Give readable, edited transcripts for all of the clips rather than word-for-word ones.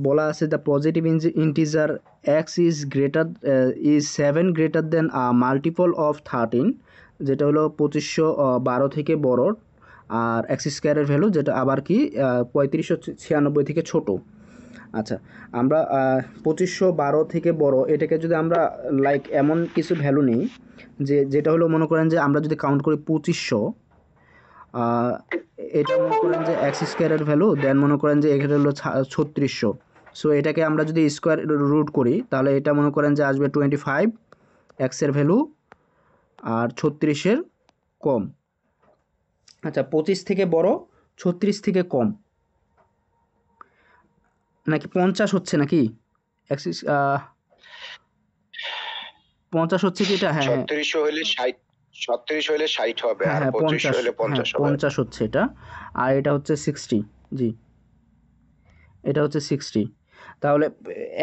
বলা আছে the positive integer x is 7 greater than multiple of 13, যেটা হলো 2512 থেকে বড়, আর এক্স স্কোয়ারের ভ্যালু যেটা আবার কি 3596 থেকে ছোট। আচ্ছা, আমরা 2512 থেকে বড় এটাকে যদি আমরা লাইক এমন কিছু ভ্যালু নিই যেটা হলো মনে করেন যে আমরা যদি কাউন্ট করি 2500, এটা মনে করেন যে এক্স স্কোয়ারের ভ্যালু, দেন মনে করেন যে এখানে হলো 3600। সো এটাকে আমরা যদি স্কোয়ার রুট করি তাহলে এটা মনে করেন যে আসবে 25 এক্সের ভ্যালু আর 36-এর কম। আচ্ছা, 25 থেকে বড়, 36 থেকে কম, নাকি 50 হচ্ছে নাকি এক্সিস 50 হচ্ছে কি এটা? হ্যাঁ, 36 হলে 60, 36 হলে 60 হবে, আর 25 হলে 50 হবে। 50 হচ্ছে এটা, আর এটা হচ্ছে 60। জি, এটা হচ্ছে 60। তাহলে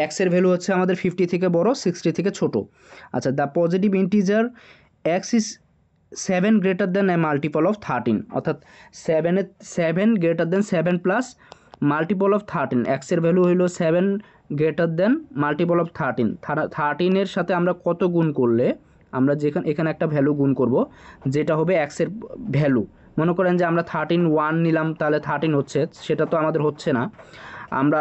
এক্স এর ভ্যালু হচ্ছে আমাদের 50 থেকে বড়, 60 থেকে ছোট। আচ্ছা, the positive integer x is 7 greater than A multiple of 13, অর্থাৎ 7 greater than 7 plus multiple of 13। X এর ভ্যালু হইল 7 গ্রেটার দেন মাল্টিপল অফ 13। 13-এর সাথে আমরা কত গুণ করলে আমরা এখানে একটা ভ্যালু গুণ করব যেটা হবে এক্সের ভ্যালু। মনে করেন যে আমরা 13 নিলাম, তাহলে 13 হচ্ছে, সেটা তো আমাদের হচ্ছে না। আমরা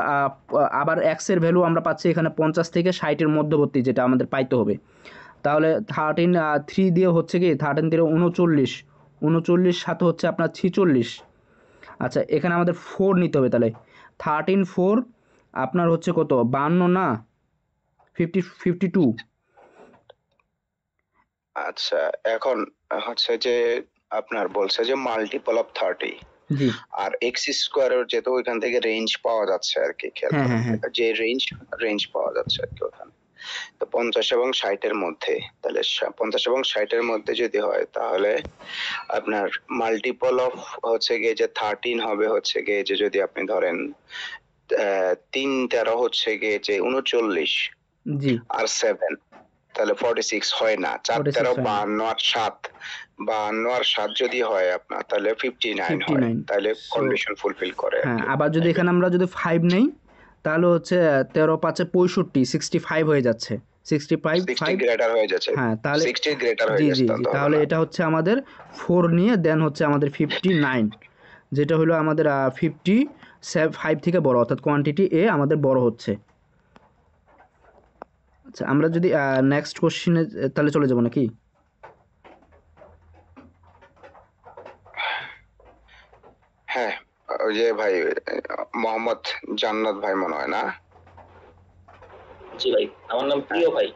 আবার এক্সের ভ্যালু আমরা পাচ্ছি এখানে 50 থেকে 60-এর মধ্যবর্তী, যেটা আমাদের পাইতে হবে। তাহলে 3 দিয়ে হচ্ছে কি 13 দিয়ে 39, 39 সাথে হচ্ছে আপনার 46। আচ্ছা, এখানে আমাদের 4 নিতে হবে, তাহলে 4 আপনার হচ্ছে কত, 52 না 52। আচ্ছা, এখন হচ্ছে যে আপনার বলছে যে মাল্টিপল অফ 30, জি, আর এক্স স্কোয়ারের যেহেতু ওইখান থেকে রেঞ্জ পাওয়া যাচ্ছে আর কি, খেয়াল হ্যাঁ করেন হ্যাঁ হ্যাঁ, যে রেঞ্জ পাওয়া যাচ্ছে আর কি ওখানে। তো 50 এবং 60-এর মধ্যে, তাহলে 50 এবং 60-এর মধ্যে যদি হয় তাহলে আপনার মাল্টিপল অফ হচ্ছে গিয়ে যে 13 হবে হচ্ছে গিয়ে যে, যদি আপনি ধরেন 3 13 হচ্ছে গিয়ে যে 39, জি, আর 7 তাহলে 46 হয় না। 4 46 13 হয় না, 52 আর 7, 52 আর 7 যদি হয় আপনার তাহলে 59 হয়, 59। তাহলে সো কন্ডিশন ফুলফিল করে আর হ্যাঁ, কি। আবার যদি এখানে আমরা যদি 5 নেই তাহলে হচ্ছে 13 5 65, 65 হয়ে যাচ্ছে, 65 60 5। গ্রেটার হয়ে যাচ্ছে, হ্যাঁ, তাহলে 60 গ্রেটার হয়ে জি গেছে, জি জি, তাহলে হবে তাহলে না। এটা হচ্ছে আমাদের 4 নিয়ে দেন হচ্ছে আমাদের 59, যেটা হলো আমাদের 55 থেকে বড়, অর্থাৎ কোয়ান্টিটি এ আমাদের বড় হচ্ছে। আচ্ছা, আমরা যদি নেক্সট কোশ্চিনে তাহলে চলে যাব নাকি? হ্যাঁ, ওই যে ভাই মোহাম্মদ জান্নাত ভাই মনে হয় না? জি ভাই, আমার নাম প্রিয় ভাই।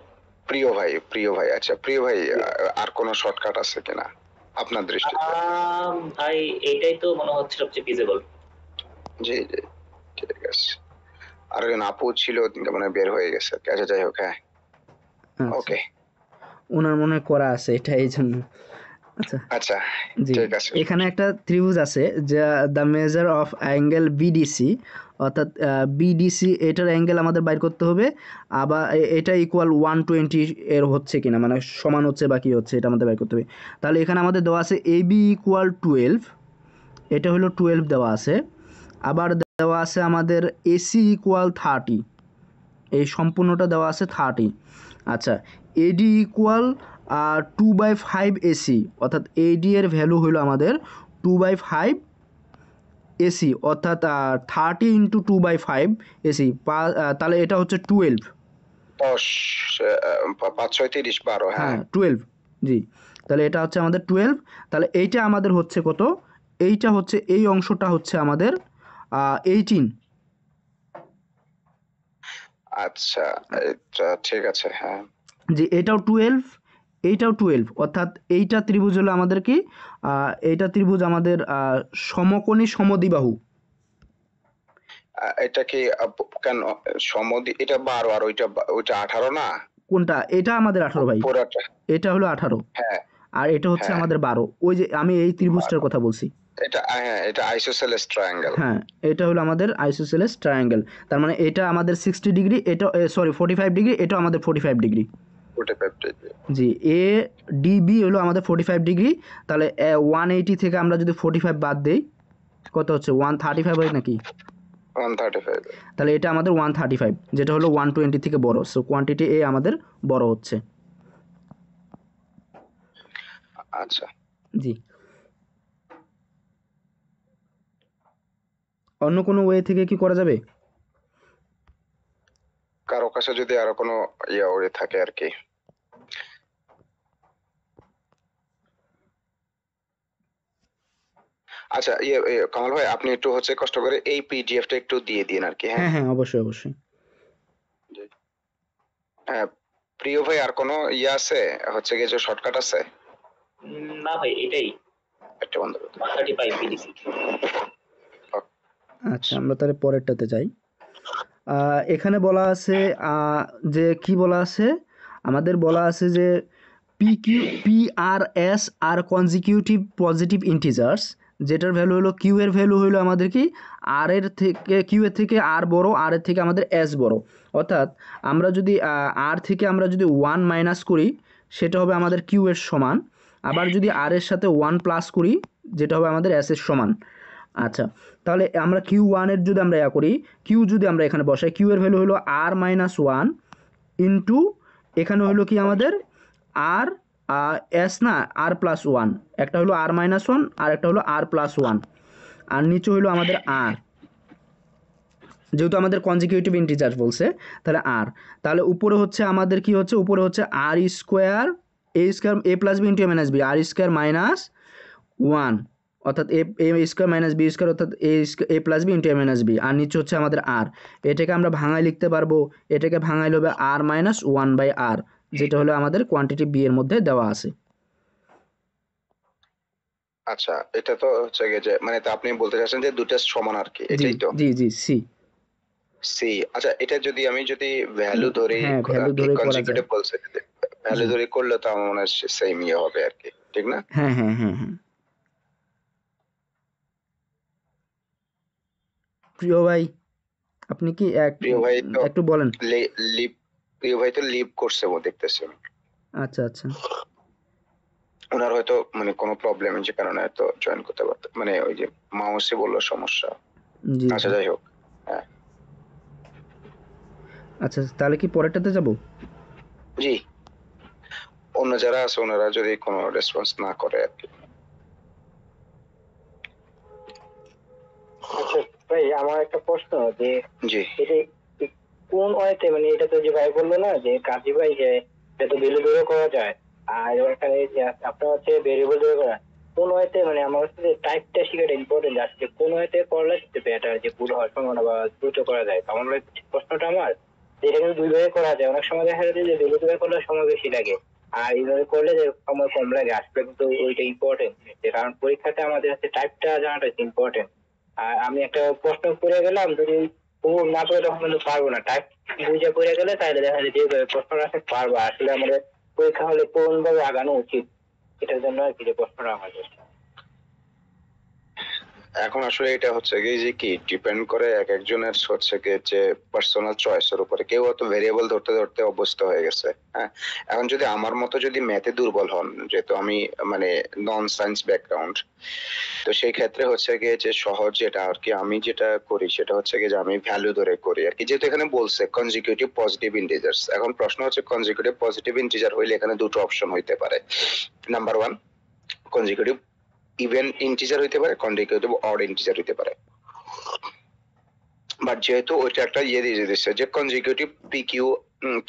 প্রিয় ভাই, আচ্ছা প্রিয় ভাই, আর কোনো শর্টকাট আছে কিনা আপনার দৃষ্টিতে? ভাই এটাই তো মনে হচ্ছে সবচেয়ে ফিজিবল। জি জি, ঠিক আছে। আর একজন আপু ছিল, তিনি মানে বের হয়ে গেছে। আচ্ছা, যাই হোক, হ্যাঁ, আচ্ছা, ওকে, ওনার মনে হয় করা আছে এটা, এই জন্য। আচ্ছা, আচ্ছা, জি, ঠিক আছে। এখানে একটা ত্রিভুজ আছে যা the measure of angle BDC, অর্থাৎ বিডিসি এটার অ্যাঙ্গেল আমাদের বাইর করতে হবে। আবার এটা ইকুয়াল 120 এর হচ্ছে কিনা, মানে সমান হচ্ছে বা কি হচ্ছে, এটা আমাদের বাইর করতে হবে। তাহলে এখানে আমাদের দেওয়া আছে এবি ইকুয়াল 12, এটা হলো 12 দেওয়া আছে। আবার দেওয়া আছে আমাদের এসি ইকুয়াল 30, এই সম্পূর্ণটা দেওয়া আছে 30। আচ্ছা, এডি ইকুয়াল 2/5 এসি, অর্থাৎ এডি এর ভ্যালু হলো আমাদের 2/5 এসি, অর্থাৎ 30 ইন্টু 2/5 এসি, তাহলে এটা হচ্ছে 12। 10 5 6 30 12, হ্যাঁ। হ্যাঁ, 12, জি, তাহলে এটা হচ্ছে আমাদের 12। তাহলে এইটা আমাদের হচ্ছে কত, এইটা হচ্ছে এই অংশটা হচ্ছে আমাদের 18। আচ্ছা, এটা ঠিক আছে, হ্যাঁ। জি, এটাও 12, এইটাও 12, অর্থাৎ এইটা ত্রিভুজ হলো আমাদের কি, এইটা ত্রিভুজ আমাদের সমকোণী সমদ্বিবাহু। এটা কি কেন সমদ্বি, এটা 12 আর ওইটা 18 না? কোনটা? এটা আমাদের 18 ভাই, পুরাটা, এটা হলো 18, হ্যাঁ আর এটা হচ্ছে হ্যাঁ, আমাদের 12। ওই যে আমি এই ত্রিভুজটার 12, কথা বলছি। এটা হ্যাঁ, এটা আইসোসেলেস ট্রায়াঙ্গেল। হ্যাঁ, এটা হলো আমাদের আইসোসেলেস ট্রায়াঙ্গেল। তার মানে এটা আমাদের 60 ডিগ্রি, এটা সরি 45 ডিগ্রি, এটা আমাদের 45 ডিগ্রি। 45 ডিগ্রি। জি, এ ডিবি হলো আমাদের 45 ডিগ্রি। তাহলে 180 থেকে আমরা যদি 45 বাদ দেই কত হচ্ছে, 135 হয় নাকি? 135। তাহলে এটা আমাদের 135, যেটা হলো 120 থেকে বড়। সো কোয়ান্টিটি এ আমাদের বড় হচ্ছে। আচ্ছা, জি, অন্য কোনো ওয়ে থেকে কি করা যাবে? কারো কাছে যদি আরো কোনো ওয়ে থাকে আর কি। আচ্ছা, কামাল ভাই, আপনি একটু কষ্ট করে এই পিডিএফটা একটু দিয়ে দিন আর কি। হ্যাঁ, হ্যাঁ হ্যাঁ, অবশ্যই অবশ্যই। জি। হ্যাঁ, প্রিয় ভাই, আর কোনো আছে গিয়ে যে শর্টকাট আছে? না ভাই, এটাই একটা বন্ধ করতে। 35 পিডিসি। আচ্ছা, আমরা তাহলে পরেরটাতে যাই। এখানে বলা আছে যে কি বলা আছে, আমাদের বলা আছে যে PRS আর কনজিকিউটিভ পজিটিভ ইন্টিজার্স, যেটার ভ্যালু হলো কিউ এর ভ্যালু হলো আমাদের কি আর এর থেকে, কিউ এর থেকে আর বড়, আর এর থেকে আমাদের এস বড়। অর্থাৎ আমরা যদি আর থেকে আমরা যদি 1 মাইনাস করি, সেটা হবে আমাদের কিউ এর সমান। আবার যদি আর এর সাথে 1 প্লাস করি, যেটা হবে আমাদের এস এর সমান। আচ্ছা, তাহলে আমরা কিউ ওয়ানের যদি আমরা করি, কিউ যদি আমরা এখানে বসাই, কিউ এর ভ্যালু হলো আর মাইনাস ওয়ান ইন্টু, এখানে হলো কি আমাদের আর এস না, আর প্লাস ওয়ান। একটা হলো আর মাইনাস ওয়ান আর একটা হলো আর প্লাস ওয়ান, আর নিচে হলো আমাদের আর, যেহেতু আমাদের কনজিকিউটিভ ইন্টিজার বলছে তাহলে আর। তাহলে উপরে হচ্ছে আমাদের কি হচ্ছে, উপরে হচ্ছে আর স্কোয়ার এ স্কোয়ার এ প্লাস বি ইন্টু এ মাইনাস বি, আর স্কোয়ার মাইনাস ওয়ান, অর্থাৎ এ স্কোয়ার মাইনাস বি স্কোয়ার, অর্থাৎ এ প্লাস বি ইন্টু এ মাইনাস বি, আর নিচে হচ্ছে আমাদের আর। এটাকে আমরা ভাঙায় লিখতে পারবো, এটাকে ভাঙাইলে হবে আর মাইনাস ওয়ান বাই আর, যেটা হলো আমাদের কোয়ান্টিটি বি এর মধ্যে দেওয়া আছে। আচ্ছা, এটা তো গিয়ে যে তো আপনি বলতে চাচ্ছেন যে দুটো সমান আর কি, জি এটাই তো? জি জি, সি। সি। আচ্ছা, এটা যদি আমি ভ্যালু ধরে হ্যাঁ, ভ্যালু আর কি, ধরে করা যায়। কনজিকিউটিভ বলছে, ভ্যালু জি, ধরে করলে তো আমার মনে হয় সেম হবে আর কি, ঠিক না? হ্যাঁ হ্যাঁ হ্যাঁ হ্যাঁ। প্রিয় ভাই, আপনি কি প্রিয় ভাই তো একটু বলেন। লিভ প্রিয় ভাই তো লিভ করছে, ও দেখতেছি আমি। আচ্ছা আচ্ছা। ওনার হয়তো কোনো প্রবলেম, যে কারণে হয়তো জয়েন করতে পারতো, ওই যে মাউসে বললো সমস্যা। জি আচ্ছা, জি। যাই হোক। হ্যাঁ, আচ্ছা, তাহলে কি পরেরটাতে যাব? জি। অন্য যারা আছে ওনারা যদি কোনো রেসপন্স না করে আর কি। আচ্ছা ভাই, আমার একটা প্রশ্ন যে জি, এটা কোন ওয়েতে, মানে এটা তো যে ভাই বললো না যে কাজী ভাই, যে এটা তো ভ্যালু ধরে করা যায়, আর এখানে যে আপনার হচ্ছে ভেরিয়েবল ধরে করা, কোন ওয়েতে, মানে আমার হচ্ছে যে টাইপটা শিখাটা ইম্পর্টেন্ট, আসলে কোন ওয়েতে করলে বেটার, যে ভুল হওয়ার সম্ভাবনা বা দ্রুত করা যায়। আমার প্রশ্নটা আমার, যে এটা কিন্তু দুই ভাবে করা যায়। অনেক সময় দেখা যাচ্ছে যে ভ্যালু ধরে করলে সময় বেশি লাগে, আর এইভাবে করলে যে সময় কম লাগে। আসলে কিন্তু ওইটা ইম্পর্টেন্ট, কারণ পরীক্ষাতে আমাদের হচ্ছে টাইপটা জানাটা ইম্পর্টেন্ট। আর আমি একটা প্রশ্ন করে গেলাম, যদি ও না করে তখন কিন্তু পারবো না। টাইপ বুঝে করে গেলে তাহলে দেখা যায় যে প্রশ্নটা আসলে পারবো। আসলে আমাদের পরীক্ষা হলে কোন ভাবে আগানো উচিত, এটার জন্য আর কি যে প্রশ্নটা আমাদের। এখন আসলে এটা গিয়ে যে কি ডিপেন্ড করে এক একজনের গিয়ে যে পার্সোনাল চয়েসের উপরে। কেউ হয়তো ভেরিয়েবল ধরতে ধরতে অভ্যস্ত হয়ে গেছে। হ্যাঁ, এখন যদি আমার মতো যদি ম্যাথে দুর্বল হন, যেহেতু আমি নন সায়েন্স ব্যাকগ্রাউন্ড, তো সেই ক্ষেত্রে গিয়ে যে সহজ যেটা আর কি আমি যেটা করি, সেটা গিয়ে যে আমি ভ্যালু ধরে করি আর কি। যেহেতু এখানে বলছে কনজিকিউটিভ পজিটিভ ইন্টিজার্স, এখন প্রশ্ন হচ্ছে কনজিকিউটিভ পজিটিভ ইন্টিজার হইলে এখানে দুটো অপশন হইতে পারে। Number one, consecutive even integer হইতে পারে, কনজিকিউটিভ অড ইন্টিজার হইতে পারে। বাট যেহেতু ওইটা একটা দিয়ে দিচ্ছে যে কনজিকিউটিভ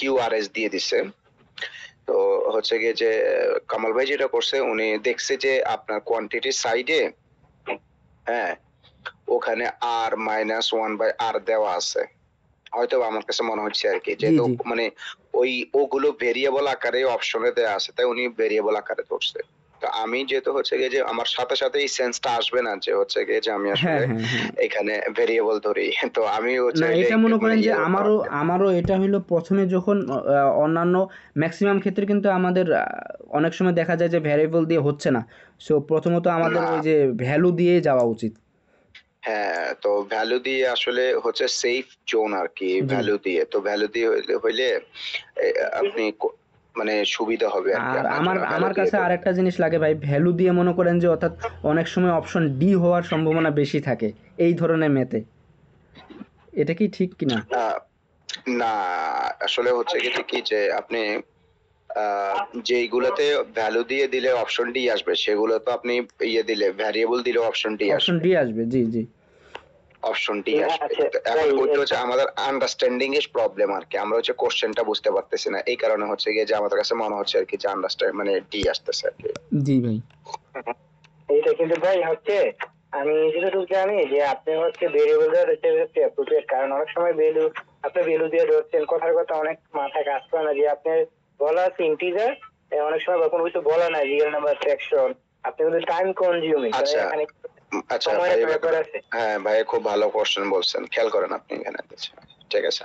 কিউআরএস দিয়ে দিচ্ছে, তো গিয়ে যে কামাল ভাই যেটা করছে, উনি দেখছে যে আপনার কোয়ান্টিটি সাইডে, হ্যাঁ, ওখানে আর মাইনাস ওয়ান বাই আর দেওয়া আছে। হয়তো আমার কাছে মনে হচ্ছে আর কি, জি যেহেতু জি। ওই ওগুলো ভেরিয়েবল আকারে অপশনে দেওয়া আছে, তাই উনি ভেরিয়েবল আকারে ধরছে। তো আমি যেহেতু গিয়ে যে আমার সাথে সাথে এই সেন্সটা আসবে না যে গিয়ে যে আমি হ্যাঁ আসলে হ্যাঁ হ্যাঁ। এখানে ভেরিয়েবল ধরি, তো আমি না, এটা মনে করেন যে করতাম আমারও আর কি। আমারও এটা হইলো প্রথমে যখন অন্যান্য ম্যাক্সিমাম ক্ষেত্রে কিন্তু আমাদের অনেক সময় দেখা যায় যে ভ্যারিয়েবল দিয়ে হচ্ছে না। সো প্রথমত আমাদের না, ওই যে ভ্যালু দিয়ে যাওয়া উচিত। হ্যাঁ, তো ভ্যালু দিয়ে আসলে সেফ জোন আর কি। জি। ভ্যালু দিয়ে, তো ভ্যালু দিয়ে হইলে এ, আপনি সুবিধা হবে আর কি আর আপনার আমার জন্য ভ্যালু আমার দিয়ে কাছে ধরতে। আরেকটা জিনিস লাগে ভাই, ভ্যালু দিয়ে মনে করেন যে অর্থাৎ অনেক সময় অপশন ডি হওয়ার সম্ভাবনা বেশি থাকে এই ধরনের ম্যাথে। এটা কি ঠিক কিনা? আহ, না, আসলে হচ্ছে কি যে আপনি যেইগুলোতে ভ্যালু দিয়ে দিলে অপশন ডি আসবে, সেগুলো তো আপনি দিলে ভ্যারিয়েবল দিলে অপশন ডি অপশন আসবে, ডি আসবে, জি জি। অপশন ডি না, আসবে। আচ্ছা, তো এখন ভাই, ওইটা হচ্ছে আমাদের আন্ডারস্ট্যান্ডিং এর প্রবলেম আর কি, আমরা হচ্ছে কোশ্চেনটা বুঝতে পারতেছি না, এই কারণে হচ্ছে গিয়ে যে আমাদের কাছে মনে হচ্ছে আর কি যে আন্ডারস্ট্যান্ড মানে ডি আসতেছে আর কি। জি ভাই। এইটা কিন্তু ভাই হচ্ছে, আমি যতটুকু জানি যে আপনি হচ্ছে ভেরিয়েবল হচ্ছে অ্যাপ্রোপ্রিয়েট, কারণ অনেক সময় ভ্যালু আপনি ভ্যালু দিয়ে ধরছেন, কথার কথা অনেক মাথায় কাজ করে না যে আপনার বলা আছে ইন্টিজার, অনেক সময় বা কোনো কিছু বলা নাই রিয়েল নাম্বার ফ্র্যাকশন, আপনি কিন্তু টাইম কনজিউমিং, আচ্ছা এখানে আচ্ছা সময়ের ভাই, ব্যাপার আছে। হ্যাঁ ভাই, খুব ভালো কোশ্চেন বলছেন, খেয়াল করেন আপনি এখানে। আচ্ছা, ঠিক আছে।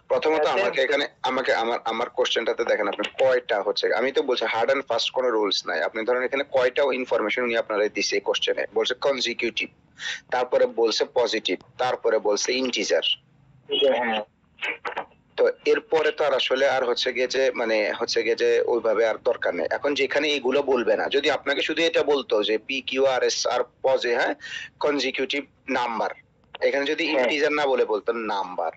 প্রথমত আচ্ছা, আমাকে এখানে আমাকে আমার আমার কোশ্চেনটাতে দেখেন আপনি কয়টা হচ্ছে, আমি তো বলছি হার্ড এন্ড ফাস্ট কোনো রুলস নাই, আপনি ধরেন এখানে কয়টা ইনফরমেশন উনি আপনারা দিছে এই কোশ্চেনে, বলছে কনজিকিউটিভ, তারপরে বলছে পজিটিভ, তারপরে বলছে ইন্টিজার। হ্যাঁ, তো এরপরে তো আর আসলে আর হচ্ছে গিয়ে যে মানে হচ্ছে গিয়ে যে ওইভাবে আর দরকার নেই। এখন যেখানে এগুলো বলবে না, যদি আপনাকে শুধু এটা বলতো যে পি কিউ আর এস আর পজে, হ্যাঁ, কনজিকিউটিভ নাম্বার, এখানে যদি হ্যাঁ। ইন্টিজার না বলে বলতো নাম্বার,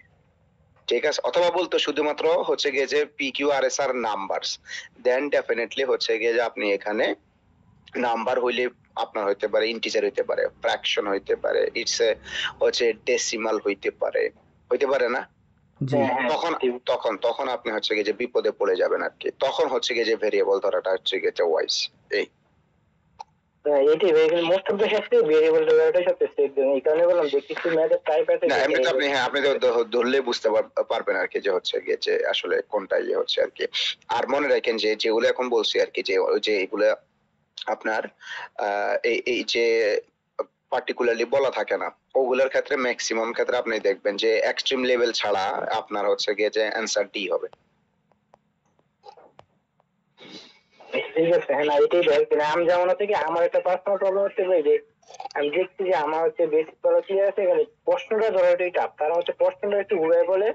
ঠিক আছে, অথবা বলতো শুধুমাত্র হচ্ছে গিয়ে যে পি কিউ আর এস আর নাম্বারস, দেন ডেফিনেটলি হচ্ছে গিয়ে যে আপনি এখানে নাম্বার হইলে আপনার হইতে পারে ইন্টিজার হইতে পারে, ফ্র্যাকশন হইতে পারে, ইটস এ হচ্ছে ডেসিমাল হইতে পারে না? জি তখন তখন তখন আপনি হচ্ছে গিয়ে যে বিপদে পড়ে যাবেন আর কি, তখন হচ্ছে গিয়ে যে ভেরিয়েবল ধরাটা হচ্ছে গিয়ে যে ওয়াইজ। এই এটি মোস্ট অফ দ্য ক্ষেত্রে ভেরিয়েবল ধরাটাই সবচেয়ে সেফ, এই কারণে বললাম যে কিছু ম্যাথের টাইপ আছে না, এমনি তো আপনি, হ্যাঁ, আপনি তো ধরলে বুঝতে পারবেন আর কি যে হচ্ছে গিয়ে যে আসলে কোনটা ইয়ে হচ্ছে আর কি। আর মনে রাখেন যে যেগুলো এখন বলছি আর কি, যে ওই যে এগুলো আপনার এই এই যে পার্টিকুলারলি বলা থাকে না, ওগুলোর ক্ষেত্রে ম্যাক্সিমাম ক্ষেত্রে আপনি দেখবেন যে এক্সট্রিম লেভেল ছাড়া আপনার হচ্ছে গিয়ে যে অ্যান্সার ডি হবে। ঠিক আছে, হ্যাঁ, না এটাই দেখ, আমি যেমন হচ্ছে কি আমার একটা পার্সোনাল প্রবলেম হচ্ছে ভাই যে আমি দেখছি যে আমার হচ্ছে বেসিক পড়া কি আছে, এখানে প্রশ্নটা ধরাটাই টাফ, তারা হচ্ছে প্রশ্নটা একটু ঘুরে বলে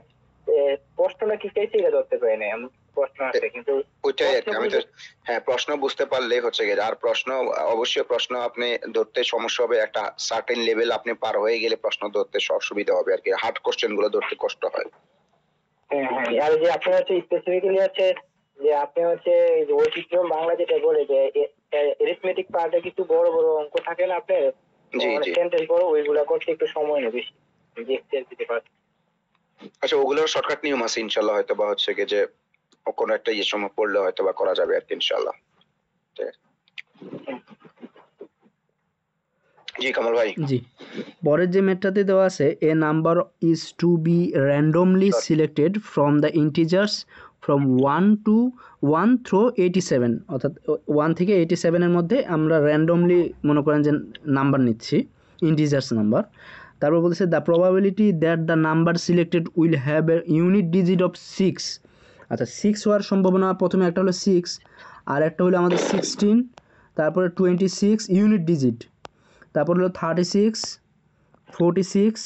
প্রশ্নটা কি চাইছে এটা ধরতে পারে না, এমন প্রশ্ন আছে কিন্তু ওইটাই আর কি, আমি তো, হ্যাঁ, প্রশ্ন বুঝতে পারলেই হচ্ছে গিয়ে, আর প্রশ্ন অবশ্যই প্রশ্ন আপনি ধরতে সমস্যা হবে, একটা সার্টেন লেভেল আপনি পার হয়ে গেলে প্রশ্ন ধরতে সুবিধা হবে আর কি, হার্ড কোশ্চেন গুলো ধরতে কষ্ট হয়। হ্যাঁ, হ্যাঁ, আর যে আপনি হচ্ছে স্পেসিফিক্যালি হচ্ছে যে আপনি হচ্ছে এই যে ঐতিহ্য বাংলা যেটা বলে যে এরিথমেটিক পার্টে কিছু বড় বড় অঙ্ক থাকে না আপনার, জি মানে জি। সেন্টেন্স বড়, ওইগুলা করতে একটু সময় নেবে বেশি, দেখতে আর দিতে পারছি। আচ্ছা, ওগুলোর শর্টকাট নিয়ম আছে ইনশাল্লাহ, হয়তো বা হচ্ছে গিয়ে যে কোনো একটা ইয়ে সময় পড়লে হয়তো বা করা যাবে আর কি ইনশাল্লাহ। ঠিক আছে। জি কামাল ভাই। জি। পরের যে ম্যাথটাতে দেওয়া আছে, a number is to be randomly Sure. Selected from the integers from 1 through 87, অর্থাৎ 1 থেকে 87-এর মধ্যে আমরা র্যান্ডমলি মনে করেন যে নাম্বার নিচ্ছি, ইন্টিজার্স নাম্বার। তারপর বলছে the probability that the number selected will have a unit digit of 6। আচ্ছা, 6 হওয়ার সম্ভাবনা প্রথমে একটা হলো 6, আর একটা হলো আমাদের 16, তারপরে 26 ইউনিট ডিজিট, তারপর হলো 36, 46,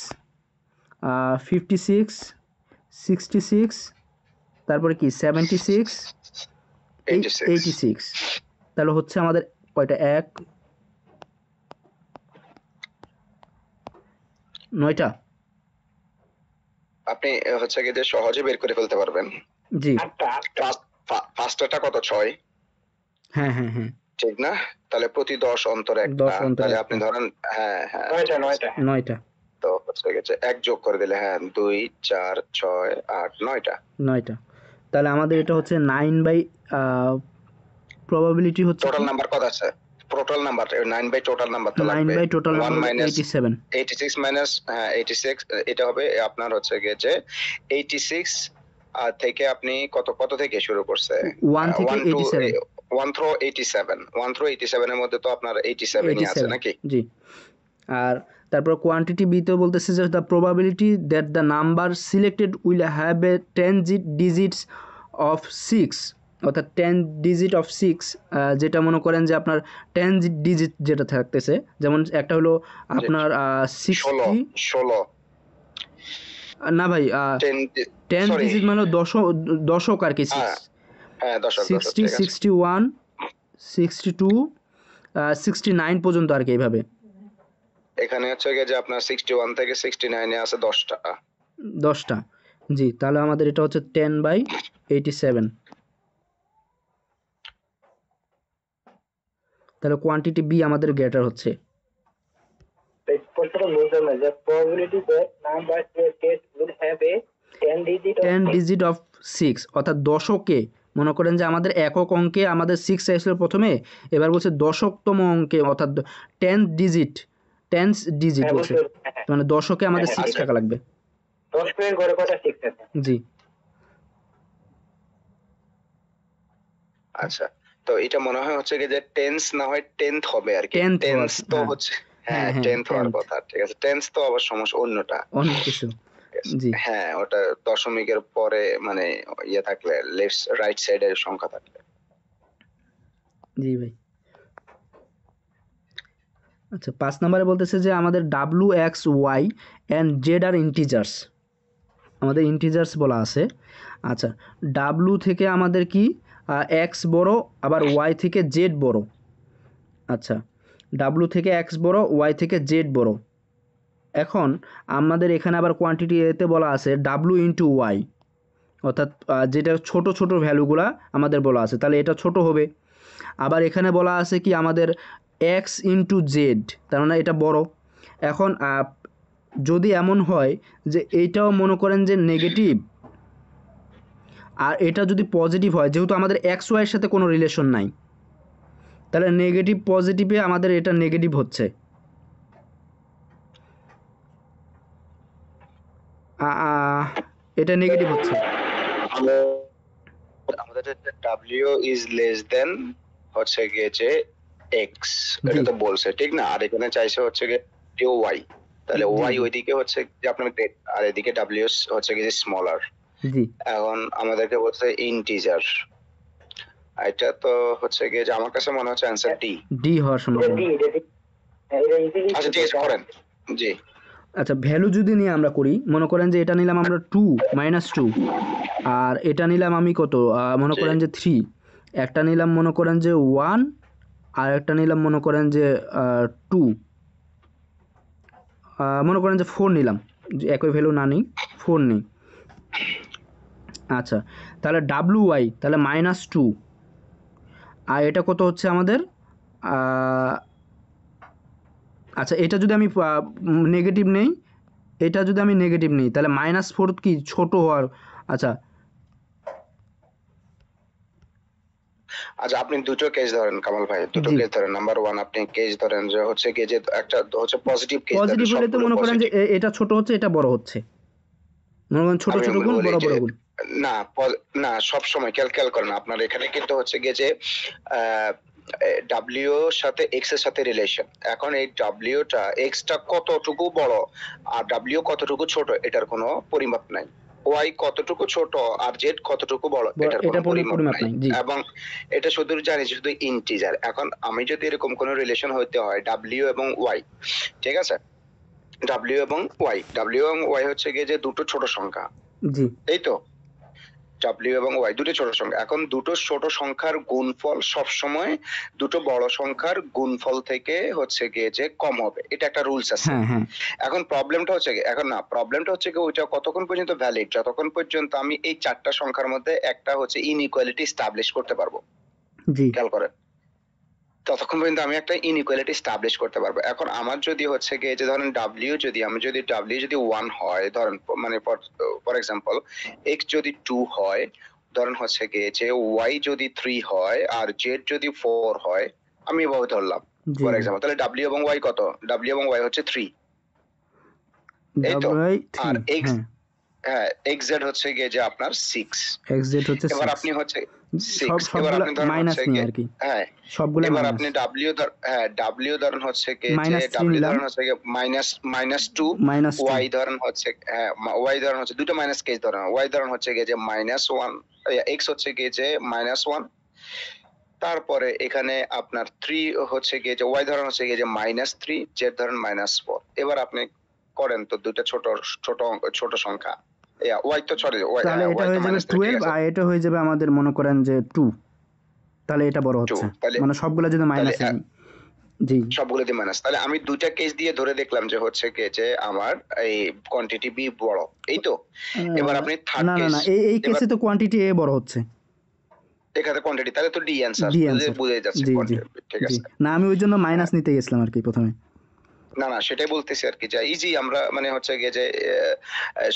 56, 66, তারপরে কি 76, 86। তাহলে হচ্ছে আমাদের কয়টা, 9টা। আপনি হচ্ছে গিয়ে যে সহজে বের করে ফেলতে পারবেন। জি, ফার্স্টটা কত, 6? হ্যাঁ হ্যাঁ হ্যাঁ, ঠিক না? তাহলে প্রতি 10 অন্তর 10 একটা, অন্তর তাহলে একটা। আপনি ধরেন, হ্যাঁ হ্যাঁ, 9টা 9টা তো হচ্ছে গেছে 1 যোগ করে দিলে, হ্যাঁ, 2 4 6 8 9টা। 9টা। তাহলে আমাদের এটা হচ্ছে 9 বাই প্রবাবিলিটি হচ্ছে টোটাল নাম্বার কত আছে? Total number 9 by total number তো 9 লাগবে। By total 1 number minus 87। 86 minus, হ্যাঁ 86, এটা হবে আপনার হচ্ছে গিয়ে যে 86 থেকে আপনি কত থেকে শুরু করছে? 1 থেকে 87। 1 থ্রো 87, 1 থ্রো 87 এর মধ্যে তো আপনার 87ই আছে নাকি? জি। আর তারপর কোয়ান্টিটি বিতে বলতেছে যে the probability that the number selected will have a 10 digits of 6, অর্থাৎ 10 ডিজিট অফ 6, যেটা মনে করেন যে আপনার 10 ডিজিট যেটা থাকতেছে, যেমন একটা হলো আপনার 60, 16 না ভাই 10 সরি, ডিজিট মানে দশক আর কি, হ্যাঁ 10 60, ঠিক আছে। 61, 62, 69 পর্যন্ত আর কি, এইভাবে। এখানে হচ্ছে গিয়ে যে আপনার 61 থেকে 69 আছে 10টা। 10টা, জি। তাহলে আমাদের এটা হচ্ছে 10/87। তাহলে কোয়ান্টিটি বি আমাদের গ্রেটার হচ্ছে। এই প্রশ্নটা বুঝলাম না যে probability that number case will have a 10 digit of 10 six. Digit of 6, অর্থাৎ দশকে, মনে করেন যে আমাদের একক অঙ্কে আমাদের 6 চাইছিল প্রথমে, এবার বলছে দশকতম অঙ্কে, অর্থাৎ 10 ডিজিট, 10 ডিজিট হ্যাঁ বলছে, বুঝতে পেরেছি। হ্যাঁ, মানে দশকে আমাদের হ্যাঁ, 6 আচ্ছা টাকা লাগবে। 10 পেয়ের ঘরে কয়টা 6 আছে? জি। আচ্ছা, তো এটা মনে হয় হচ্ছে কি যে টেন্স না হয় 10th হবে আর কি। 10th টেন্স হওয়ার, তো হ্যাঁ। হচ্ছে হ্যাঁ, হ্যাঁ হ্যাঁ, 10th হওয়ার 10th, কথা, ঠিক আছে। টেন্স তো আবার সমস্যা অন্যটা। অন্য কিছু। ঠিক আছে? জি, হ্যাঁ, ওটা দশমিকের পরে মানে ইয়ে থাকলে, লেফট রাইট সাইডের সংখ্যা থাকলে। জি ভাই। আচ্ছা, 5 নম্বরে বলতেছে যে আমাদের W X Y and Z are integers, আমাদের ইন্টিজার্স বলা আছে। আচ্ছা, ডাব্লু থেকে আমাদের কি এক্স বড়, আবার ওয়াই থেকে জেড বড়। আচ্ছা, ডাব্লু থেকে এক্স বড়, ওয়াই থেকে জেড বড়। এখন আমাদের এখানে আবার কোয়ান্টিটি এতে বলা আছে ডাব্লু ইন্টু ওয়াই, অর্থাৎ যেটা ছোট ছোট ভ্যালুগুলা আমাদের বলা আছে, তাহলে এটা ছোট হবে। আবার এখানে বলা আছে কি আমাদের এক্স ইন্টু জেড, তার মানে এটা বড়। এখন যদি এমন হয় যে এইটাও মনে করেন যে নেগেটিভ, আর এটা যদি পজিটিভ হয়, যেহেতু আমাদের এক্স ওয়াইয়ের সাথে কোনো রিলেশন নাই, তাহলে নেগেটিভ পজিটিভে আমাদের এটা নেগেটিভ হচ্ছে। এটা নেগেটিভ হচ্ছে। আমাদের ডাব্লিউ ইজ লেস দেন হচ্ছে গিয়ে যে এক্স, এটা জি, তো বলছে ঠিক না। আর এখানে চাইছে হচ্ছে গিয়ে ওয়াই, তাহলে জি, ওয়াই জি, ওইদিকে হচ্ছে যে আপনার গ্রেট, আর এদিকে ডাব্লিউ হচ্ছে গিয়ে স্মলার। জি, এখন আমাদেরকে বলছে ইন্টিজার, এটা তো হচ্ছে গিয়ে যে আমার কাছে মনে হচ্ছে অ্যান্সার ডি। ডি হওয়ার এটা সম্ভাবনা। D, এটা D। হ্যাঁ, এটা easily আচ্ছা ঠিক আছে, করেন। জি, আচ্ছা, ভ্যালু যদি নিয়ে আমরা করি, মনে করেন যে এটা নিলাম আমরা 2 -2, আর এটা নিলাম আমি কত, মনে জি। করেন যে 3, একটা নিলাম মনে করেন যে 1, আর একটা নিলাম মনে করেন যে 2, মনে করেন যে 4 নিলাম, যে একই ভ্যালু না নিই, 4 নিই। আচ্ছা, তাহলে ডাব্লু ওয়াই তাহলে -2, আর এটা কত হচ্ছে আমাদের, আচ্ছা এটা যদি আমি নেগেটিভ নেই, এটা যদি আমি নেগেটিভ নিই, তাহলে -4 কি ছোট হওয়ার। আচ্ছা, আচ্ছা, আপনি দুটো কেস ধরেন কামাল ভাই, দুটো জি, কেস ধরেন। নাম্বার ওয়ান, আপনি কেস ধরেন যে হচ্ছে গিয়ে যে একটা হচ্ছে পজিটিভ কেস ধরেন, পজিটিভ হলে তো সবগুলো মনে করেন যে পজিটিভ। এটা ছোট হচ্ছে, এটা বড় হচ্ছে, মনে করেন ছোট আমি ছোট গুণ, বলি বড় যে বড় গুণ। না, না, সব সময় ক্যালকুলেট করেন। আপনার এখানে কিন্তু হচ্ছে গিয়ে যে ডাব্লিউ সাথে এক্স এর সাথে রিলেশন। এখন এই ডাব্লিউটা এক্সটা কতটুকু বড় আর ডাব্লিউ কতটুকু ছোট, এটার কোনো পরিমাপ নাই। ওয়াই কতটুকু ছোট আর জেড কতটুকু বড়, এটার এটা কোনো পরিমাপ পরিমাপ নাই। নাই, জি, এবং এটা শুধু জানি শুধু ইন্টিজার। এখন আমি যদি এরকম কোনো রিলেশন হইতে হয় ডাব্লিউ এবং ওয়াই, ঠিক আছে, ডাব্লিউ এবং ওয়াই, ডাব্লিউ এবং ওয়াই হচ্ছে গিয়ে যে দুটো ছোট সংখ্যা, জি, এই তো। ডাব্লিউ এবং ওয়াই দুটো ছোট সংখ্যা। এখন দুটো ছোট সংখ্যার গুণফল সব সময় দুটো বড় সংখ্যার গুণফল থেকে হচ্ছে গিয়ে যে কম হবে, এটা একটা রুলস আছে। হ্যাঁ, হ্যাঁ, এখন প্রবলেমটা হচ্ছে কি, এখন না, প্রবলেমটা হচ্ছে কি ওইটা কতক্ষণ পর্যন্ত ভ্যালিড, যতক্ষণ পর্যন্ত আমি এই চারটা সংখ্যার মধ্যে একটা হচ্ছে ইনইকুয়ালিটি স্টাবলিশ করতে পারবো। জি, খেয়াল করেন, ততক্ষণ পর্যন্ত আমি একটা ইনইকুয়ালিটি স্টাবলিশ করতে পারবো। এখন আমার যদি হচ্ছে গিয়ে যে ধরেন ডাব্লিউ যদি ডাব্লিউ যদি 1 হয়, ধরেন মানে ফর এক্সাম্পল এক্স যদি 2 হয়, ধরেন হচ্ছে গিয়ে যে ওয়াই যদি 3 হয় আর জেড যদি 4 হয়, আমি এভাবে ধরলাম জি, ফর জি, এক্সাম্পল। তাহলে ডাব্লিউ এবং ওয়াই কত? ডাব্লিউ এবং ওয়াই হচ্ছে 3, এই তো। ডাব্লু থ্রি, আর এক্স, হ্যাঁ, হ্যাঁ, এক্স জেড হচ্ছে গিয়ে যে আপনার 6। এক্স জেড হচ্ছে এবার 6, আপনি হচ্ছে সব 6, এবার সবগুলা আপনি ধরেন মাইনাস হচ্ছে নিয়ে গিয়ে আর কি, হ্যাঁ, সবগুলা এবার মাইনাস, আপনি ডাব্লিউ হ্যাঁ ডাব্লিউ ধরেন হচ্ছে কি যে -3 ডাব্লিউ নিলাম, ধরেন হচ্ছে গিয়ে -2, -2, ওয়াই ধরেন হচ্ছে হ্যাঁ ওয়াই ধরেন হচ্ছে দুটো মাইনাস কেস ধরেন, ওয়াই ধরেন হচ্ছে গিয়ে যে -1, এক্স হচ্ছে গিয়ে যে -1, তারপরে এখানে আপনার 3 হচ্ছে গিয়ে যে ওয়াই ধরেন হচ্ছে গিয়ে যে -3, জেড ধরেন -4। এবার আপনি করেন তো দুটো ছোট ছোট ছোট সংখ্যা, ওয়াই তো সরি তাহলে এটা ওয়াই তো হয়ে যাবে -3, ঠিক 12, আছে, আর এটা হয়ে যাবে আমাদের মনে করেন যে 2, তাহলে এটা বড় 2। হচ্ছে, তাহলে মানে সবগুলা যদি তাহলে মাইনাসে নিই। জি সবগুলোতে মাইনাস, তাহলে আমি দুইটা কেস দিয়ে ধরে দেখলাম যে হচ্ছে কি যে আমার এই কোয়ান্টিটি বি বড়, এই তো। এবার আপনি থার্ড না না কেস, না, এই এবার কেসে তো কোয়ান্টিটি এ বড় হচ্ছে, এখানে কোয়ান্টিটি, তাহলে তো ডি অ্যান্সার ডি অ্যান্সার। বুঝে যাচ্ছে জি জি কোয়ান্টিটি, ঠিক জি, আছে। না আমি ওই জন্য হ্যাঁ, মাইনাস নিতে গেছিলাম আর কি প্রথমে। না না সেটাই বলতেছি আর কি, যে ইজি আমরা মানে হচ্ছে গিয়ে যে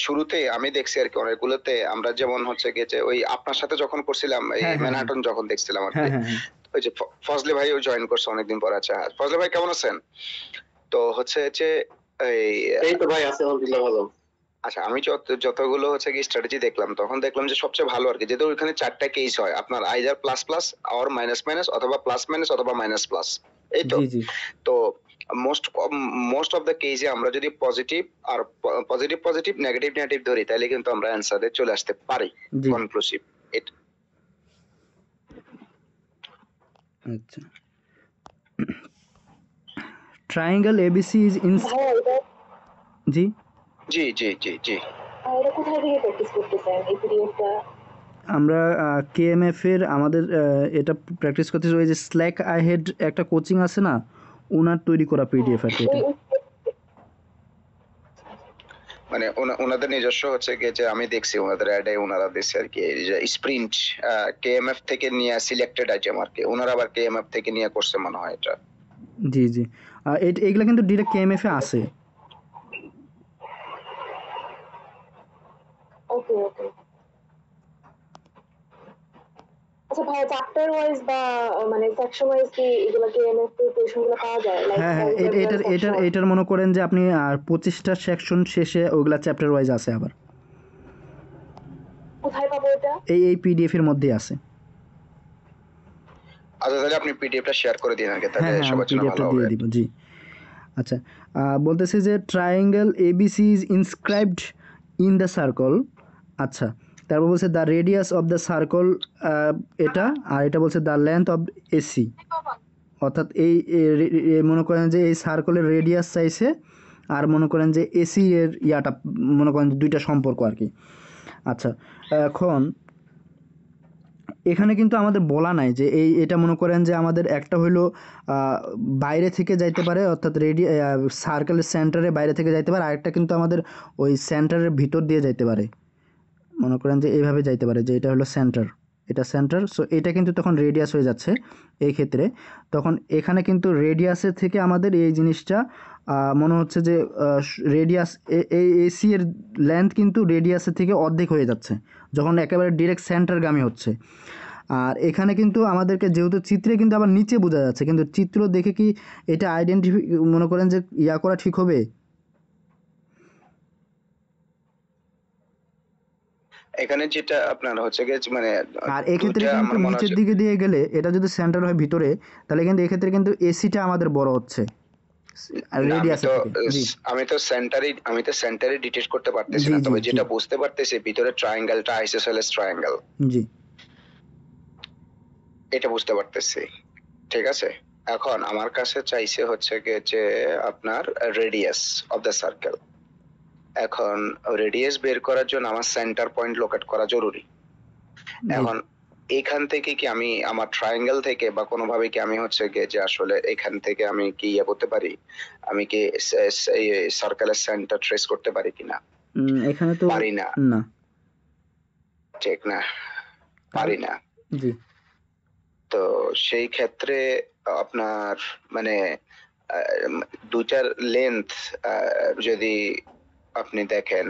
শুরুতে আমি দেখছি আর কি অনেকগুলোতে আমরা যেমন হচ্ছে গিয়ে যে ওই আপনার সাথে যখন করছিলাম এই হ্যাঁ হ্যাঁ হ্যাঁ ম্যানহাটন যখন দেখছিলাম আর হ্যাঁ কি, হ্যাঁ হ্যাঁ। ওই যে ফজলে ভাইও জয়েন করছে অনেকদিন পর। আচ্ছা ফজলে ভাই কেমন আছেন? তো হচ্ছে যে এই এই তো ভাই আছে আলহামদুলিল্লাহ ভালো। আচ্ছা আমি যতগুলো হচ্ছে কি স্ট্র্যাটেজি দেখলাম তখন দেখলাম যে সবচেয়ে ভালো আর কি, যেহেতু ওইখানে চারটা কেস হয় আপনার আইদার প্লাস প্লাস আর মাইনাস মাইনাস অথবা প্লাস মাইনাস অথবা মাইনাস প্লাস, এই তো। জি জি তো মোস্ট অফ দ্য কেসে আমরা যদি পজিটিভ আর পজিটিভ পজিটিভ নেগেটিভ নেগেটিভ ধরি তাহলে কিন্তু আমরা অ্যান্সারে চলে আসতে পারি জি। কনক্লুসিভ। আচ্ছা, ট্রায়াঙ্গেল এবিসি ইজ ইন, ভাইয়া এটা জি জি জি জি জি এটা কোথায় থেকে প্র্যাকটিস করতেছেন এই পিডিএফটা? আমরা কেএমএফ এর আমাদের এটা প্র্যাকটিস করতেছি, ওই যে স্ল্যাক আই হেড একটা কোচিং আছে না, ওনার তৈরি করা পিডিএফ আর কি এটা। মানে ওনাদের নিজস্ব হচ্ছে কি যে আমি দেখছি ওনাদের অ্যাডে ওনারা দিচ্ছে আর কি, এই যে স্প্রিন্ট কেএমএফ থেকে নিয়ে সিলেক্টেড আইটেম আর কি, ওনারা আবার কেএমএফ থেকে নিয়ে করছে মনে হয় এটা। জি জি, এগুলা কিন্তু ডিরেক্ট কেএমএফ এ আছে। ওকে ওকে। আচ্ছা ভাইয়া চ্যাপ্টার ওয়াইজ বা মানে সেকশন ওয়াইজ কি এগুলা কি এমএস কোয়েশ্চেনগুলো পাওয়া যায়? লাইক হ্যাঁ হ্যাঁ, এটার মনে করেন যে আপনি আর 25টা সেকশন শেষে ওগুলা চ্যাপ্টার ওয়াইজ আছে আবার। কোথায় পাবো এটা? এই পিডিএফ এর মধ্যে আছে। আচ্ছা তাহলে আপনি পিডিএফটা শেয়ার করে দিন আগে, তাহলে হ্যাঁ হ্যাঁ, আমি সবার জন্য পিডিএফটা ভালো দিয়ে হবে। দিব। জি আচ্ছা, বলতেছে যে triangle ABC is inscribed in the circle. আচ্ছা, তারপর বলছে the radius of the circle, এটা, আর এটা বলছে দ্য লেন্থ অফ এসি, অর্থাৎ এই মনে করেন যে এই সার্কলের রেডিয়াস চাইছে, আর মনে করেন যে এসি এর ইয়াটা মনে করেন দুইটা সম্পর্ক আর কি। আচ্ছা, এখন এখানে কিন্তু আমাদের বলা নাই যে এটা মনে করেন যে আমাদের একটা হইলো বাইরে থেকে যাইতে পারে, অর্থাৎ সার্কেলের সেন্টারে বাইরে থেকে যাইতে পারে, আরেকটা কিন্তু আমাদের ওই সেন্টারের ভিতর দিয়ে যাইতে পারে, মনে করেন যে এইভাবে যাইতে পারে, যে এটা হলো সেন্টার, এটা সেন্টার। সো এটা কিন্তু তখন রেডিয়াস হয়ে যাচ্ছে এই ক্ষেত্রে। তখন এখানে কিন্তু রেডিয়াসের থেকে আমাদের এই জিনিসটা মনে হচ্ছে যে রেডিয়াস এই এসি এর লেন্থ কিন্তু রেডিয়াসের থেকে অর্ধেক হয়ে যাচ্ছে যখন একেবারে ডিরেক্ট সেন্টারগামী হচ্ছে। আর এখানে কিন্তু আমাদেরকে যেহেতু চিত্রে কিন্তু আবার নিচে বোঝা যাচ্ছে, কিন্তু চিত্র দেখে কি এটা আইডেন্টিফাই মনে করেন যে ইয়া করা ঠিক হবে? এখানে যেটা আপনার হচ্ছে গিয়ে মানে আর এক্ষেত্রে দুইটা কিন্তু আমার মনে নিচের হচ্ছে, দিকে দিয়ে গেলে এটা যদি সেন্টার হয় ভিতরে, তাহলে কিন্তু এক্ষেত্রে কিন্তু এসিটা আমাদের বড় হচ্ছে আর না, রেডিয়াসের থেকে। জি আমি তো সেন্টারে ডিটেক্ট করতে পারতেছি জি না, জি তবে জি যেটা বুঝতে পারতেছি ভিতরে ট্রায়াঙ্গেলটা আইসোসেলেস ট্রায়াঙ্গেল, জি এটা বুঝতে পারতেছি। ঠিক আছে, এখন আমার কাছে চাইছে হচ্ছে গিয়ে যে আপনার রেডিয়াস অফ দ্য সার্কেল। এখন রেডিয়াস বের করার জন্য আমার সেন্টার পয়েন্ট লোকেট করা জরুরি। জি। এখন এখান থেকে কি আমি আমার ট্রায়াঙ্গেল থেকে বা কোনোভাবে কি আমি হচ্ছে গিয়ে যে আসলে এখান থেকে আমি কি ইয়ে করতে পারি, আমি কি সার্কেলের সেন্টার ট্রেস করতে পারি কিনা? এখানে তো পারি না, না। ঠিক না, পারি না। জি তো সেই ক্ষেত্রে আপনার মানে দুইটার লেন্থ যদি আপনি দেখেন,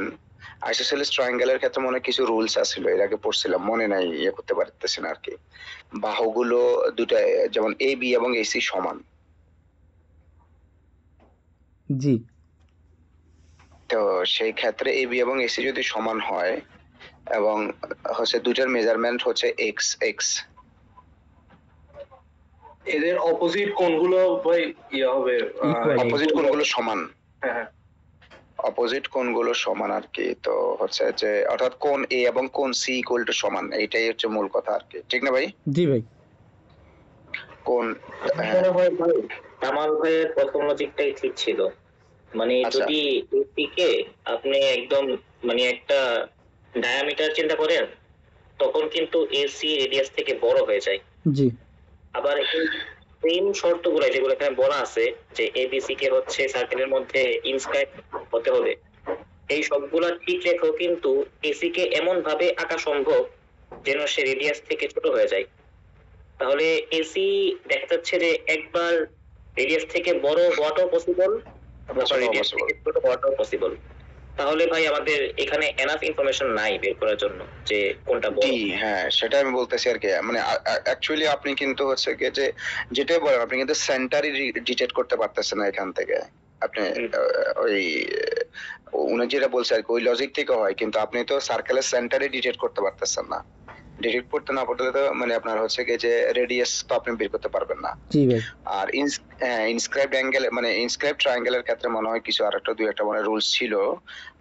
আইসোসেলেস ট্রায়াঙ্গেলের ক্ষেত্রে মনে হয় কিছু রুলস আছিল, এর আগে পড়ছিলাম, মনে নাই, ইয়ে করতে পারতেছি না আর কি। বাহুগুলো দুটা যেমন এ বি এবং এসি সমান, জি তো সেই ক্ষেত্রে এ বি এবং এসি যদি সমান হয় এবং হচ্ছে দুইটার মেজারমেন্ট হচ্ছে এক্স এক্স, এদের অপোজিট কোণগুলো ভাই ইয়া হবে Equal. অপোজিট কোণগুলো সমান, হ্যাঁ হ্যাঁ অপোজিট কোণগুলো সমান আর কি। তো হচ্ছে যে অর্থাৎ কোণ এ এবং কোণ সি ইকুয়াল টু সমান, এইটাই হচ্ছে মূল কথা আর কি, ঠিক না ভাই? জি ভাই। কোণ মনে হয় ভাই কামাল ভাইয়ের প্রথম লজিকটাই ঠিক ছিল। মানে আচ্ছা। যদি এসি কে আপনি একদম মানে একটা ডায়ামিটার চিন্তা করেন, তখন কিন্তু এসি রেডিয়াস থেকে বড় হয়ে যায়। জি আবার সেম শর্তগুলো যেগুলো এখানে বলা আছে যে এবিসি কে হচ্ছে সার্কেলের মধ্যে ইনস্ক্রাইব হতে হবে, এই সবগুলা ঠিক রেখেও কিন্তু এসি কে এমন ভাবে আঁকা সম্ভব যেন সে রেডিয়াস থেকে ছোট হয়ে যায়। তাহলে এসি দেখা যাচ্ছে যে একবার রেডিয়াস থেকে বড় হওয়াটাও পসিবল, আবার ছোট রেডিয়াস possible। থেকে ছোট হওয়াটাও পসিবল। তাহলে ভাই আমাদের এখানে এনাফ ইনফরমেশন নাই বের করার জন্য যে কোনটা বড়। জি হ্যাঁ, সেটা আমি বলতেছি আর কি, মানে অ্যাকচুয়ালি আপনি কিন্তু হচ্ছে কি যে যেটাই বলেন আপনি কিন্তু সেন্টারই ডিটেক্ট করতে পারতেছেন না এখান থেকে। আপনি ওই উনি যেটা বলছে আর কি ওই লজিক থেকে হয়, কিন্তু আপনি তো সার্কেলের সেন্টারে ডিটেক্ট করতে পারতেছেন না। ডিটেক্ট করতে না পারলে তো মানে আপনার হচ্ছে কি যে রেডিয়াস তো আপনি বের করতে পারবেন না। জি ভাই। আর ইনস্ক্রাইবড অ্যাঙ্গেল মানে ইনস্ক্রাইব ট্রায়াঙ্গেলের ক্ষেত্রে মনে হয় কিছু আরেকটা দুই একটা মানে রুলস ছিল,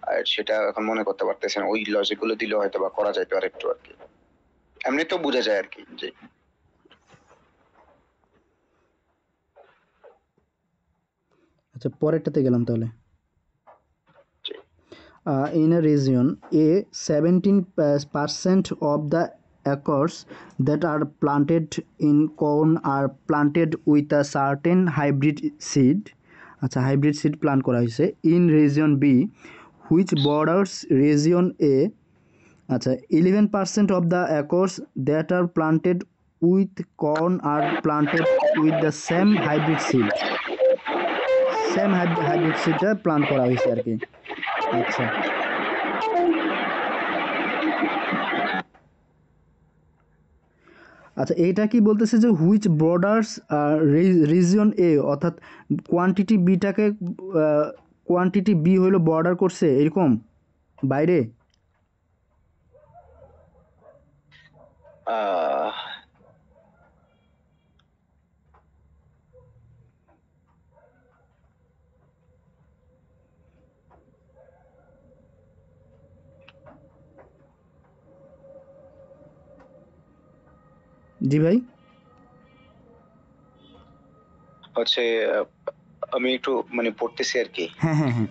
আর সেটা এখন মনে করতে পারতেছি না। ওই লজিক গুলো দিলে হয়তো বা করা যাইতো আরেকটু আর কি, এমনি তো বোঝা যায় আর কি। জি আচ্ছা পরেরটাতে গেলাম তাহলে। জি। In a region A, 17% of the acres that are planted in corn are planted with a certain hybrid seed. আচ্ছা হাইব্রিড সিড প্লান্ট করা হয়েছে। In region B which borders region A, আচ্ছা 11% of the acres that are planted with corn are planted with the same hybrid seed. Same hybrid সিডটা plant করা হয়েছে আর কি। আচ্ছা আচ্ছা এইটা কি বলতেছে যে হুইচ বর্ডার্স রিজিয়ন এ, অর্থাৎ কোয়ান্টিটি বিটাকে কোয়ান্টিটি বি হইলো বর্ডার করছে এরকম বাইরে। আহ জি ভাই। হচ্ছে আমি একটু মানে পড়তেছি আর কি। হ্যাঁ হ্যাঁ হ্যাঁ।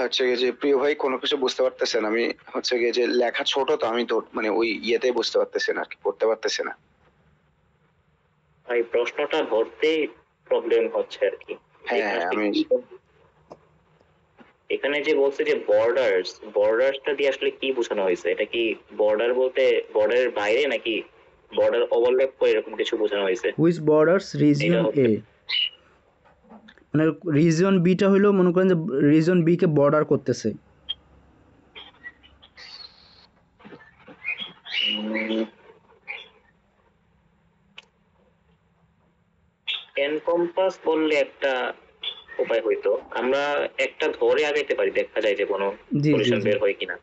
হচ্ছে গিয়ে যে প্রিয় ভাই কোনো কিছু বুঝতে পারতেছেন? আমি হচ্ছে গিয়ে যে লেখা ছোট তো আমি তো মানে ওই ইয়েতেই বুঝতে পারতেছি না আর কি, পড়তে পারতেছি না। ভাই প্রশ্নটা ধরতেই প্রবলেম হচ্ছে আর কি। হ্যাঁ এখানে হ্যাঁ, আমি এখানে যে বলছে যে বর্ডারসটা দিয়ে আসলে কি বোঝানো হয়েছে? এটা কি বর্ডার বলতে বর্ডারের বাইরে নাকি বর্ডার ওভারল্যাপ করে এরকম কিছু বোঝানো হয়েছে? হুইচ বর্ডার্স রিজিয়ন এ, মানে রিজিয়ন বিটা হইলো মনে করেন যে রিজিয়ন বি কে বর্ডার করতেছে। এনকম্পাস বললে একটা উপায় হইতো, আমরা একটা ধরে আগাইতে পারি, দেখা যায় যে কোনো জি জি সলিউশন জি। বের হয় কিনা।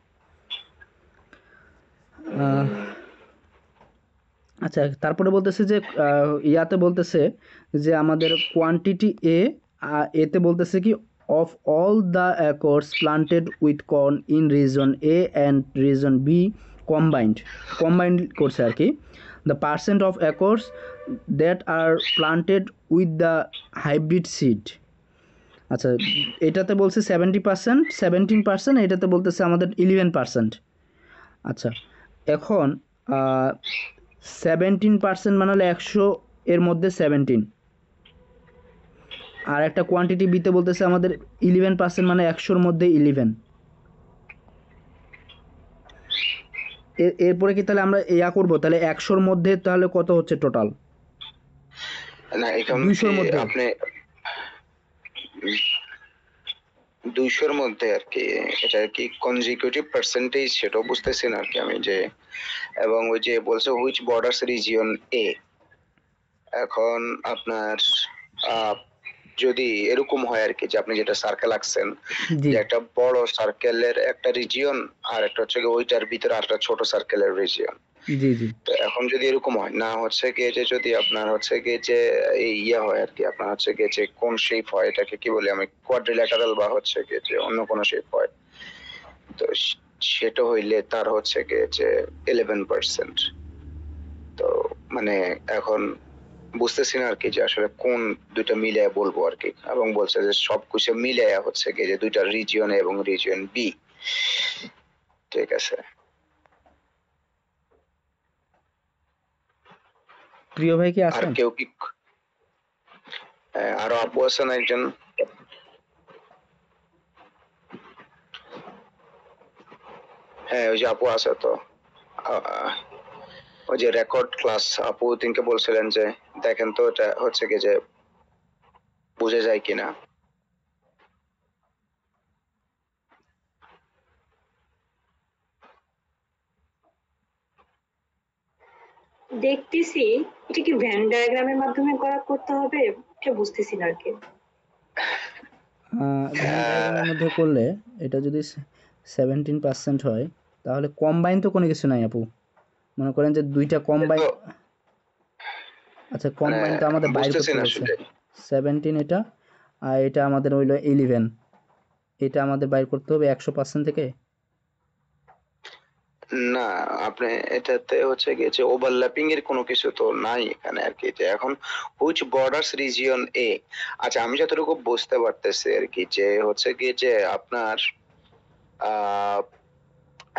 আচ্ছা তারপরে বলতেছে যে ইয়াতে বলতেছে যে আমাদের কোয়ান্টিটি এ, এতে বলতেছে কি of all the acres planted with corn in region A and region B combined করছে আর কি, the percent of acres that are planted with the hybrid seed. আচ্ছা এটাতে বলছে 17%, এটাতে বলতেছে আমাদের 11%। আচ্ছা এখন 17% মানে হলো 100 এর মধ্যে 17, আর একটা কোয়ান্টিটি বিতে বলতেছে আমাদের 11% মানে 100-র মধ্যে 11। এরপরে কি তাহলে আমরা ইয়া করবো, তাহলে 100-র মধ্যে তাহলে কত হচ্ছে টোটাল? না এখন 200-র মধ্যে। আপনি 200-র মধ্যে আর কি, এটা কি কনজিকিউটিভ পার্সেন্টেজ সেটাও বুঝতেছি না আর কি আমি যে, এবং ওই যে বলছে হুইচ বর্ডার্স রিজিয়ন এ, এখন আপনার যদি এরকম হয় আর কি, যে আপনি যেটা সার্কেল আঁকছেন, জি যে একটা বড় সার্কেলের একটা রিজিয়ন আর একটা হচ্ছে গিয়ে ওইটার ভিতরে আরেকটা ছোট সার্কেলের রিজিয়ন। জি জি তো এখন যদি এরকম হয়, না হচ্ছে গিয়ে যে যদি আপনার হচ্ছে গিয়ে যে এই ইয়ে হয় আর কি, আপনার হচ্ছে গিয়ে যে কোন শেপ হয়, এটাকে কি বলি আমি, কোয়াড্রিল্যাটারাল বা হচ্ছে গিয়ে যে অন্য কোনো শেপ হয়, তো সেটা হইলে তার হচ্ছে গিয়ে যে 11%। তো মানে এখন বুঝতেছি না আর কি যে আসলে কোন দুইটা মিলিয়ে বলবো আর কি, এবং বলছে যে সবকিছু মিলিয়ে হচ্ছে গিয়ে যে দুইটা রিজিয়ন এবং রিজিয়ন বি। ঠিক আছে। প্রিয় ভাই কি আর আছেন? কেউ কি আরো আপু আছেন একজন? হ্যাঁ ওই যে আপু আছে তো, আহ, ওই যে রেকর্ড ক্লাস আপু তিনকে বলছিলেন যে দেখেন তো এটা হচ্ছে কি যে বুঝে যায় কিনা। দেখতেছি এটা কি ভ্যান ডায়াগ্রামের মাধ্যমে করতে হবে, এটা বুঝতেছি না আর কি। ভ্যান ডায়াগ্রামের মধ্যে করলে এটা যদি 17% হয় তাহলে কম্বাইন তো কোনো কিছু নাই আপু। মনে করেন যে দুইটা কম্বাইন, তো আচ্ছা মানে কম্বাইনটা আমাদের বাইর বুঝতেছি করতে না বলছে। আসলে। 17 এটা, আর এটা আমাদের হইলো 11, এটা আমাদের বাইর করতে হবে 100% থেকে। না আপনি এটাতে হচ্ছে গিয়ে যে ওভারল্যাপিং এর কোনো কিছু তো নাই এখানে আর কি, যে এখন হুইচ বর্ডার্স রিজিয়ন এ। আচ্ছা আমি যতটুকু বুঝতে পারতেছি আর কি, যে হচ্ছে গিয়ে যে আপনার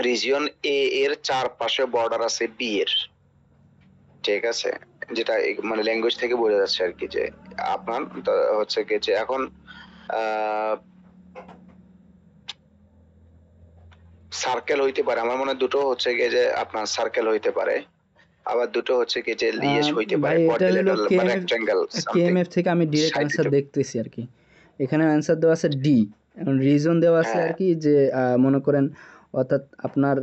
রিজিয়ন এ এর চারপাশে বর্ডার আছে বি এর। ঠিক আছে, যেটা মানে ল্যাঙ্গুয়েজ থেকে বোঝা যাচ্ছে আর কি, যে আপনার হচ্ছে গিয়ে যে এখন সার্কেল হইতে পারে, আমার মনে হয় দুটো হচ্ছে গিয়ে যে আপনার সার্কেল হইতে পারে, আবার দুটো হচ্ছে কি যে ইয়েস হইতে পারে, ভাই এটা হলো কোয়াড্রিল্যাটারাল বা কেএমএফ, রেক্ট্যাঙ্গেল সামথিং কেএমএফ থেকে আমি ডিরেক্ট সাইড অ্যান্সার দিতে। দেখতেছি আর কি। এখানে অ্যান্সার দেওয়া আছে ডি, এখন রিজন দেওয়া আছে হ্যাঁ আর কি যে মনে করেন অর্থাৎ আপনার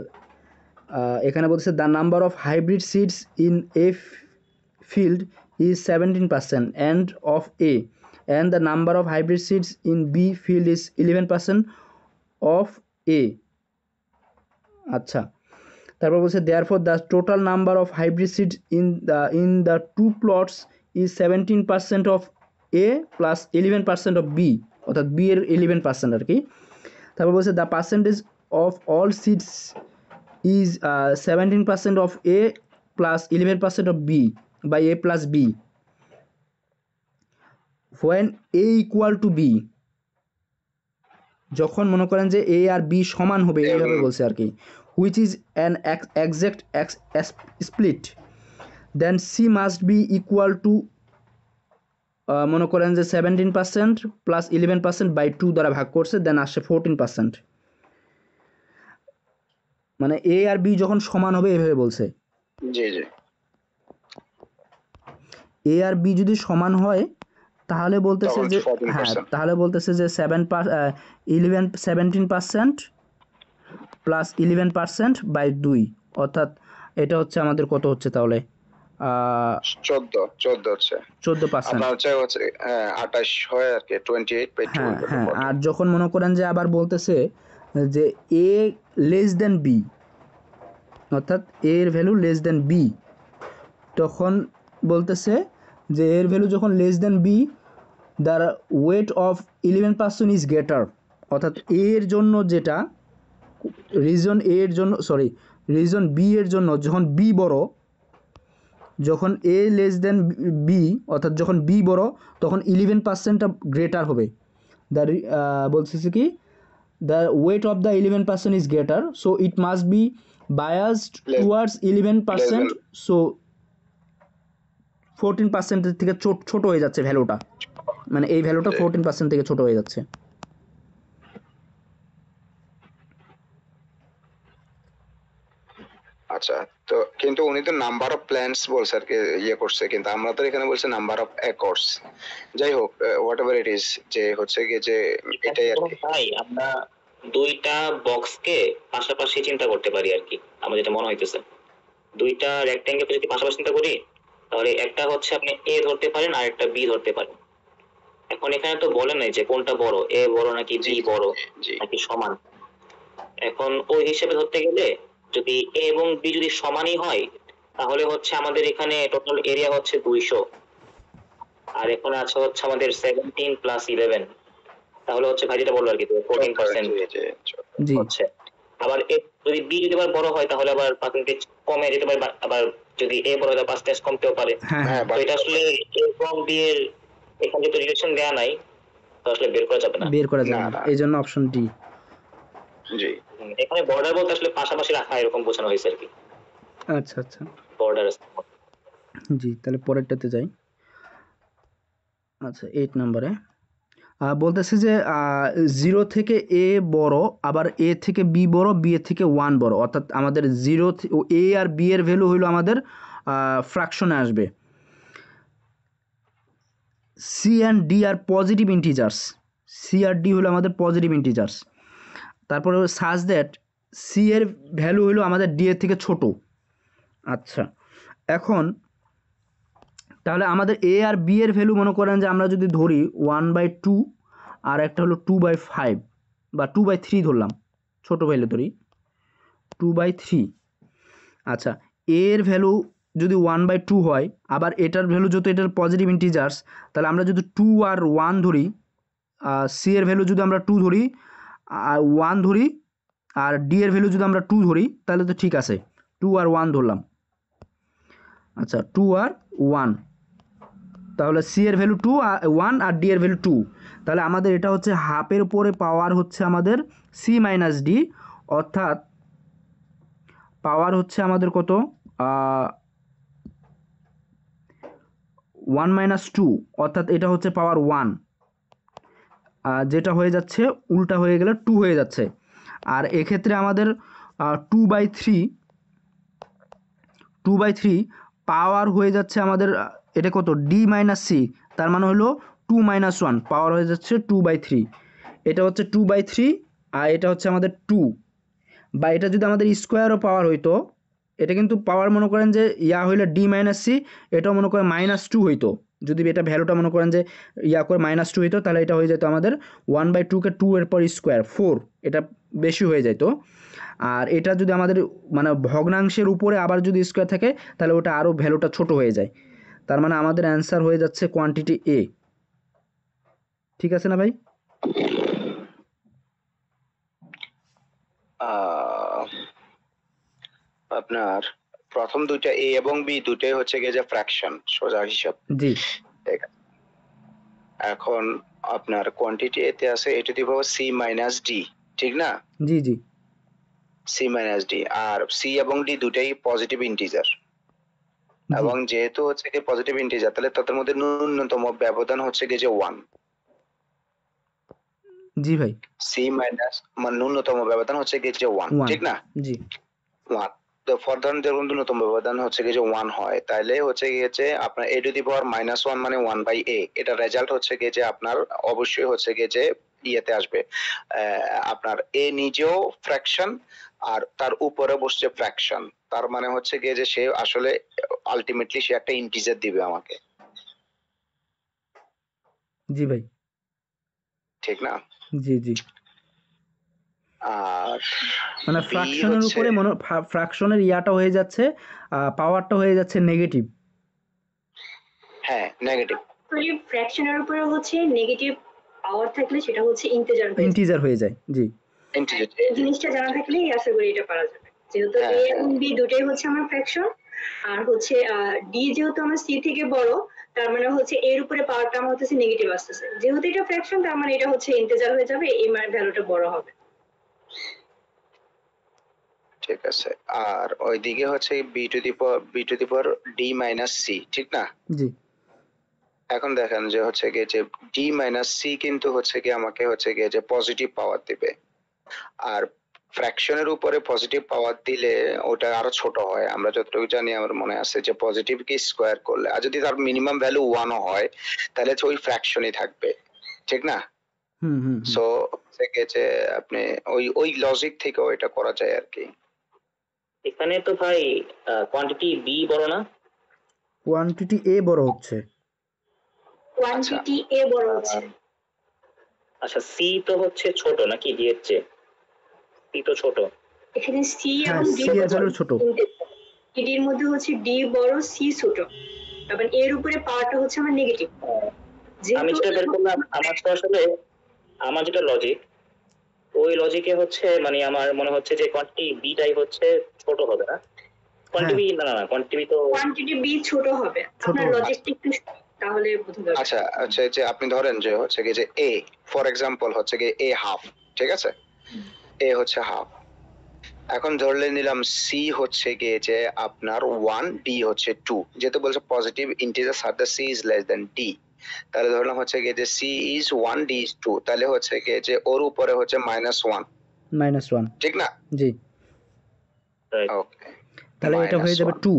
এখানে বলছে the number of hybrid seeds in a field is 17% and of A, and the number of hybrid seeds in B field is 11% of A। আচ্ছা, তারপর বলছে therefore the total number of hybrid seeds in the two plots is 17% of A plus 11% of B, অর্থাৎ B এর 11% আর কি। তারপর বলছে the percentage of all seeds is 17% of A plus 11% of B by A plus B when A equal to B, যখন মনে করেন যে A R B সমান হবে এইভাবে বলছে আর কি, which is an exact split, then C must be equal to মনে করেন যে 17% প্লাস 11% বাই 2 দ্বারা ভাগ করছে, দেন আসছে 14%। মানে A আর B যখন সমান হবে এইভাবে বলছে। জি জি। A আর B যদি সমান হয় তাহলে বলতেছে তখন যে 14%। হ্যাঁ, তাহলে বলতেছে যে 17% প্লাস 11% বাই 2, অর্থাৎ এটা হচ্ছে আমাদের কত হচ্ছে তাহলে 14 হচ্ছে 14%। আপনার হচ্ছে 28 হয় আর কি, 28/2 হ্যাঁ হইলো হ্যাঁ, 40। আর যখন মনে করেন যে আবার বলতেছে যে এ লেস দেন বি, অর্থাৎ এ এর ভ্যালু লেস দেন বি, তখন বলতেছে যে এর ভ্যালু যখন less than B the weight of 11% is greater, অর্থাৎ এর জন্য যেটা রিজন এ এর জন্য রিজন বি এর জন্য যখন বি বড়, যখন এ লেস দেন বি অর্থাৎ যখন বি বড় তখন 11%টা গ্রেটার হবে। দ্য বলতেছে কি the weight of the 11% is greater, so it must be biased towards 11%, so 14% থেকে ছোট হয়ে যাচ্ছে ভ্যালুটা, মানে এই ভ্যালুটা 14% থেকে ছোট হয়ে যাচ্ছে। আচ্ছা, তো কিন্তু উনি তো নাম্বার অফ প্ল্যান্টস বলছে আর কি, ইয়ে করছে, কিন্তু আমরা তো এখানে বলছি নাম্বার অফ একর্স। যাই হোক, হোয়াট এভার ইট ইজ, যে হচ্ছে কি যে এটাই আর কি। ভাই আমরা দুইটা বক্সকে পাশাপাশি চিন্তা করতে পারি আর কি, আমার যেটা মনে হইতেছে দুইটা রেক্ট্যাঙ্গেল যদি পাশাপাশি চিন্তা করি তাহলে একটা হচ্ছে আপনি এ ধরতে পারেন আর একটা বি ধরতে পারেন। এখন এখানে তো বলে নাই যে কোনটা বড়, এ বড় নাকি বি বড় জি নাকি সমান। এখন ওই হিসেবে ধরতে গেলে যদি এ এবং বি যদি সমানই হয় তাহলে হচ্ছে আমাদের এখানে টোটাল এরিয়া হচ্ছে 200, আর এখানে আছে হচ্ছে আমাদের 17 প্লাস 11, তাহলে হচ্ছে ভাই যেটা বললো আর কি 14% জি জি জি হচ্ছে। আবার এ যদি বি যদি আবার বড় হয় তাহলে আবার পার্সেন্টেজ কমে যেতে পারে, আবার যদি এ বড় হয় তাহলে পার্সেন্টেজ কমতেও পারে। হ্যাঁ হ্যাঁ তো এটা আসলে এ এবং বি এর এখানে যেহেতু রিলেশন দেওয়া নাই তো আসলে বের করা যাবে না। বের করা যাবে না, না, না। এই জন্য অপশন ডি। জি এখানে বর্ডার বলতে আসলে পাশাপাশি রাখা এরকম বোঝানো হয়েছে আর কি, আচ্ছা আচ্ছা, বর্ডার। জি তাহলে পরেরটাতে যাই। আচ্ছা 8 নম্বরে বলতেছে যে 0 থেকে এ বড়, আবার এ থেকে বি বড়, বি এর থেকে 1 বড়, অর্থাৎ আমাদের এ আর বি এর ভ্যালু হইলো আমাদের ফ্র্যাকশনে আসবে। C and D are positive integers, C আর ডি হলো আমাদের পজিটিভ ইন্টিজার্স। তারপরে সাজ দ্যাট সি এর ভ্যালু হইলো আমাদের ডি এর থেকে ছোট। আচ্ছা এখন তাহলে আমাদের এ আর বি এর ভ্যালু মনে করেন যে আমরা যদি ধরি 1/2 আর একটা হলো 2/5 বা 2/3 ধরলাম, ছোট ভ্যালু ধরি 2/3। আচ্ছা এ এর ভ্যালু যদি 1/2 হয়, আবার এটার ভ্যালু যত এটার পজিটিভ ইন্টিজার্স, তাহলে আমরা যদি 2 আর 1 ধরি, সি এর ভ্যালু যদি আমরা 2 ধরি আর 1 ধরি, আর ডি এর ভ্যালু যদি আমরা 2 ধরি, তাহলে তো ঠিক আছে, 2 আর 1 ধরলাম। আচ্ছা 2 আর 1, তাহলে সি এর ভ্যালু 1 আর ডি এর ভ্যালু 2, তাহলে আমাদের এটা হচ্ছে হাফের উপরে পাওয়ার হচ্ছে আমাদের সি মাইনাস ডি, অর্থাৎ পাওয়ার হচ্ছে আমাদের কত 1 - 2, অর্থাৎ এটা হচ্ছে পাওয়ার 1, যেটা হয়ে যাচ্ছে উল্টা হয়ে গেলে 2 হয়ে যাচ্ছে। আর এক্ষেত্রে আমাদের 2/3 পাওয়ার হয়ে যাচ্ছে আমাদের এটা কত ডি মাইনাস সি, তার মানে হলো 2 - 1 পাওয়ার হয়ে যাচ্ছে 2/3। এটা হচ্ছে 2/3 আর এটা হচ্ছে আমাদের 2, বা এটা যদি আমাদের স্কোয়ারও পাওয়ার হইতো, এটা কিন্তু পাওয়ার মনে করেন যে হইলে ডি মাইনাস সি, এটাও মনে করেন -2 হইতো, যদি এটা ভ্যালুটা মনে করেন যে করে -2 হইতো, তাহলে এটা হয়ে যেত আমাদের 1/2 কে 2 এর পর স্কোয়ার 4, এটা বেশি হয়ে যেত। আর এটা যদি আমাদের মানে ভগ্নাংশের উপরে আবার যদি স্কোয়ার থাকে, তাহলে ওটা আরও ভ্যালুটা ছোট হয়ে যায়। তার মানে আমাদের অ্যান্সার হয়ে যাচ্ছে কোয়ান্টিটি এ। ঠিক আছে না ভাই? আপনার প্রথম দুইটা এ এবং বি দুটোই হচ্ছে গিয়ে যে ফ্র্যাকশন, সোজা হিসাব। জি ঠিক আছে। এখন আপনার কোয়ান্টিটি এতে আছে a to the power c minus d, ঠিক না? জি জি c মাইনাস d, আর c এবং d দুটাই পজিটিভ ইন্টিজার, জি এবং যেহেতু হচ্ছে কি পজিটিভ ইন্টিজার, তাহলে তাদের মধ্যে ন্যূনতম ব্যবধান হচ্ছে কি যে 1। জি ভাই, c মাইনাস মানে ন্যূনতম ব্যবধান হচ্ছে কি যে 1, 1 ঠিক না? জি 1, তো ফরদান যখন ন্যূনতম ব্যবধান হচ্ছে কি যে 1 হয়, তাহলে হচ্ছে গিয়েছে আপনার a টু দি পাওয়ার -1 মানে 1/a, এটা রেজাল্ট হচ্ছে কি যে আপনার অবশ্যই হচ্ছে কি যে ইয়েতে আসবে, আপনার a নিজেও ফ্র্যাকশন আর তার উপরে বসছে ফ্র্যাকশন, তার মানে হচ্ছে কি যে সে আসলে আলটিমেটলি সে একটা ইন্টিজার দিবে আমাকে, জি ভাই, ঠিক না? জি জি আর মানে B ফ্র্যাকশনের হচ্ছে উপরে ফ্র্যাকশনের ইয়াটা হয়ে যাচ্ছে, পাওয়ারটা হয়ে যাচ্ছে নেগেটিভ। হ্যাঁ নেগেটিভ, ফ্র্যাকশনের উপরে হচ্ছে নেগেটিভ পাওয়ার থাকলে সেটা হচ্ছে ইন্টিজার হয়ে যায়। ইন্টিজার হয়ে যায়, জি ইন্টিজার। এই জিনিসটা জানা থাকলেই আশা করি এটা পারা যাবে। যেহেতু হ্যাঁ, এ এবং বি দুটাই হচ্ছে আমার ফ্র্যাকশন, আর হচ্ছে ডি যেহেতু আমার সি থেকে বড়, তার মানে হচ্ছে এর উপরে পাওয়ারটা আমার হচ্ছে নেগেটিভ আসতেছে, যেহেতু এটা ফ্র্যাকশন তার মানে এটা হচ্ছে ইন্টিজার হয়ে যাবে, এই মান ভ্যালুটা বড় হবে। ঠিক আছে। আর ওইদিকে হচ্ছে b to the power d minus c, ঠিক না? জি এখন দেখেন যে হচ্ছে গিয়ে যে d মাইনাস c কিন্তু হচ্ছে গিয়ে আমাকে হচ্ছে গিয়ে যে পজিটিভ পাওয়ার দিবে, আর ফ্র্যাকশনের উপরে পজিটিভ পাওয়ার দিলে ওটা আরো ছোট হয়। আমরা যতটুকু জানি, আমার মনে আছে যে পজিটিভ কে স্কোয়ার করলে, আর যদি তার মিনিমাম ভ্যালু 1 হয়, তাহলে তো ওই ফ্র্যাকশনই থাকবে, ঠিক না? হুম হুম সো হচ্ছে গিয়ে যে আপনি ওই লজিক থেকে ওইটা করা যায় আর কি। এখানে তো ভাই কোয়ান্টিটি বি বড় না? কোয়ান্টিটি এ বড় হচ্ছে। ও কোয়ান্টিটি এ বড় হচ্ছে। আচ্ছা সি তো হচ্ছে ছোট নাকি ডি এর চেয়ে? সি তো ছোট। এখানে সি হ্যাঁ এবং ডি সি এর ভ্যালু ছোট। এর মধ্যে হচ্ছে ডি বড় সি ছোট, এবং এর উপরে পাওয়ারটা হচ্ছে আমার নেগেটিভ। আমি যেটা বের করলাম আমার তো আসলে আমার যেটা লজিক, ওই লজিকে হচ্ছে মানে আমার মনে হচ্ছে যে কোয়ান্টিটি বিটাই হচ্ছে ছোট হবে না? কোয়ান্টিটি না কোয়ান্টিটি তো কোয়ান্টিটি বি ছোট হবে। আপনার লজিকটা একটু তাহলে বোঝা যাবে। আচ্ছা আচ্ছা, যে আপনি ধরেন যে হচ্ছে কি যে এ ফর এক্সাম্পল হচ্ছে কি এ হাফ, ঠিক আছে, এ হচ্ছে হাফ। এখন ধরলে নিলাম সি হচ্ছে গিয়ে যে আপনার 1, ডি হচ্ছে 2, যেহেতু বলছে positive integer sir the sea is less than D, তাহলে ধরলাম হচ্ছে গিয়ে যে সি ইজ 1, ডি ইজ 2, তাহলে হচ্ছে গিয়ে যে ওর উপরে হচ্ছে -1, -1 ঠিক না? জি। ওকে, তাহলে এটা হয়ে যাবে 2।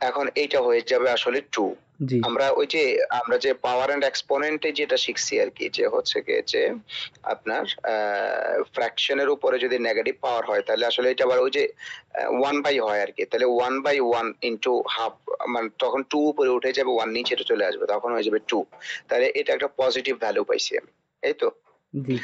এখন এইটা হয়ে যাবে আসলে 2। জি আমরা ওই যে আমরা যে পাওয়ার এন্ড এক্সপোনেন্টে যেটা শিখছি আর কি, যে হচ্ছে গিয়ে যে আপনার ফ্র্যাকশনের উপরে যদি নেগেটিভ পাওয়ার হয় তাহলে আসলে এটা আবার ওই যে 1/, হয় আর কি, তাহলে 1/1 ইনটু হাফ, মানে তখন 2 উপরে উঠে যাবে, 1 নিচে চলে আসবে, তখন হয়ে যাবে 2। তাহলে এটা একটা পজিটিভ ভ্যালু পাইছি আমি, এই তো। জি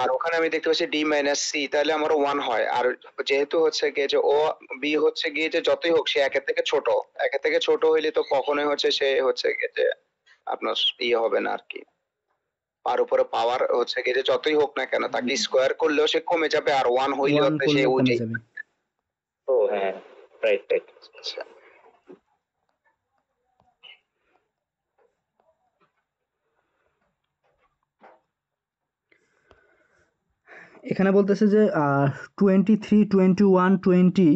আর ওখানে আমি দেখতে পাচ্ছি ডি মাইনাস সি, তাহলে আমার 1 হয়। আর যেহেতু হচ্ছে গিয়ে যে ও বি হচ্ছে গিয়ে যে যতই হোক সে একের থেকে ছোট, একের থেকে ছোট হইলে তো কখনোই হচ্ছে সে হচ্ছে গিয়ে যে আপনার ইয়ে হবে না আর কি। আর উপরে পাওয়ার হচ্ছে গিয়ে যে যতই হোক না কেন তাকে স্কোয়ার করলেও সে কমে যাবে, আর 1 হইলেও 1 সে করলে কমে ওইটাই। যাবে। ও হ্যাঁ রাইট রাইট। আচ্ছা, এখানে বলতেছে যে 23, 21, 20,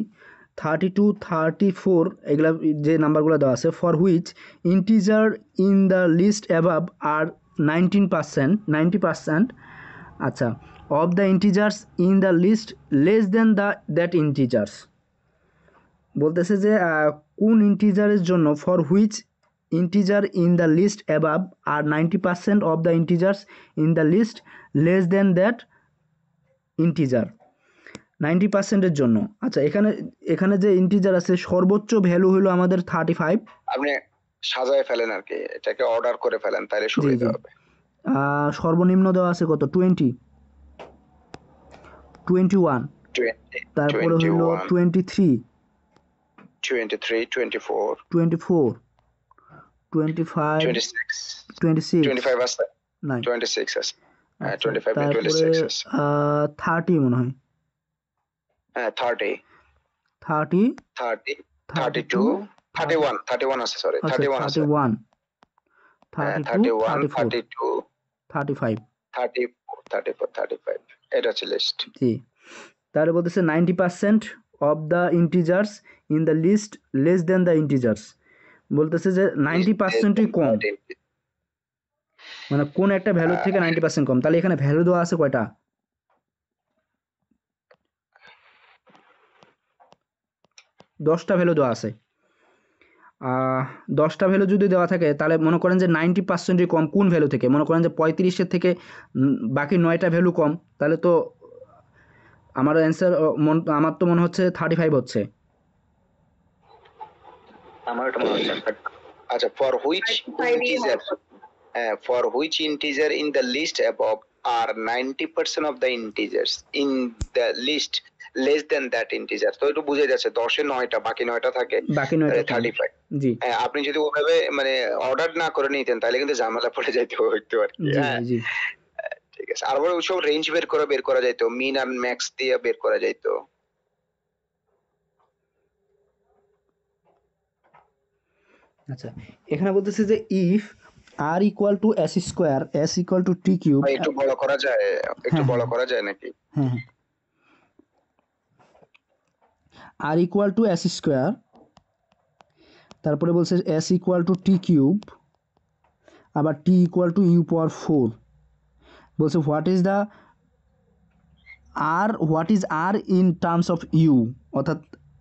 32, 34 এগুলা যে নাম্বারগুলো দেওয়া আছে, for which integer in the list above are 90%, আচ্ছা, of the integers in the list less than that integers. বলতেছে যে কোন ইন্টিজারের জন্য, for which integer in the list above are 90% of the integers in the list less than that integer, 90%-এর জন্য। আচ্ছা এখানে যে ইন্টিজার আছে সর্বোচ্চ ভ্যালু হলো আমাদের 35। আপনি সাজায় ফেলেন আর কি, এটাকে অর্ডার করে ফেলেন, তাহলে সুবিধা হবে। সর্বনিম্ন দেওয়া আছে কত, 20, 21, 20, তারপরে হলো 23, 23, 24, 24, 25, 26, 26 25 আছে, নাই। 26 আছে, হ্যাঁ আচ্ছা, 25 না তারপরে 26 আছে, 30 মনে হয়, হ্যাঁ 30, 30, 30, 32, 31 আছে, সরি আচ্ছা 31 আছে, 31, হ্যাঁ 32, 31, 34, 32, 35 34, 34, 35, এটা হচ্ছে লিস্ট। জি। তাহলে বলতেছে 90% of the integers in the list less than the integers, বলতেছে যে 90%ই কম, মানে কোন একটা ভ্যালুর থেকে 90% কম। তাহলে এখানে ভ্যালু দেওয়া আছে কয়টা, 10টা ভ্যালু দেওয়া আছে। 10টা ভ্যালু যদি দেওয়া থাকে তাহলে মনে করেন যে 90%ই কম কোন ভ্যালু থেকে, মনে করেন যে 35-এর থেকে বাকি 9টা ভ্যালু কম, তাহলে তো আমার অ্যান্সার আমার তো মনে হচ্ছে 35 হচ্ছে। আমার এটা মনে হচ্ছে আচ্ছা, for which integer in the list above are 90% of the integers in the list less than that integer, তো একটু বুঝে যাচ্ছে 10-এ 9টা, বাকি 9টা থাকে, বাকি 9টা 35। জি আপনি যদি ওভাবে মানে অর্ডার না করে নিতেন তাহলে কিন্তু ঝামেলা পড়ে যাইতে হইতো আর কি। জি হ্যাঁ জি ঠিক আছে, আর ওসব রেঞ্জ বের করা যাইতো, মিন আর ম্যাক্স দিয়ে বের করা যাইতো। আচ্ছা এখানে বলতেছে যে if R equal to S square S equal to T cube, একটু বড় করা যায়, একটু বড় করা যায় নাকি? হ্যাঁ হ্যাঁ, R equal to S square, তারপরে বলছে S equal to T cube, আবার T equal to U power 4, বলছে what is R in terms of U, অর্থাৎ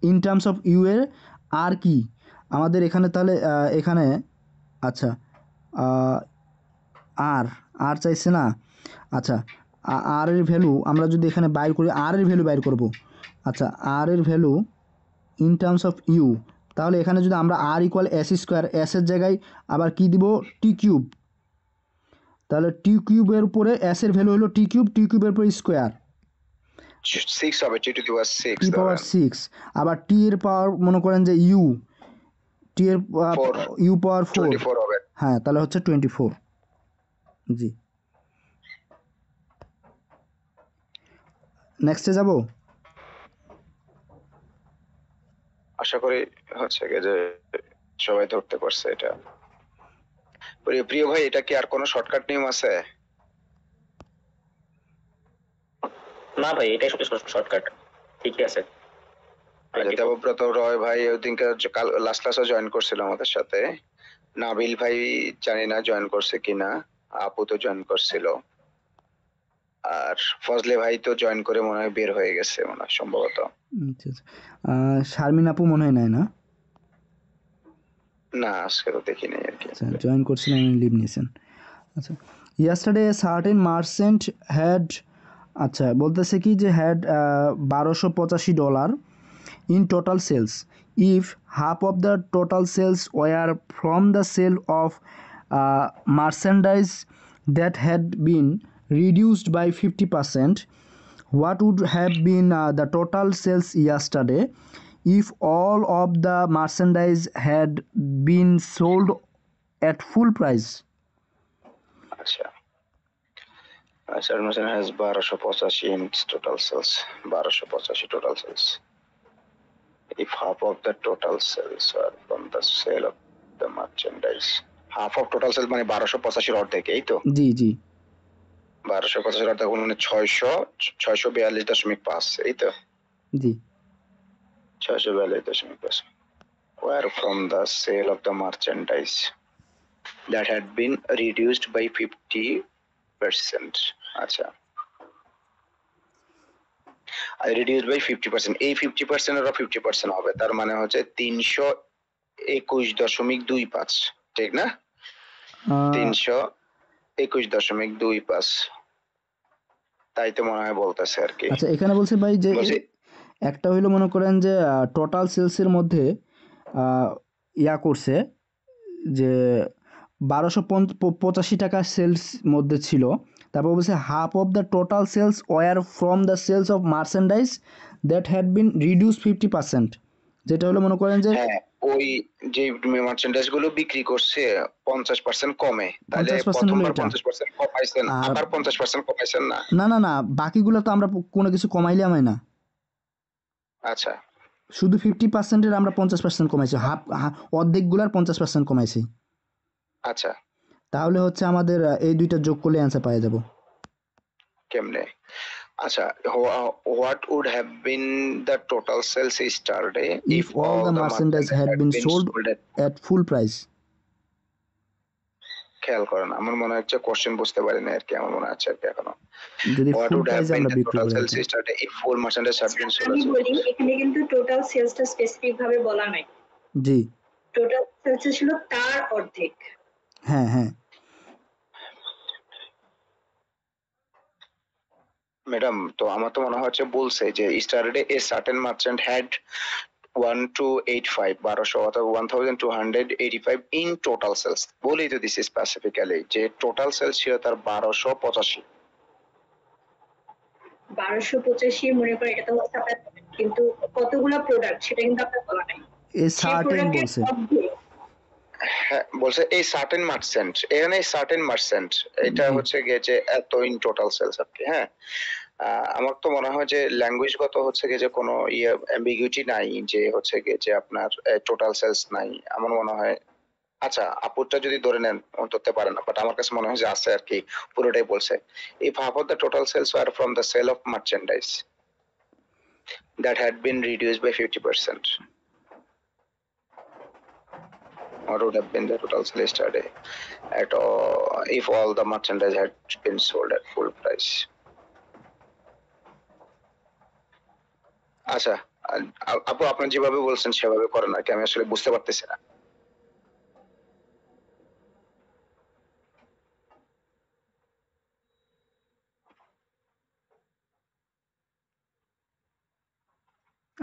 ইন টার্মস অফ ইউ এর আর কি আমাদের এখানে, তাহলে এখানে আচ্ছা আর চাইছে না। আচ্ছা আর এর ভ্যালু আমরা যদি এখানে বাইর করি, আর এর ভ্যালু বাইর করব। আচ্ছা আর এর value in terms of U, তাহলে এখানে যদি আমরা আর ইকুয়াল এস স্কোয়ার, এসের জায়গায় আবার কি দিব, টি কিউব, তাহলে টি কিউবের উপরে এসের ভ্যালু হলো টি কিউব, টি কিউবের উপরে স্কোয়ার, 6 হবে, t to the power 6 টি পাওয়ার ধরেন। 6, আবার টি এর পাওয়ার মনে করেন যে ইউ, টি এর 4 ইউ পাওয়ার 4, 24 হবে। হ্যাঁ তাহলে হচ্ছে 24। জি, নেক্সটে যাব। আশা করি হচ্ছে গিয়ে যে সবাই ধরতে পারছে এটা। প্রিয় ভাই, এটা কি আর কোনো শর্টকাট নিয়ম আছে? না ভাই, এটাই সবচেয়ে শর্টকাট, ঠিকই আছে। আচ্ছা, দেবব্রত রয় ভাই ওইদিনকে কাল লাস্ট ক্লাসে জয়েন করছিল আমাদের সাথে। নাবিল ভাই জানি না জয়েন করছে কিনা, আপু তো জয়েন করছিল, আর ফজলে ভাই তো জয়েন করে মনে হয় বের হয়ে গেছে মনে হয় সম্ভবত। আচ্ছা আচ্ছা, শারমিন আপু মনে হয় নাই না? না, আজকে তো দেখি নাই আর কি। আচ্ছা, জয়েন করছিলেন, লিভ নিয়েছেন। আচ্ছা, yesterday a certain merchant had, আচ্ছা বলতেছে কি যে had $1285 in total sales. If half of the total sales were from the sale of merchandise that had been reduced by 50%, what would have been the total sales yesterday if all of the merchandise had been sold at full price? আচ্ছা, Sarmation has 1285 in total sales, 1285 total sales. If half of the total sales are from the sale of the merchandise, half of total sales মানে 1285 অর্ধেক, এই তো। জি জি 1285 অর্ধেক মানে 642.5, এই তো। জি 642.5 were from the sale of the merchandise that had been reduced by 50%. আচ্ছা, reduced by 50%, এই 50% এর 50% হবে, তার মানে হচ্ছে 321.25, ঠিক না? 321.25, তাই তো মনে হয় বলতেছে আর কি। আচ্ছা, এখানে বলছে ভাই যে বলছি একটা হইলো মনে করেন যে টোটাল সেলসের মধ্যে ইয়া করছে যে 1285 টাকা সেলস মধ্যে ছিল, তারপর বলছে half of the total sales were from the sales of merchandise that had been reduce 50%, যেটা হলো মনে করেন যে হ্যাঁ, ওই যে মার্চেন্ডাইজ গুলো বিক্রি করছে 50% কমে, তাহলে 50% হলো প্রথমবার এটা। 50% কমাইছেন, আর আবার 50% কমাইছেন না? না না না, বাকিগুলো তো আমরা কোনো কিছু কমাইলাম না, আচ্ছা শুধু 50%-এর আমরা 50% কমাইছি, অর্ধেকগুলার 50% কমাইছি। আচ্ছা, তাহলে হচ্ছে আমাদের এই দুইটা যোগ করলে অ্যান্সার পাওয়া যাব। কেমনে? আচ্ছা, what would have been the total sales yesterday If all the merchandise had been sold at full price. খেয়াল করেন, আমার মনে হচ্ছে কোশ্চেন বুঝতে পারিনি আর কি, আমার মনে হচ্ছে আর কি এখনো। যদি What ফুল would have প্রাইসে been আমরা the বিক্রি total করে sales থাকি। yesterday if full merchandise had been sold? আমি বলি, এখানে কিন্তু টোটাল সেলসটা স্পেসিফিক ভাবে বলা নাই। জি টোটাল সেলস ছিল তার অর্ধেক। হ্যাঁ হ্যাঁ, ম্যাডাম, তো আমার তো মনে হচ্ছে বলছে যে yesterday a certain merchant had 1285 অথবা 1285 in total sales, বলেই তো দিছি স্পেসিফিক্যালি যে টোটাল সেলস ছিল তার 1285। 1285 মনে করে, এটা তো হচ্ছে আপনার, কিন্তু কতগুলো প্রোডাক্ট সেটা কিন্তু আপনার বলা নাই। এই সেই সার্টেন প্রোডাক্টের বলছে। অর্ধেক। হ্যাঁ, বলছে এই সার্টেন মার্চেন্ট, এখানে সার্টেন মার্চেন্ট, এটা জি। হচ্ছে গিয়ে যে এত ইন টোটাল সেলস আর কি। হ্যাঁ, আমার তো মনে হয় যে ল্যাঙ্গুয়েজগত হচ্ছে গিয়ে যে কোনো ইয়ে অ্যাম্বিগুইটি নাই, যে হচ্ছে গিয়ে যে আপনার টোটাল সেলস নাই, আমার মনে হয়। আচ্ছা, আপুরটা যদি ধরে নেন ধরতে পারেন না, বাট আমার কাছে মনে হয় যে আছে আর কি, পুরোটাই বলছে if half of the total sales were from the sale of merchandise that had been reduced by 50%, what would have been the total sales yesterday at if all the merchandise had been sold at full price? আচ্ছা, আপু আপনি যেভাবে বলছেন সেভাবে করেন আর কি, আমি আসলে বুঝতে পারতেছি না।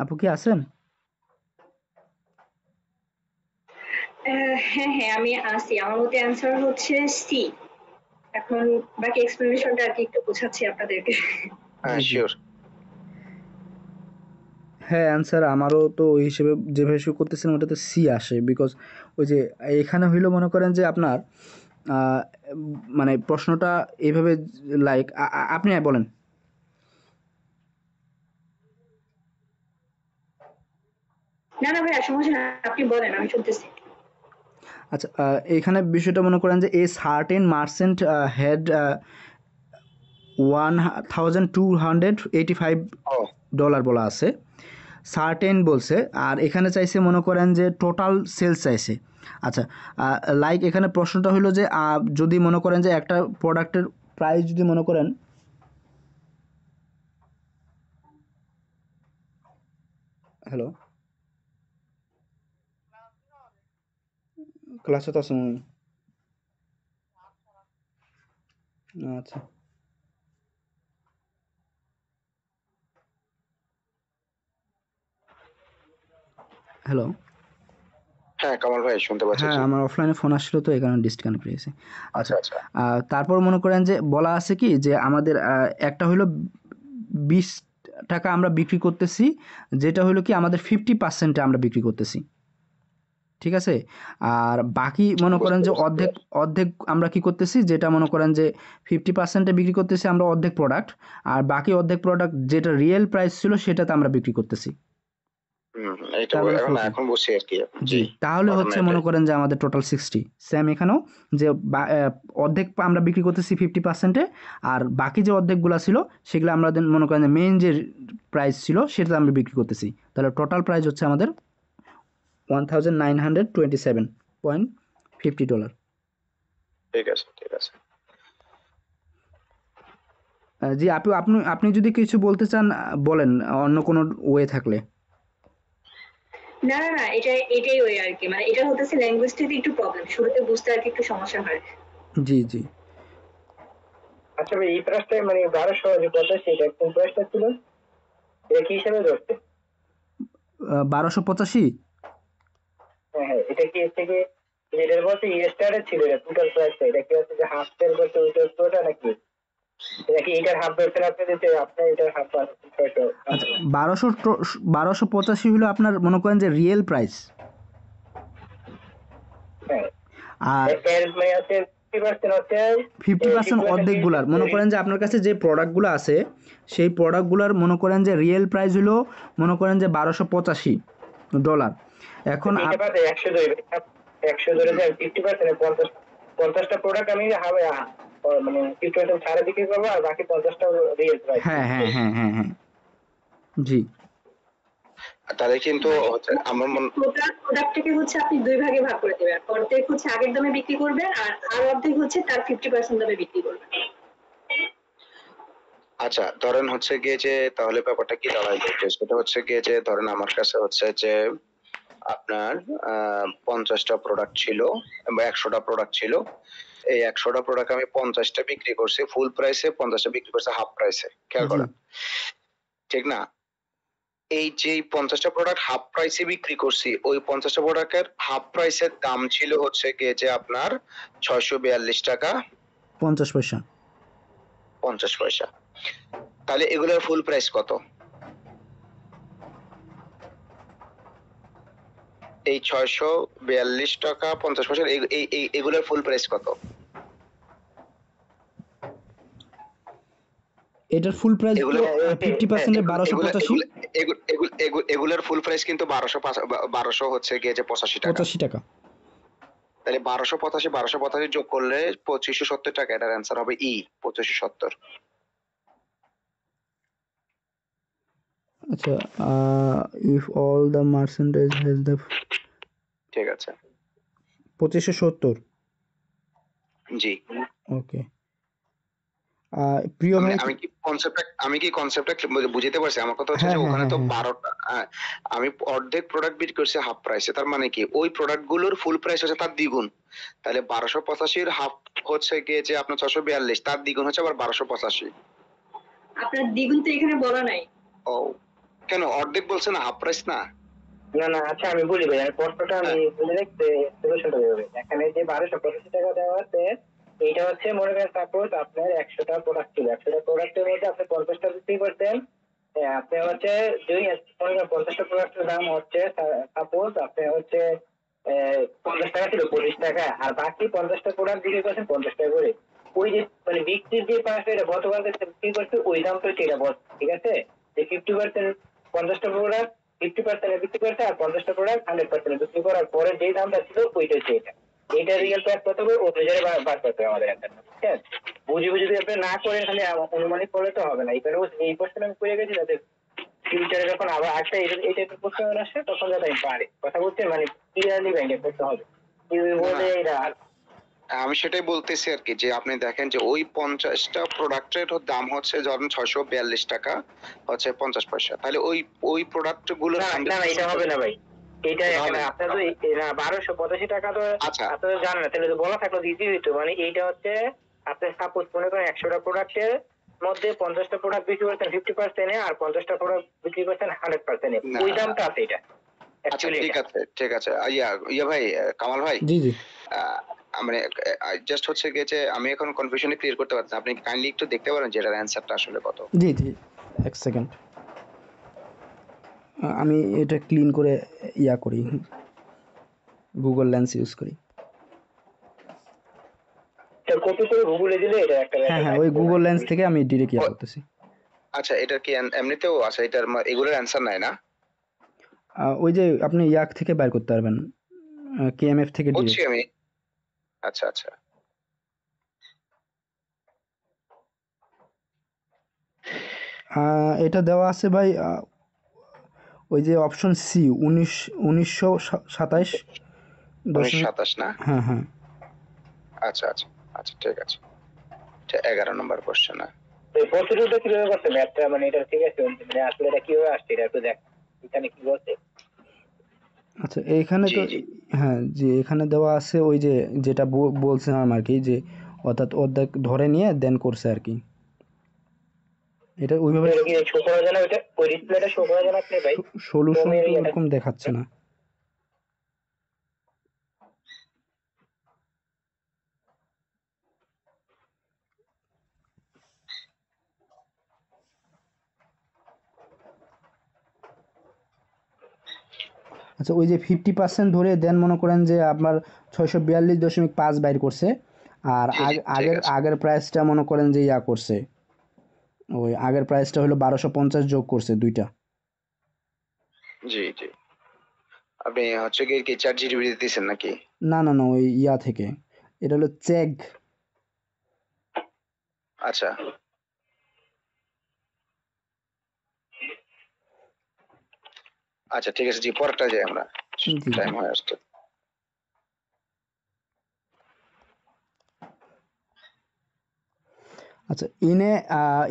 আপু কি আছেন? হ্যাঁ হ্যাঁ আমি আসি, আমার মতে অ্যান্সার হচ্ছে সি। এখন বাকি এক্সপ্লেনেশনটা আর কি একটু বোঝাচ্ছি আপনাদেরকে। হ্যাঁ জি, জি। শিওর। হ্যাঁ, অ্যান্সার আমারও তো ওই হিসেবে যেভাবে শুরু করতেছিলাম ওটাতে সি আসে, বিকজ ওই যে এখানে হইলো মনে করেন যে আপনার মানে প্রশ্নটা এইভাবে, লাইক আপনি বলেন। না না ভাইয়া সমস্যা না, আপনি বলেন আমি শুনতেছি। আচ্ছা, এইখানে বিষয়টা মনে করেন যে এ সার্টেন মার্চেন্ট হ্যাড $1,285 ও বলা আছে, সার্টেন বলছে, আর এখানে চাইছে মনে করেন যে টোটাল সেলস চাইছে। আচ্ছা, লাইক এখানে প্রশ্নটা হলো যে যদি মনে করেন যে একটা প্রোডাক্টের প্রাইস যদি মনে করেন, হ্যালো, ক্লাসে তো আছে মনে হয়। আচ্ছা, হ্যালো। হ্যাঁ কামাল ভাই শুনতে পাচ্ছি, হ্যাঁ, জি। আমার অফলাইনে ফোন আসছিল তো এই কারণে ডিসকানেক্ট হয়ে গেছে। আচ্ছা আচ্ছা, আচ্ছা। তারপর মনে করেন যে বলা আছে কি যে আমাদের একটা হইলো 20 টাকা আমরা বিক্রি করতেছি, যেটা হইলো কি আমাদের 50% আমরা বিক্রি করতেছি, ঠিক আছে? আর বাকি মনে করেন বুঝতে যে পারছি। অর্ধেক অর্ধেক আমরা কি করতেছি, যেটা মনে করেন যে 50% এ বিক্রি করতেছি আমরা অর্ধেক প্রোডাক্ট, আর বাকি অর্ধেক প্রোডাক্ট যেটা রিয়েল প্রাইস ছিল সেটাতে আমরা বিক্রি করতেছি। এটা তার মানে এখন 40। এখন বুঝছি আর কি। জি, জি। তাহলে হচ্ছে ঘটনা মনে এটাই। করেন যে আমাদের টোটাল 60, সেম এখানেও, যে অর্ধেক আমরা বিক্রি করতেছি 50%-এ, আর বাকি যে অর্ধেকগুলো ছিল সেগুলো আমরা মনে করেন যে মেইন যে প্রাইস ছিল সেটা আমরা বিক্রি করতেছি। তাহলে টোটাল প্রাইস হচ্ছে আমাদের $1,927.50। ঠিক আছে ঠিক আছে। জি, আপনি আপনি যদি কিছু বলতে চান বলেন, অন্য কোনো ওয়ে থাকলে। না না না, এটাই ওই আর কি, মানে এটা হতেছে ল্যাঙ্গুয়েজটাতে একটু প্রবলেম, শুরুতে বুঝতে আর কি একটু সমস্যা হয়। জি, জি। আচ্ছা ভাই, এই প্রাইসটা মানে 1200 যে কথা সেটা কোন প্রাইসটা ছিল, এটা কি হিসাবে ধরছে? 1285। হ্যাঁ হ্যাঁ, এটা কি এর থেকে এটার বলতে স্টারে ছিল, এটা টোটাল প্রাইসটা, এটা কি হচ্ছে যে হাফ সেল করতে ওইটার পুরোটা নাকি এটা কি এটার হাফ ধরছেন আপনি, দিতে আপনার এটার হাফ আছে 600? আচ্ছা, 1285 হলো আপনার মনে করেন যে রিয়েল প্রাইস। হ্যাঁ, আর এর মানে হচ্ছে 50% হচ্ছে 50% 50% অর্ধেকগুলার মনে করেন যে আপনার কাছে যে প্রোডাক্টগুলো আছে সেই প্রোডাক্টগুলার মনে করেন যে রিয়েল প্রাইস হলো মনে করেন যে $1285। এখন এটা পাতে 100 ধরে, 100 ধরে যায় 50%, 50টা প্রোডাক্ট আমি হবে মানে 50% ছাড়ে বিক্রি করবো, আর বাকি 50টা রিয়েল প্রাইস। হ্যাঁ, হ্যাঁ, হ্যাঁ, হ্যাঁ, হ্যাঁ, জি, তাহলে কিন্তু মানে হচ্ছে আমার টোটাল প্রোডাক্টটাকে হচ্ছে আপনি দুই ভাগে ভাগ করে দেবেন, অর্ধেক হচ্ছে আগের দামে বিক্রি করবেন আর অর্ধেক হচ্ছে তার 50% দামে বিক্রি করবেন। আচ্ছা ধরেন হচ্ছে গিয়ে যে তাহলে ব্যাপারটা কি দাঁড়াইলো, যে সেটা হচ্ছে গিয়ে যে ধরেন আমার কাছে হচ্ছে যে আপনার 50টা প্রোডাক্ট ছিল বা 100টা প্রোডাক্ট ছিল। এই 100টা প্রোডাক্ট আমি 50টা বিক্রি করছি ফুল প্রাইসে, 50টা বিক্রি করছি হাফ প্রাইসে, খেয়াল জি, করেন ঠিক না? এই যে 50টা প্রোডাক্ট হাফ প্রাইসে বিক্রি করছি, ওই 50টা প্রোডাক্টের হাফ প্রাইসের দাম ছিল হচ্ছে গিয়ে যে আপনার 642 টাকা 50 পয়সা। 50 পয়সা। তাহলে এগুলোর ফুল প্রাইস কত? এই 642 টাকা 50 পয়সা এগুলোর ফুল প্রাইস কত? এটার ফুল প্রাইস এগুলো তো 50% এ 1285। এগুলোর ফুল প্রাইস কিন্তু 1200 হচ্ছে গিয়ে যে 85 টাকা। 85 টাকা। তাহলে 1285 যোগ করলে 2570 টাকা, এটার অ্যান্সার হবে ই 2570। আচ্ছা, if all the merchandise has the ঠিক আছে। 2570। জি। ওকে। প্রিয় ভাই, আমি কি কনসেপ্টটা বুঝাতে পারছি? আমার কথা হচ্ছে হ্যাঁ, যে হ্যাঁ, ওখানে হ্যাঁ, তো হ্যাঁ, 12টা আমি অর্ধেক প্রোডাক্ট বিক্রি করছি হাফ প্রাইসে, তার মানে কি ওই প্রোডাক্ট গুলোর ফুল প্রাইস হচ্ছে তার দ্বিগুণ। তাহলে 1285 হাফ হচ্ছে গিয়ে যে আপনার 642, তার দ্বিগুণ হচ্ছে আবার 1285। আপনার দ্বিগুণ তো এখানে বলা নাই। ও কেন অর্ধেক বলছে না, হাফ প্রাইস না? না না আচ্ছা আমি বলি ভাই, আমি প্রশ্নটা আমি বলে রাখতে সলিউশনটা দেবো। এখানে যে 1285 টাকা দেওয়া আছে, এইটা হচ্ছে মনে করেন সাপোজ আপনার 100টা প্রোডাক্ট ছিল, 100টা প্রোডাক্টের মধ্যে আপনি 50টা বিক্রি করতেন। আপনি হচ্ছে দুই মনে করেন 50টা প্রোডাক্টের দাম হচ্ছে সাপোজ আপনি হচ্ছে 50 টাকা ছিল 25 টাকা, আর বাকি 50টা প্রোডাক্ট বিক্রি করছেন 50 টাকা করে। ওই যে মানে বিক্রির যে পাশে এটা গতকাল বিক্রি করছে ওই দামটা হচ্ছে এটা বল, ঠিক আছে? যে 50% 50টা প্রোডাক্ট 50% বিক্রি করছে, আর 50টা প্রোডাক্ট 100% বিক্রি করার পরে যে দামটা ছিল ওইটা হচ্ছে এটা। এটা রিয়েল প্রাইস কত হবে অনুযায়ী বার করতে হবে আমাদের একটা, ঠিক আছে? বুঝে বুঝে যদি আপনি না করেন খালি অনুমানিক করলে তো হবে না। এই প্রশ্ন আমি করে গেছি যাতে ফিউচারে যখন আবার একটা এই টাইপের প্রশ্ন আসে তখন যাতে আমি পারি কথা বলতে, মানে ক্লিয়ারলি ব্যাংকে করতে হবে। বলে এটা আমি সেটাই বলতেছি আর কি, যে আপনি দেখেন যে ওই 50টা প্রোডাক্টের দাম হচ্ছে ধরেন 642 টাকা হচ্ছে 50 পয়সা, তাহলে ওই প্রোডাক্ট গুলো না না না, এটা হবে না ভাই। এটা এখানে আপনার তো 1285 টাকা তো আচ্ছা আপনারা জানেন না, তাহলে তো বলা থাকলো দিতেই হইতো। মানে এইটা হচ্ছে আপনি সাপোজ মনে করেন 100টা প্রোডাক্টের মধ্যে 50টা প্রোডাক্ট বিক্রি করতেন 50% আর 50টা প্রোডাক্ট বিক্রি করতেন 100%। না, ওই দামটা আছে এটা আচ্ছা অ্যাকচুয়ালি। ঠিক আছে ঠিক আছে। ইয়া ভাই, কামাল ভাই, জি জি মানে জাস্ট হচ্ছে গিয়ে যে আমি এখন কনফিউশনে ক্লিয়ার করতে পারছি না। আপনি কাইন্ডলি একটু দেখতে পারেন যে এটার অ্যান্সারটা আসলে কত? জি জি, এক সেকেন্ড, আমি এটা ক্লিন করে করি, গুগল লেন্স ইউজ করি। কপি করে গুগলে দিলে এটা একটা হ্যাঁ হ্যাঁ, ওই গুগল লেন্স থেকে আমি ডিরেক্ট করতেছি। আচ্ছা, এটা কি এমনিতেও আছে? এটার এগুলোর অ্যান্সার নাই না? ওই যে আপনি থেকে বের করতে পারবেন, কেএমএফ থেকে বুঝছি ডিরেক্ট। আমি। আচ্ছা আচ্ছা, এটা দেওয়া আছে ভাই, ওই যে অপশন সি 1927 দশমিক। 1927 না? হ্যাঁ হ্যাঁ, আচ্ছা আচ্ছা আচ্ছা, ঠিক আছে। এটা 11 নম্বর কোশ্চেন। এই প্রসিডিউরটা কিভাবে করতে ম্যাথটা, মানে এটা ঠিক আছে, মানে আসলে এটা কিভাবে আসছে এটা একটু দেখ এখানে কি বলছে। আচ্ছা এইখানে জি তো, জি, হ্যাঁ জি, এখানে দেওয়া আছে ওই যে যেটা বলছিলাম আর কি, যে অর্থাৎ অর্ধেক ধরে নিয়ে দেন করছে আর কি, এটা ওইভাবে এটা কি শো করা যায় না? ওইটা ওই ডিসপ্লেটা শো করা যায় না আপনি ভাই? সলিউশন ক্রোমের তো ইয়েটা ওরকম দেখাচ্ছে না। আচ্ছা ওই যে 50% ধরে দেন মনে করেন যে আপনার 642.5 বাইর করছে, আর জি জি, ঠিক আগের আছে। আগের প্রাইসটা মনে করেন যে করছে, ওই আগের প্রাইসটা হলো 1250 যোগ করছে দুইটা। জি জি, আপনি হচ্ছে কি চ্যাট জিটিপি দিতেছেন নাকি? না না না, ওই থেকে, এটা হলো চেক। আচ্ছা আচ্ছা, ঠিক আছে। জি, পরেরটা যাই আমরা, জি জি। টাইম হয়ে আসছে। আচ্ছা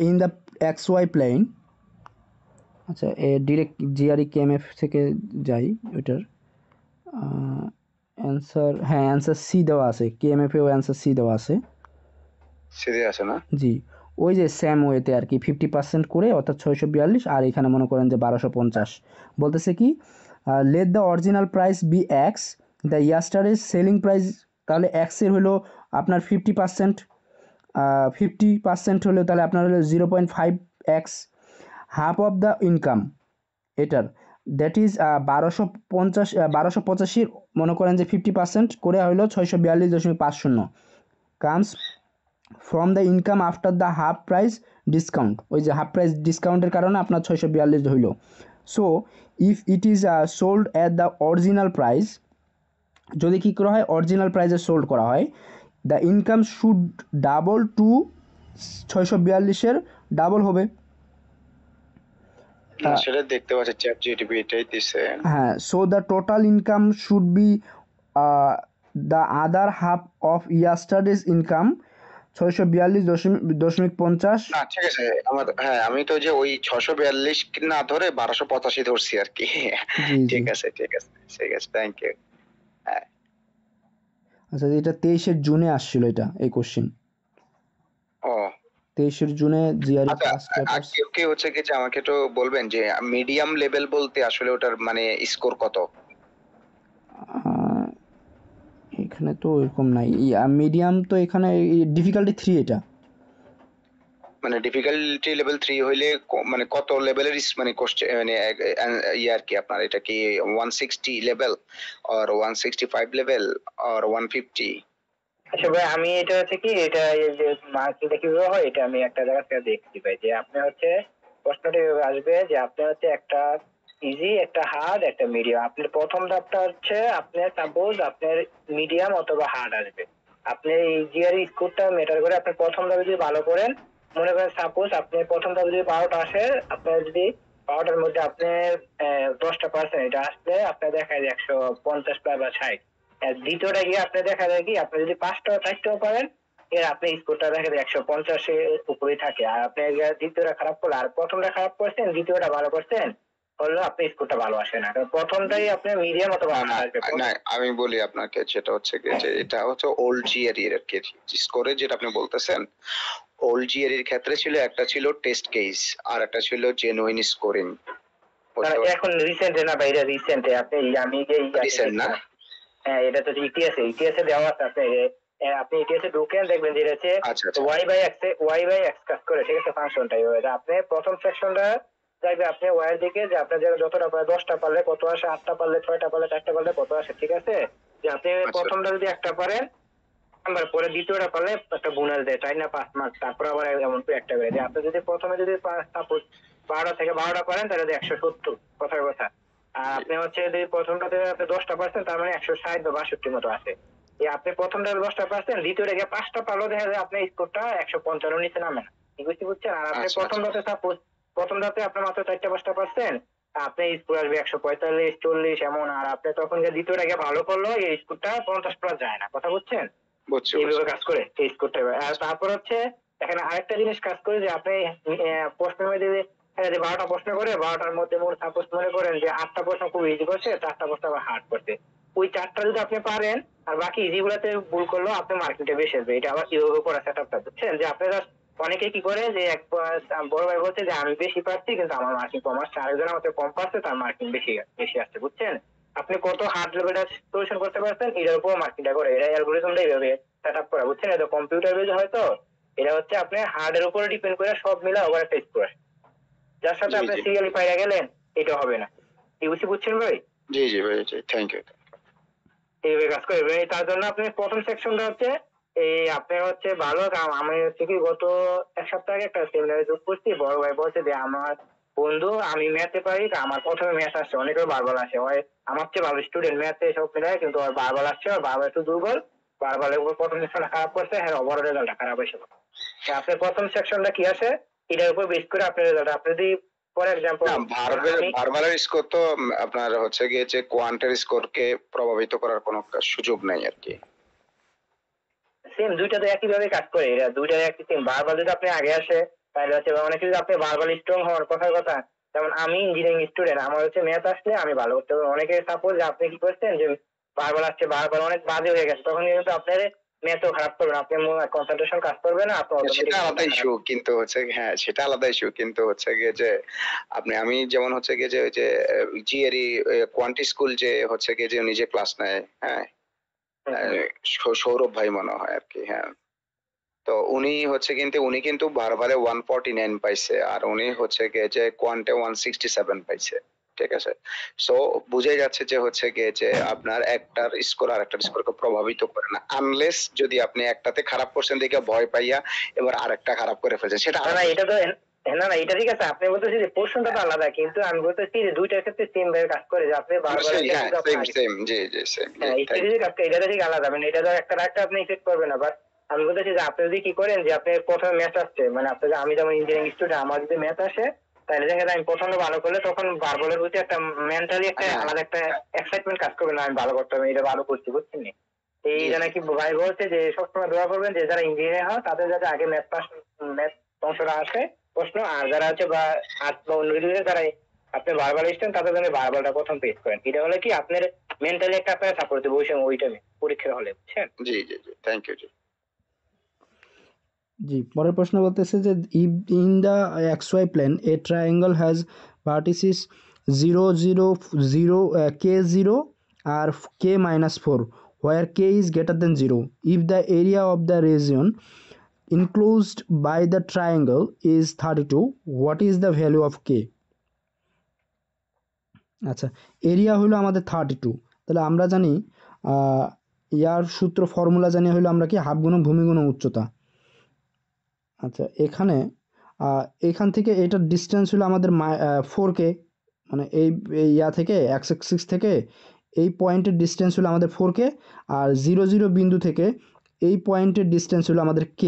in the X Y plane, আচ্ছা ডিরেক্ট জিআরই কেএমএফ থেকে যাই ওইটার অ্যান্সার, হ্যাঁ অ্যান্সার সি দেওয়া আছে, কেএমএফেও অ্যান্সার সি দেওয়া আছে। সিধে আছে না? জি, ওই যে স্যাম ওয়েতে আর কি 50% করে অর্থাৎ 642, আর এখানে মনে করেন যে 1250 বলতেছে কি, let the original price be X, the yesterday's selling price, তাহলে এক্সের হলো আপনার 50%, 50% হলো তাহলে আপনার হলো 0.5x, half of the income এটার, দ্যাট ইজ 1285 মনে করেন যে 50% করে হলো 642.50 comes from the income after the half price discount, ওই যে হাফ প্রাইস ডিসকাউন্টের কারণে আপনার 642 হইল। So if it is sold at the original price, যদি কী করা হয় অরিজিনাল প্রাইসে সোল্ড করা হয়, the income should double to 642-এর ডাবল হবে। না, সেটা দেখতে পাচ্ছি চ্যাট জিটিপি এটাই দিছে। হ্যাঁ, so the total income should be the other half of yesterday's income 642.50। না ঠিক আছে, হ্যাঁ আমি তো যে ওই 642 না ধরে 1285 ধরছি আর কি। জি জি। ঠিক আছে ঠিক আছে ঠিক আছে, থ্যাংক ইউ। হ্যাঁ, আচ্ছা এটা 23 জুনে আসছিল এটা এই কোশ্চেন। ও 23 জুনে জিআরই আচ্ছা, পাস পেপারস। কেউ কেউ হচ্ছে কি যে আমাকে একটু বলবেন যে মিডিয়াম লেভেল বলতে আসলে ওটার মানে স্কোর কত? এখানে তো এরকম নাই, মিডিয়াম তো এখানে ডিফিকাল্টি 3 এটা। মানে ডিফিকাল্টি লেভেল 3 হইলে মানে কত লেভেলের মানে কোশ্চেন মানে ইয়ে আর কি আপনার এটা কি 160 লেভেল আর 165 লেভেল আর 150? আচ্ছা ভাই, আমি এটা হচ্ছে কি, এটা এই যে মার্কিংটা কিভাবে হয় এটা আমি একটা জায়গা থেকে দেখছি ভাই, যে আপনি হচ্ছে প্রশ্নটা এভাবে আসবে যে আপনি হচ্ছে একটা ইজি, একটা হার্ড, একটা মিডিয়াম। আপনার প্রথম ধাপটা হচ্ছে আপনার সাপোজ আপনার মিডিয়াম অথবা হার্ড আসবে। আপনি এই জিআরই স্কোরটা মেটার করে আপনি প্রথম ধাপে যদি ভালো করেন, মনে করেন সাপোজ আপনি প্রথম ধাপে যদি 12টা আসে, আপনার যদি 12টার মধ্যে আপনার 10% এটা আসলে আপনার দেখা যায় 150 বা 60। আর দ্বিতীয়টা গিয়ে আপনি দেখা যায় কি আপনি যদি 5টা 4টাও পারেন, এর আপনি স্কোরটা দেখা যায় 150-এর উপরেই থাকে। আর আপনি দ্বিতীয়টা খারাপ করলে আর প্রথমটা খারাপ করছেন, দ্বিতীয়টা ভালো করছেন, হলো আপনি স্কোরটা ভালো আসে না, কারণ প্রথমটাই আপনার মিডিয়াম অথবা হার্ড আসবে। না আমি বলি আপনাকে, যেটা হচ্ছে কি যে এটা হচ্ছে ওল্ড জিআরই এর কি স্কোরে যেটা আপনি বলতেছেন, ওল্ড জিআরই এর ক্ষেত্রে ছিল একটা ছিল টেস্ট কেস আর একটা ছিল জেনুইন স্কোরিং। এখন রিসেন্ট না ভাই, এটা রিসেন্ট আপনি আমি যে রিসেন্ট না? হ্যাঁ, এটা তো ইতিহাসে দেওয়া আছে। আপনি ইতিহাসে ঢুকেন দেখবেন যে এটা হচ্ছে আচ্ছা আচ্ছা y/x কাজ করে, ঠিক আছে, ফাংশনটা এইভাবে। আপনি প্রথম সেকশনটা যাইবে আপনি y এর দিকে, যে আপনার যতটা পারে 10টা পারলে কত আসে, 8টা পারলে 6টা পারলে 4টা পারলে কত আসে, ঠিক আছে। যে আপনি প্রথমটা যদি একটা পারেন, নাম্বার পরে দ্বিতীয়টা পারলে একটা বোনাস দেয় 4 না 5 মার্ক, তারপর আবার এমন করে একটা বেড়ে যায়। আপনি যদি প্রথমে যদি সাপোজ 12টা থেকে 12টা পারেন তাহলে 170 কথার কথা। আর আপনি হচ্ছে যদি প্রথমটাতে আপনি 10টা পারছেন, তার মানে 160 বা 62 মতো আসে। এই আপনি প্রথমটা 10টা পারছেন, দ্বিতীয়টা গিয়ে 5টা পারলেও দেখা যায় আপনার স্কোরটা 155 নিচে নামে না, ঠিক বুঝছেন। আর আপনি প্রথমটাতে সাপোজ প্রথমটাতে আপনি মাত্র 4টা 5টা পারছেন, আপনি স্কোর আসবে 145 40 এমন। আর আপনি তখন যে দ্বিতীয়টা গিয়ে ভালো করলো, এই স্কোরটা 50 প্লাস যায় না, কথা বুঝছেন। এইভাবে কাজ করে টেস্ট করতে হবে। আর তারপর হচ্ছে এখানে আরেকটা জিনিস কাজ করে, যে আপনি প্রশ্নের মধ্যে যে 12টা প্রশ্ন করে 12টার মধ্যে সাপোজ মনে করেন যে 8টা প্রশ্ন খুব ইজি করছে, 4টা প্রশ্ন আবার হার্ড করছে। ওই 4টা যদি আপনি পারেন আর বাকি ইজি গুলাতে ভুল করলেও আপনি মার্কিংটা বেশি আসবে। এটা আবার কিভাবে করা সেটআপটা বুঝছেন, যে আপনারা অনেকে কি করে যে এক বড় ভাই বলছে যে আমি বেশি পারছি কিন্তু আমার মার্কিং কম আসছে, আরেকজন আমাকে কম পারছে তার মার্কিং বেশি বেশি আসছে, বুঝছেন। আপনি কত হার্ড লেভেলটা সলিউশন করতে পারছেন এটার উপর মার্কিংটা করে, এটা অ্যালগরিদমটা এইভাবে সেট আপ করা, বুঝছেন। এটা কম্পিউটার বেজ হয়তো, এটা হচ্ছে আপনি হার্ড এর উপরে ডিপেন্ড করে সব মিলা ওভার টেস্ট করে, যার সাথে আপনি সিরিয়ালি পাইরা গেলেন এটা হবে না, কি বুঝছেন ভাই। জি জি ভাই, জি থ্যাংক ইউ। এইভাবে কাজ করবে। তার জন্য আপনি প্রথম সেকশনটা হচ্ছে এই আপনি হচ্ছে ভালো আমি হচ্ছে কি গত এক সপ্তাহ আগে একটা সেমিনারে যোগ করছি, বড় ভাই বলছে যে আমার বন্ধু আমি ম্যাথে পারি, আমার প্রথমে ম্যাথ আসছে, অনেকের বারবার আসে, হয় আমার চেয়ে ভালো স্টুডেন্ট ম্যাথে সব মিলায়, কিন্তু ওর বারবার আসছে, ওর বারবার একটু দুর্বল, বারবারের উপর প্রথম সেকশনটা খারাপ করছে, হ্যাঁ ওভারঅল রেজাল্টটা খারাপ হয়েছে। আপনার প্রথম সেকশনটা কি আসে এটার উপর বেস করে আপনার রেজাল্ট, আপনি যদি ফর এক্সাম্পল ভার্বালের স্কোর তো আপনার হচ্ছে গিয়ে যে কোয়ান্টের স্কোরকে প্রভাবিত করার কোনো সুযোগ নাই আর কি। সেম দুইটা তো একই ভাবে কাজ করে, এরা দুইটা একই সেম। বারবার যদি আপনি আগে আসে তাহলে হচ্ছে অনেকে যদি আপনি বারবার স্ট্রং হওয়ার কথার কথা, যেমন আমি ইঞ্জিনিয়ারিং স্টুডেন্ট, আমার হচ্ছে ম্যাথ আসলে আমি ভালো করতে পারবো। অনেকে সাপোজ আপনি কি করছেন যে বারবার আসছে বারবার অনেক বাজে হয়ে গেছে, তখন কিন্তু আপনার ম্যাথও খারাপ করবেন, আপনি কনসেন্ট্রেশন কাজ করবে না, আপনি সেটা আলাদা ইস্যু, কিন্তু হচ্ছে হ্যাঁ সেটা আলাদা ইস্যু, কিন্তু হচ্ছে গিয়ে যে আমি যেমন হচ্ছে গিয়ে যে ওই যে জিএরই কোয়ান্টি স্কুল যে হচ্ছে গিয়ে যে নিজে ক্লাস নেয়, হ্যাঁ সৌরভ ভাই মনে হয় আর কি, হ্যাঁ। তো উনি কিন্তু বারবারে 149 পাইছে, আর উনি হচ্ছে গিয়ে যে কোয়ান্টে 167 পাইছে, ঠিক আছে। সো বুঝে যাচ্ছে যে হচ্ছে গিয়ে যে আপনার একটার স্কোর আর একটার স্কোরকে প্রভাবিত করে না, আনলেস যদি আপনি একটাতে খারাপ করছেন দেখে ভয় পাইয়া এবার আরেকটা খারাপ করে ফেলছেন, সেটা এটা তো না না, এটা ঠিক আছে, আপনি বলতেছি যে পোর্শনটা তো আলাদা, কিন্তু আমি বলতেছি যে দুইটার ক্ষেত্রে সেম ভাবে কাজ করে, যে আপনি বারবার সেম জি জি সেম। এটা ঠিক আলাদা, মানে এটা তো একটা আপনি ইফেক্ট করবে না। বাট আমি বলতেছি যে আপনি যদি কি করেন যে আপনি প্রথমে ম্যাথ আসছে, মানে আপনি আমি যেমন ইঞ্জিনিয়ারিং স্টুডেন্ট, আমার যদি ম্যাথ আসে তাহলে দেখেন আমি প্রথমে ভালো করলে তখন বারবারের প্রতি একটা মেন্টালি একটা আলাদা একটা এক্সাইটমেন্ট কাজ করবে, না আমি ভালো করতে হবে, এটা ভালো করছি, বুঝছেন। এই জন্য কি ভাই বলছে যে সবসময় দোয়া করবেন যে যারা ইঞ্জিনিয়ার হয় তাদের যাতে আগে ম্যাথ অংশটা আসে প্রশ্ন, আর যারা হচ্ছে বা আর্টস বা অন্য কিছু যারা আপনি বারবার এসছেন তাদের জন্য বারবারটা প্রথম পেজ করেন, এটা হলে কি আপনার মেন্টালি একটা আপনার সাপোর্ট দেবে ওই সময় ওই টাইমে পরীক্ষার হলে, বুঝছেন। জি জি জি থ্যাংক ইউ জি। জি, পরের প্রশ্ন বলতেছে যে if in the XY plane a triangle has vertices 0 0 0 k0 R k minus 4 where k is greater than 0 if the area of the region enclosed by the triangle is 32 what is the value of k? আচ্ছা, area হলো আমাদের 32, তাহলে আমরা জানি ইয়ার সূত্র formula জানি হলো আমরা কি হাফ গুণন ভূমি গুণন উচ্চতা। আচ্ছা, এখান থেকে এটার ডিস্টেন্স হলো আমাদের 4k, মানে এই ইয়া থেকে এক্স অ্যাক্সিস থেকে এই পয়েন্টের ডিস্টেন্স হলো আমাদের 4k, আর 0 0 বিন্দু থেকে এই পয়েন্টের ডিস্টেন্স হলো আমাদের k,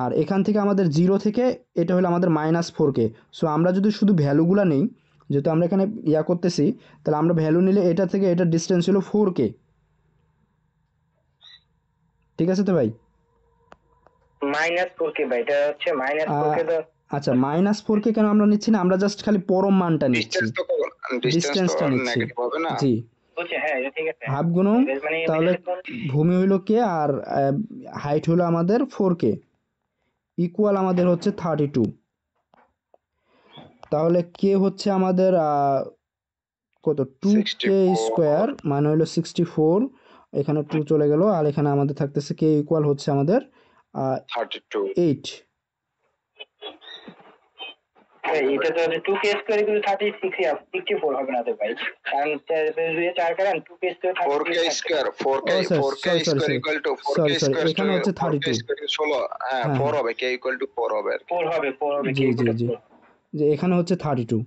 আর এখান থেকে আমাদের 0 থেকে এটা হলো আমাদের -4k। সো আমরা যদি শুধু ভ্যালুগুলো নেই, যেহেতু আমরা এখানে ইয়া করতেছি, তাহলে আমরা ভ্যালু নিলে এটা থেকে এটার ডিস্টেন্স হলো 4k। ঠিক আছে তো ভাই? -4k ভাই, এটা হচ্ছে -4k তো। আচ্ছা, -4k কেন আমরা নিচ্ছি না, আমরা জাস্ট খালি পরম মানটা নিচ্ছি, ডিসটেন্স তো ডিস্টেন্সটা নিচ্ছি। নেগেটিভ হবে না। জি, বুঝছি, হ্যাঁ এটা ঠিক আছে। হাফ গুণন, মানে তাহলে ভূমি হইল k আর হাইট হলো আমাদের 4k, ইকুয়াল আমাদের হচ্ছে 32। তাহলে k হচ্ছে আমাদের কত, 2k স্কোয়ার মানে হলো 64, এখানে 2 চলে গেল, আর এখানে আমাদের থাকতেছে k ইকুয়াল হচ্ছে আমাদের 32। 8। এটা তো 2k স্কয়ার ইকুয়াল 64 হবে না তো ভাই, কারণ 4 কারণ 2k square 4k square 4k square equal to 4k square, এখানে হচ্ছে 32। 16, হ্যাঁ 4 হবে, k ইকুয়াল টু 4 হবে। 4 হবে জি জি জি, যে এখানে হচ্ছে 32।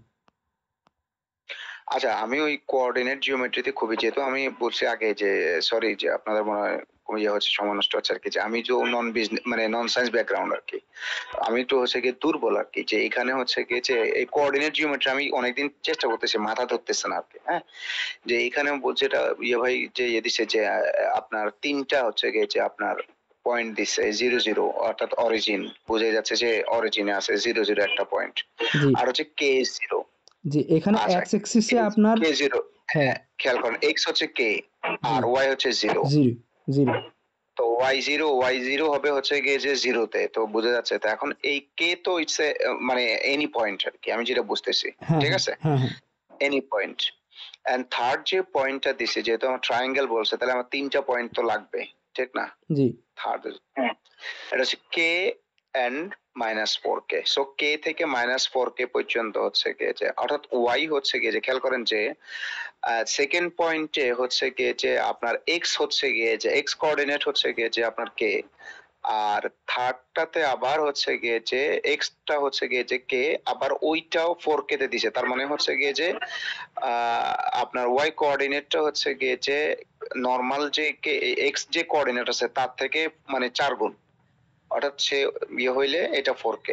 আচ্ছা, আমি ওই কোঅর্ডিনেট জিওমেট্রিতে খুবই, যেহেতু আমি বলছি আগে যে সরি যে আপনাদের মনে হয় ইয়ে হচ্ছে সময় নষ্ট হচ্ছে আর কি, যে আমি যে নন বিজনেস মানে নন সায়েন্স ব্যাকগ্রাউন্ড আর কি, আমি তো হচ্ছে কি দুর্বল আর কি, যে এখানে হচ্ছে কি যে এই কোঅর্ডিনেট জিওমেট্রি আমি অনেকদিন চেষ্টা করতেছি, মাথা ধরতেছে না আর কি। হ্যাঁ, যে এখানে বলছে এটা ইয়ে ভাই যে ইয়ে দিছে যে আপনার তিনটা হচ্ছে কি যে আপনার পয়েন্ট দিছে 0 0, অর্থাৎ অরিজিন বোঝা যাচ্ছে যে অরিজিনে আছে 0 0 একটা পয়েন্ট, জি আর হচ্ছে k0। জি, এখানে আচ্ছা, x অ্যাক্সিসে আপনার k0, হ্যাঁ খেয়াল করেন x হচ্ছে k আর y হচ্ছে 0, 0 0, তো y0 হবে হচ্ছে গিয়ে যে 0 তে, তো বোঝা যাচ্ছে। তো এখন এই k তো ইটস মানে এনি পয়েন্ট আর কি, আমি যেটা বুঝতেছি, হ্যাঁ ঠিক আছে, হ্যাঁ হ্যাঁ এনি পয়েন্ট। এন্ড থার্ড যে পয়েন্টটা দিছে, যেহেতু আমার ট্রায়াঙ্গেল বলছে, তাহলে আমার তিনটা পয়েন্ট তো লাগবে, ঠিক না? জি থার্ড এটা হচ্ছে k and -4k, so k থেকে -4k পর্যন্ত হচ্ছে গিয়ে যে, অর্থাৎ y হচ্ছে গিয়ে যে, খেয়াল করেন যে সেকেন্ড পয়েন্টে হচ্ছে গিয়ে যে আপনার x হচ্ছে গিয়ে যে x কোঅর্ডিনেট হচ্ছে গিয়ে যে আপনার k, আর থার্ডটাতে আবার হচ্ছে গিয়ে যে x টা হচ্ছে গিয়ে যে k, আবার ওইটাও 4k তে দিছে, তার মানে হচ্ছে গিয়ে যে আপনার y কোঅর্ডিনেটটা হচ্ছে গিয়ে যে নরমাল যে x যে কোঅর্ডিনেট আছে তার থেকে মানে 4 গুণ, অর্থাৎ সে ইয়ে হইলে এটা 4k,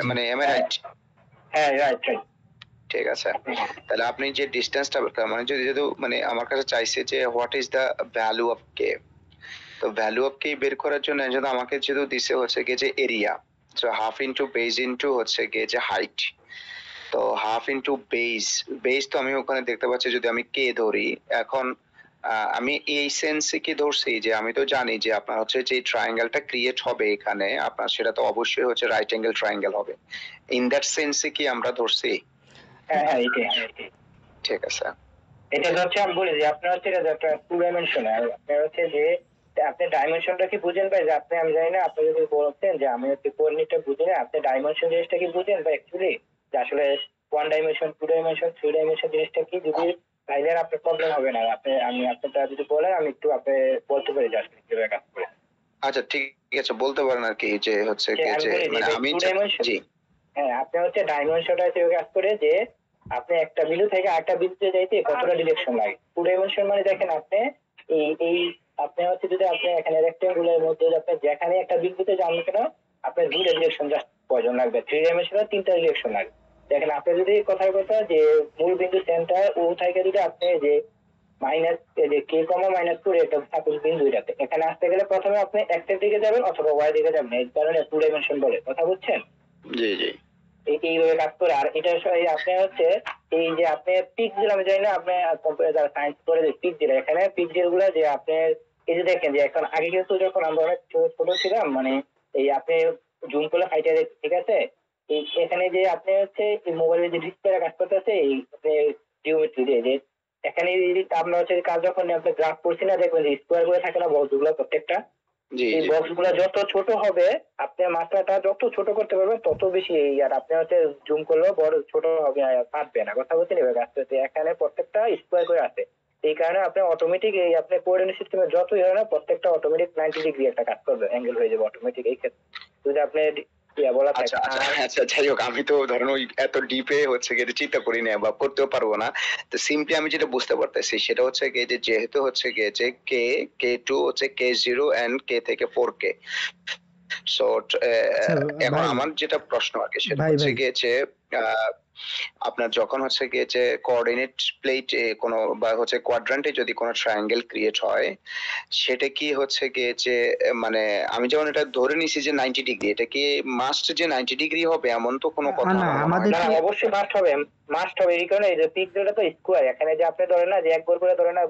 মানে এম রাইট? হ্যাঁ রাইট রাইট। ঠিক আছে, তাহলে আপনি যে ডিসটেন্সটা মানে যদি যেহেতু মানে আমার কাছে চাইছে যে what is the value of K, তো ভ্যালু অফ কে বের করার জন্য যেহেতু আমাকে যেহেতু দিছে হচ্ছে গিয়ে যে area, so half into base into হচ্ছে গিয়ে যে হাইট, তো হাফ ইনটু বেস তো আমি ওখানে দেখতে পাচ্ছি যদি আমি কে ধরি, এখন আমি এই সেন্সে কি ধরছি যে আমি তো জানি যে আপনার হচ্ছে যে ট্রায়াঙ্গেলটা ক্রিয়েট হবে এখানে আপনার, সেটা তো অবশ্যই হচ্ছে রাইট অ্যাঙ্গেল ট্রায়াঙ্গেল হবে, ইন দ্যাট সেন্সে কি আমরা ধরছি? হ্যাঁ হ্যাঁ এটাই। ঠিক আছে, এটা হচ্ছে আমি বলি যে আপনার হচ্ছে এটা একটা 2 ডাইমেনশনাল, আপনার হচ্ছে যে আপনি ডাইমেনশনটা কি বুঝেন ভাই? যে আপনি, আমি জানি না, আপনি যদি বলতেন যে আমি হচ্ছে কোঅর্ডিনেটটা বুঝি না, আপনি ডাইমেনশন জিনিসটা কি বুঝেন ভাই অ্যাকচুয়ালি? যে আসলে 1 ডাইমেনশন 2 ডাইমেনশন 3 ডাইমেনশন জিনিসটা কি, যদি ভাইদের আপনার প্রবলেম হবে না, আপনি আমি আপনারটা যদি বলেন আমি একটু আপনি বলতে পারি যে আসলে কিভাবে কাজ করে। আচ্ছা ঠিক আছে, বলতে পারেন আর কি, যে হচ্ছে কি আমি যে বলি মানে যে আমি 2 ডাইমেনশন, জি হ্যাঁ আপনি হচ্ছে ডাইমেনশনটা হিসেবে কাজ করে যে আপনি একটা বিন্দু থেকে আরেকটা বিন্দুতে যাইতে কতটা ডিরেকশন লাগে। 2 ডাইমেনশন মানে দেখেন আপনি এই আপনি হচ্ছে যদি আপনি এখানে রেক্টেঙ্গুলার মধ্যে আপনি যেখানে একটা বিন্দুতে যান কেন আপনার 2টা ডিরেকশন জাস্ট প্রয়োজন লাগবে, 3 ডাইমেনশনে 3টা ডিরেকশন লাগবে। দেখেন আপনি যদি কথার কথা যে মূল বিন্দু সেন্টার ও থেকে যদি আপনি যে মাইনাস যে k, -4 একটা সাপোজ বিন্দু, এটাতে এখানে আসতে গেলে প্রথমে আপনি x এর দিকে যাবেন অথবা y দিকে যাবেন, এই কারণে 2 ডাইমেনশন বলে, কথা বুঝছেন? জি জি এইভাবে কাজ করে। আর এটা আপনি হচ্ছে এই যে আপনি পিক দিলাম, আমি জানি না আপনি কম্পিউটার সায়েন্স করে যে পিক দিলে, এখানে পিক গুলো যে আপনার এই যে দেখেন যে এখন আগে কিন্তু যখন আমরা অনেক ছোট ছিলাম মানে এই আপনি জুম করলে ফাইটার, ঠিক আছে, এই এখানে যে আপনি হচ্ছে এই মোবাইলের যে ডিসপ্লে কাজ করতেছে এই জিওমেট্রি দিয়ে যে এখানে আপনার হচ্ছে কাজ যখন আপনি গ্রাফ করছি না, দেখবেন যে স্কোয়ার করে থাকে না বক্সগুলো প্রত্যেকটা, জি এই জি বক্স গুলা যত ছোট হবে আপনি মাত্রাটা যত ছোট করতে পারবেন তত বেশি এই আর আপনি হচ্ছে জুম করলেও বড় ছোট হবে আর পারবে না, কথা বলতে নেবে আস্তে আস্তে। এখানে প্রত্যেকটা স্কোয়ার করে আছে, এই কারণে আপনি অটোমেটিক এই আপনি কোঅর্ডিনেট সিস্টেমে যতই হয় না প্রত্যেকটা অটোমেটিক 90 ডিগ্রি একটা কাজ করবে, অ্যাঙ্গেল হয়ে যাবে অটোমেটিক। এই ক্ষেত্রে যদি আপনি বলা থাকে আচ্ছা আচ্ছা আচ্ছা, যাই হোক, আমি তো ধরেন ওই এত ডিপে হচ্ছে গিয়ে চিন্তা করি না বা করতেও পারবো না। তো সিম্পলি আমি যেটা বুঝতে পারতেছি সেটা হচ্ছে গিয়ে যে যেহেতু হচ্ছে গিয়ে যে K2 হচ্ছে K0 এন্ড K থেকে 4K। সো আচ্ছা এখন ভাই, আমার যেটা প্রশ্ন আর কি সেটা ভাই হচ্ছে ভাই গিয়ে যে আহ, আপনার যখন হচ্ছে গিয়ে যে কোঅর্ডিনেট প্লেটে কোনো বা হচ্ছে কোয়াড্রান্টে যদি কোনো ট্রায়াঙ্গেল ক্রিয়েট হয়, সেটা কি হচ্ছে গিয়ে যে মানে আমি যেমন এটা ধরে নিছি যে 90 ডিগ্রি, এটা কি মাস্ট যে 90 ডিগ্রি হবে এমন তো কোনো কথা না আমার মনে হয় আমাদের না। না অবশ্যই মাস্ট হবে, মাস্ট হবে। এই কারণে এই যে পিক্সেলটা তো স্কোয়ার, এখানে যে আপনি ধরেন না যে একবার করে ধরেন না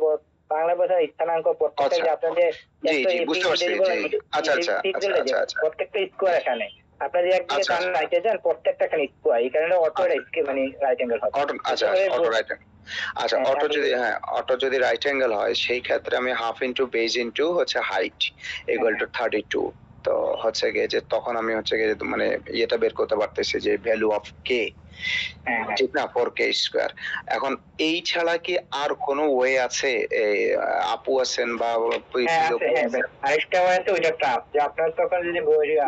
বাংলা ভাষার স্থানাঙ্ক প্রত্যেকটা আচ্ছা, যে আপনার যে জি জি বুঝতে পারছি, জি আচ্ছা আচ্ছা আচ্ছা পিক্সেলটা যে আচ্ছা আচ্ছা প্রত্যেকটা স্কোয়ার এখানে আপনার যে একদিকে আচ্ছা ডান রাইটে যান প্রত্যেকটা এখানে স্কোয়ার, এই কারণে অটো মানে রাইট অ্যাঙ্গেল হবে। অটো, আচ্ছা অটো রাইট, আচ্ছা অটো যদি অটো যদি রাইট অ্যাঙ্গেল হয় সেই ক্ষেত্রে আমি হাফ ইন্টু বেজ ইন্টু হচ্ছে হাইট ইকুয়াল টু 32। তো হচ্ছে গিয়ে যে তখন আমি হচ্ছে গিয়ে যে মানে ইয়েটা বের করতে পারতেছি যে ভ্যালু অফ কে, ঠিক না, 4K স্কোয়ার। এখন এই ছাড়া কি আর কোনো ওয়ে আছে? আপু আছেন বা আরেকটা আছে ওইটা ট্রাপ, যে আপনার তখন যদি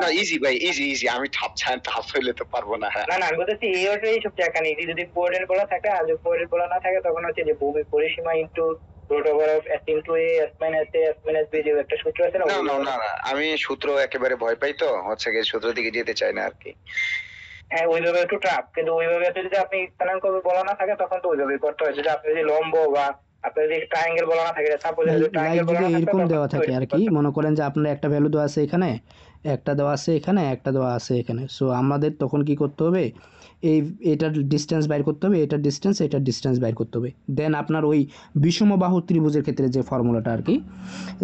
না ইজি ভাই, ইজি ইজি, আমি ঠাপ চাই, ঠাপ হইলে তো পারবো না। হ্যাঁ না না আমি বলতেছি এই ওটাই সবচেয়ে এখানে ইজি, যদি কোঅর্ডিনেট বলা থাকে আর যদি কোঅর্ডিনেট বলা না থাকে তখন হচ্ছে যে ভূমি পরিসীমা into root over of s into a s minus a s minus b, যে একটা সূত্র আছে না না না না না, আমি সূত্র একেবারে ভয় পাই, তো হচ্ছে গিয়ে সূত্র দিকে যেতে চাই না আর কি। হ্যাঁ ওইভাবে একটু ট্রাপ, কিন্তু ওইভাবে যদি আপনি স্থানাঙ্ক বলা না থাকে তখন তো ওইভাবে করতে হয়। যদি আপনি যদি লম্ব বা আপনার যদি ট্রায়াঙ্গেল বলা না থাকে, সাপোজ যদি ট্রায়াঙ্গেল বলা যদি না থাকে এরকম তখন দেওয়া থাকে আর কি, মনে করেন যে আপনার একটা ভ্যালু দেওয়া আছে এখানে, একটা দেওয়া আছে এখানে, একটা দেওয়া আছে এখানে, সো আমাদের তখন কি করতে হবে, এটার ডিস্টেন্স বাইর করতে হবে, এটার ডিস্টেন্স বাইর করতে হবে। দেন আপনার ওই বিষমবাহু ত্রিভুজের ক্ষেত্রে যে ফর্মুলাটা আর কি,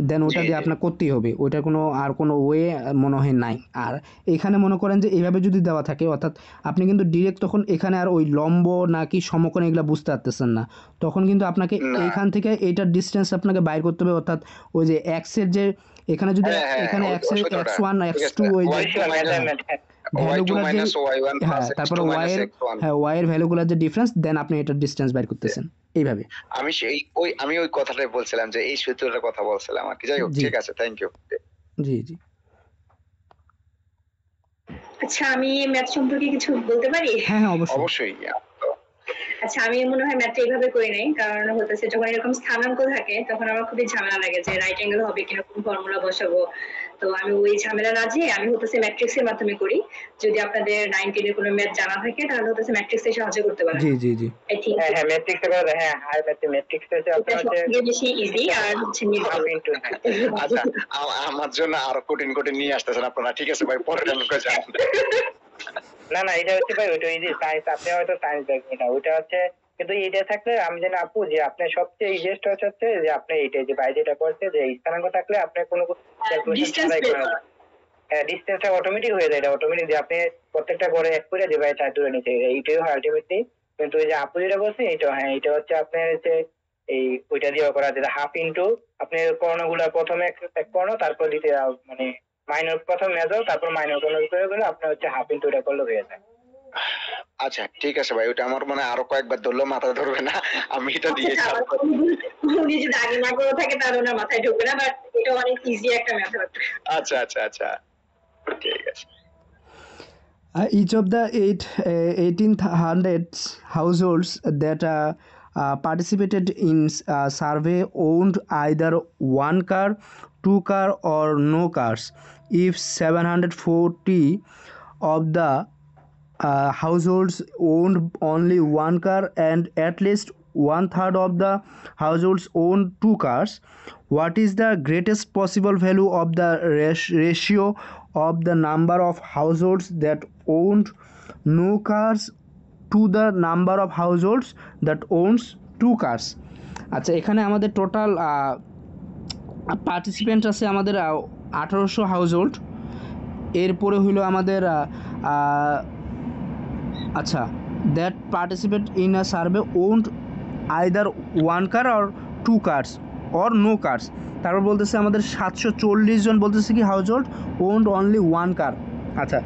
দেন ওটা দিয়ে আপনার করতেই হবে, ওইটার কোনো ওয়ে মনে হয় নাই। আর এখানে মনে করেন যে এইভাবে যদি দেওয়া থাকে, অর্থাৎ আপনি কিন্তু ডিরেক্ট তখন এখানে আর ওই লম্ব নাকি সমকোণ এগুলো বুঝতে পারতেছেন না, তখন কিন্তু আপনাকে এইখান থেকে এইটার ডিস্টেন্স আপনাকে বাইর করতে হবে, অর্থাৎ ওই যে এক্সের যে এখানে যদি এখানে এক্সের x1 x2 ওই যে ভ্যালুগুলোর যে, হ্যাঁ তারপর ওয়াই এর ভ্যালুগুলোর যে ডিফারেন্স, দেন আপনি এটার ডিস্টেন্স বাইর করতেছেন এইভাবে। আমি ওই কথাটাই বলছিলাম যে এই সূত্রটার কথা বলছিলাম আর কি। যাই হোক, ঠিক আছে, থ্যাংক ইউ। জি জি আচ্ছা আমি ম্যাথ সম্পর্কে কিছু বলতে পারি? হ্যাঁ হ্যাঁ অবশ্যই অবশ্যই। আচ্ছা আমি মনে হয় ম্যাথটা এইভাবে করি নাই, কারণ হতেছে যখন এরকম স্থানাঙ্ক থাকে তখন আমার খুবই ঝামেলা লাগে যে রাইট অ্যাঙ্গেল হবে কিনা, কোন ফর্মুলা বসাবো। তো আমি ওই ঝামেলা না যেয়ে আমি হতেছে ম্যাট্রিক্সের মাধ্যমে করি। যদি আপনাদের 9 10 এর কোনো ম্যাথ জানা থাকে তাহলে হতেছে ম্যাট্রিক্সে সাহায্য করতে পারেন। জি জি জি আই থিংক হ্যাঁ ম্যাট্রিক্সে করে, হ্যাঁ হাই ম্যাট্রিক্সে এটা সবথেকে বেশি ইজি আর হচ্ছে আচ্ছা আমার জন্য আরো কঠিন কঠিন নিয়ে আসতেছেন আপনারা, ঠিক আছে ভাই, পরে টাইমে যান। না না এটা হচ্ছে ভাই ওইটা ইজি সায়েন্স, আপনি হয়তো সায়েন্স দেখবেন না, ওইটা হচ্ছে কিন্তু এইটা থাকলে আমি জানি আপু যে আপনার সবচেয়ে ইজিয়েস্ট হচ্ছে যে আপনি এইটা যে বাইরে যেটা করছে যে স্থানাঙ্ক থাকলে আপনার কোনো ক্যালকুলেশন ছাড়াই করা যায়। হ্যাঁ ডিসটেন্সটা অটোমেটিক হয়ে যায়, এটা অটোমেটিক যে আপনি প্রত্যেকটা করে এক করে যে ভাই চার দূরে নিচে, এইটাই হয় আলটিমেটলি। কিন্তু ওই যে আপু যেটা বলছে এটা, হ্যাঁ এটা হচ্ছে আপনার হচ্ছে এই ওইটা দিয়ে করা যেটা হাফ ইন্টু আপনি কর্ণগুলা প্রথমে এক কর্ণ তারপর দিতে মানে মাইনর প্রথম মেজর তারপর মাইনর কর্ণ করে গেলে আপনার হচ্ছে হাফ ইন্টু এটা করলে হয়ে যায়। আচ্ছা ঠিক আছে ভাই, ওটা আমার মানে আরো কয়েকবার ধরলো মাথা ধরবে না, আমি এটা দিয়ে উনি যদি আগে না করে থাকে তাহলে ওনার মাথায় ঢুকবে না, বাট এটা অনেক ইজি একটা মেথড। আচ্ছা আচ্ছা আচ্ছা ঠিক আছে। Each of the 1800 households that participated in survey owned either one car, two car or no cars. If 740 of the households owned only one car and at least 1/3 of the households owned two cars, what is the greatest possible value of the ratio of the number of households that owned no cars to the number of households that owns two cars? আচ্ছা এখানে আমাদের total participant আছে আমাদের 1800 house hold. এরপরে হইলো আমাদের আচ্ছা, that participate in a survey owned either one car or two cars or no cars. তারপর বলতেছে আমাদের 740 জন বলতেছে কি household owned only one car. আচ্ছা,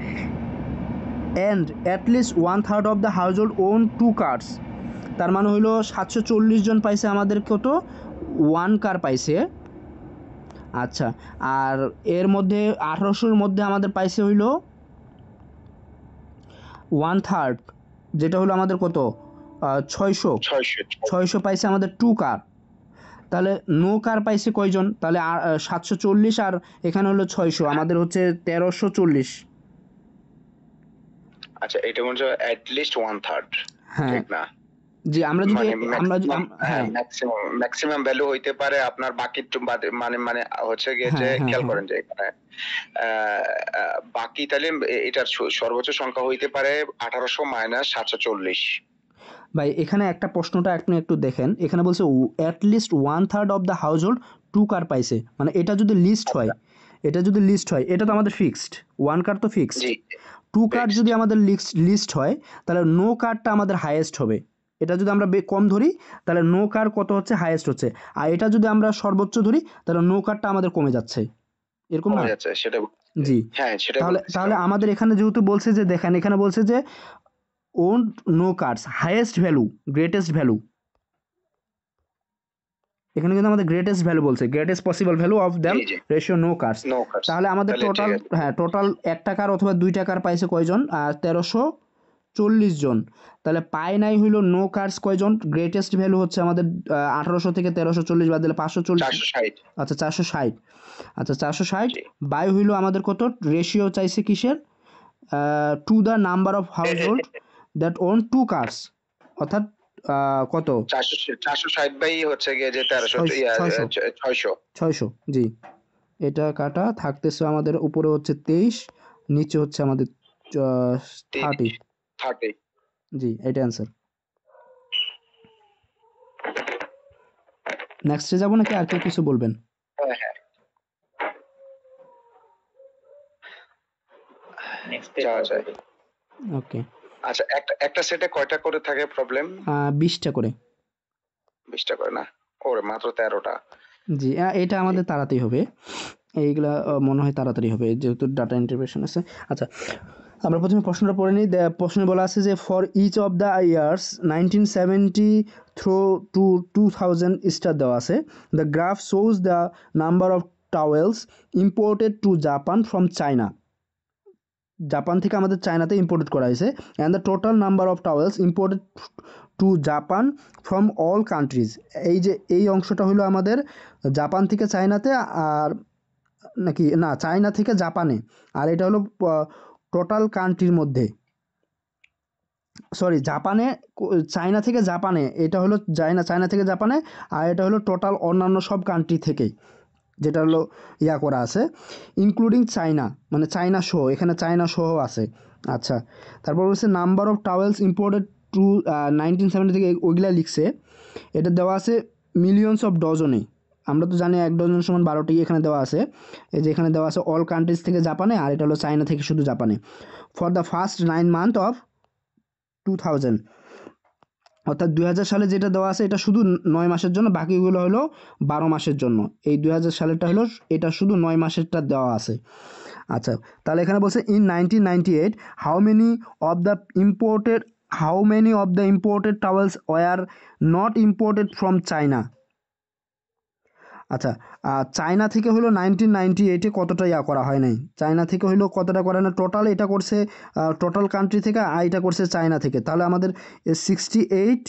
and at least 1/3 of the household own two cars. তার মানে হইলো 740 জন পাইছে আমাদের কত, ওয়ান কার পাইছে। আচ্ছা, আর এর মধ্যে 1800-র মধ্যে আমাদের পাইছে হইলো 1/3, যেটা হলো আমাদের কত 600 পাইছে আমাদের টু কার। তাহলে নো কার পাইছে কয়জন, তাহলে 740 আর এখানে হলো 600, আমাদের হচ্ছে 1340। আচ্ছা, এটা মনে হয় অ্যাট লিস্ট 1/3, হ্যাঁ ঠিক না? জি, আমরা যদি হ্যাঁ ম্যাক্সিমাম ভ্যালু হইতে পারে আপনার বাকি মানে হচ্ছে গিয়ে যে হ্যাঁ, খেয়াল হ্যাঁ। করেন যে এখানে বাকি তাহলে এটার সর্বোচ্চ সংখ্যা হইতে পারে 1800 মাইনাস 740। ভাই এখানে একটা প্রশ্নটা আপনি একটু দেখেন, এখানে বলছে at least 1/3 of the household two car পাইছে, মানে এটা যদি লিস্ট হয়, এটা তো আমাদের ফিক্সড, ওয়ান কার তো ফিক্সড, জি, টু কার fixed। যদি আমাদের লিস্ট হয় তাহলে নো কারটা আমাদের হাইয়েস্ট হবে। এটা যদি আমরা কম ধরি তাহলে নো কার কত হচ্ছে, হাইয়েস্ট হচ্ছে। আর এটা যদি আমরা সর্বোচ্চ ধরি তাহলে নো কারটা আমাদের কমে যাচ্ছে, এরকম না? কমে যাচ্ছে, সেটা জি। হ্যাঁ, সেটা তাহলে আমাদের এখানে যেহেতু বলছে যে দেখেন, এখানে বলছে যে own no cars highest value greatest value, এখানে কিন্তু আমাদের গ্রেটেস্ট ভ্যালু বলছে, greatest possible value of them জি, জি। Ratio no cars. No cars. তাহলে আমাদের তাহলে ঠিক টোটাল আছে। টোটাল 1 টাকার অথবা 2 টাকার পাইছে কয়জন, 1340 জন। তাহলে পাই নাই হইলো নো কার্স কয়জন, গ্রেটেস্ট ভ্যালু হচ্ছে আমাদের 1800 থেকে 1340 বাদ দিলে 540। 460। আচ্ছা 460, আচ্ছা 460 জি। বাই হইলো আমাদের কত, রেশিও চাইছে কিসের, to the number of household that own two cars, অর্থাৎ কত 460 বাই হচ্ছে গিয়ে যে 600। জি, এটা কাটা থাকতেছে আমাদের উপরে হচ্ছে 23, নিচে হচ্ছে আমাদের 30। 30। জি, এটা অ্যান্সার। নেক্সটে যাবো নাকি আর কেউ কিছু বলবেন? হ্যাঁ, হ্যাঁ, নেক্সট যাওয়া যায়। ওকে, আচ্ছা, একটা সেটে কয়টা করে থাকে প্রবলেম? 20টা করে। 20টা করে না? ওরে, মাত্র 13টা। জি, এটা আমাদের তাড়াতাড়ি হবে, এইগুলা মনে হয় তাড়াতাড়ি হবে যেহেতু ডাটা ইন্টারপ্রিটেশন আছে। আচ্ছা, আমরা প্রথমে প্রশ্নটা পড়ে নিই। প্রশ্নে বলা আছে যে for each of the years 1970 through to 2000 star দেওয়া আছে, the graph shows the number of towels imported to Japan from China. Japan থেকে আমাদের চায়নাতে ইম্পোর্টেড করা হয়েছে, and the total number of towels imported to Japan from all countries. এই যে এই অংশটা হলো আমাদের জাপান থেকে চায়নাতে, আর নাকি না চায়না থেকে জাপানে, আর এটা হলো টোটাল কান্ট্রির মধ্যে, সরি জাপানে, চায়না থেকে জাপানে, এটা হলো চায়না থেকে জাপানে, আর এটা হলো টোটাল অন্যান্য সব কান্ট্রি থেকে, যেটা হলো করা আছে ইনক্লুডিং চায়না, মানে চায়না সহ, এখানে চায়না সহ আছে। আচ্ছা, তারপর হচ্ছে number of towels imported to 1970 থেকে, ওইগুলা লিখছে, এটা দেওয়া আছে মিলিয়নস অফ ডজনে। আমরা তো জানি 1 ডজন সমান 12টি, এখানে দেওয়া আছে, এই যে এখানে দেওয়া আছে অল কান্ট্রিজ থেকে জাপানে, আর এটা হলো চায়না থেকে শুধু জাপানে, for the first 9 month of 2000, অর্থাৎ 2000 সালে যেটা দেওয়া আছে এটা শুধু 9 মাসের জন্য, বাকিগুলো হলো 12 মাসের জন্য। এই 2000 সালেরটা হলো এটা শুধু 9 মাসেরটা দেওয়া আছে। আচ্ছা, তাহলে এখানে বলছে in 1998 how many of the imported towels were not imported from China. আচ্ছা, চায়না থেকে হলো 1998-এ কতটা করা হয় নাই, চায়না থেকে হলো কতটা করা না, টোটাল এটা করছে টোটাল কান্ট্রি থেকে, আর এটা করছে চায়না থেকে। তাহলে আমাদের 68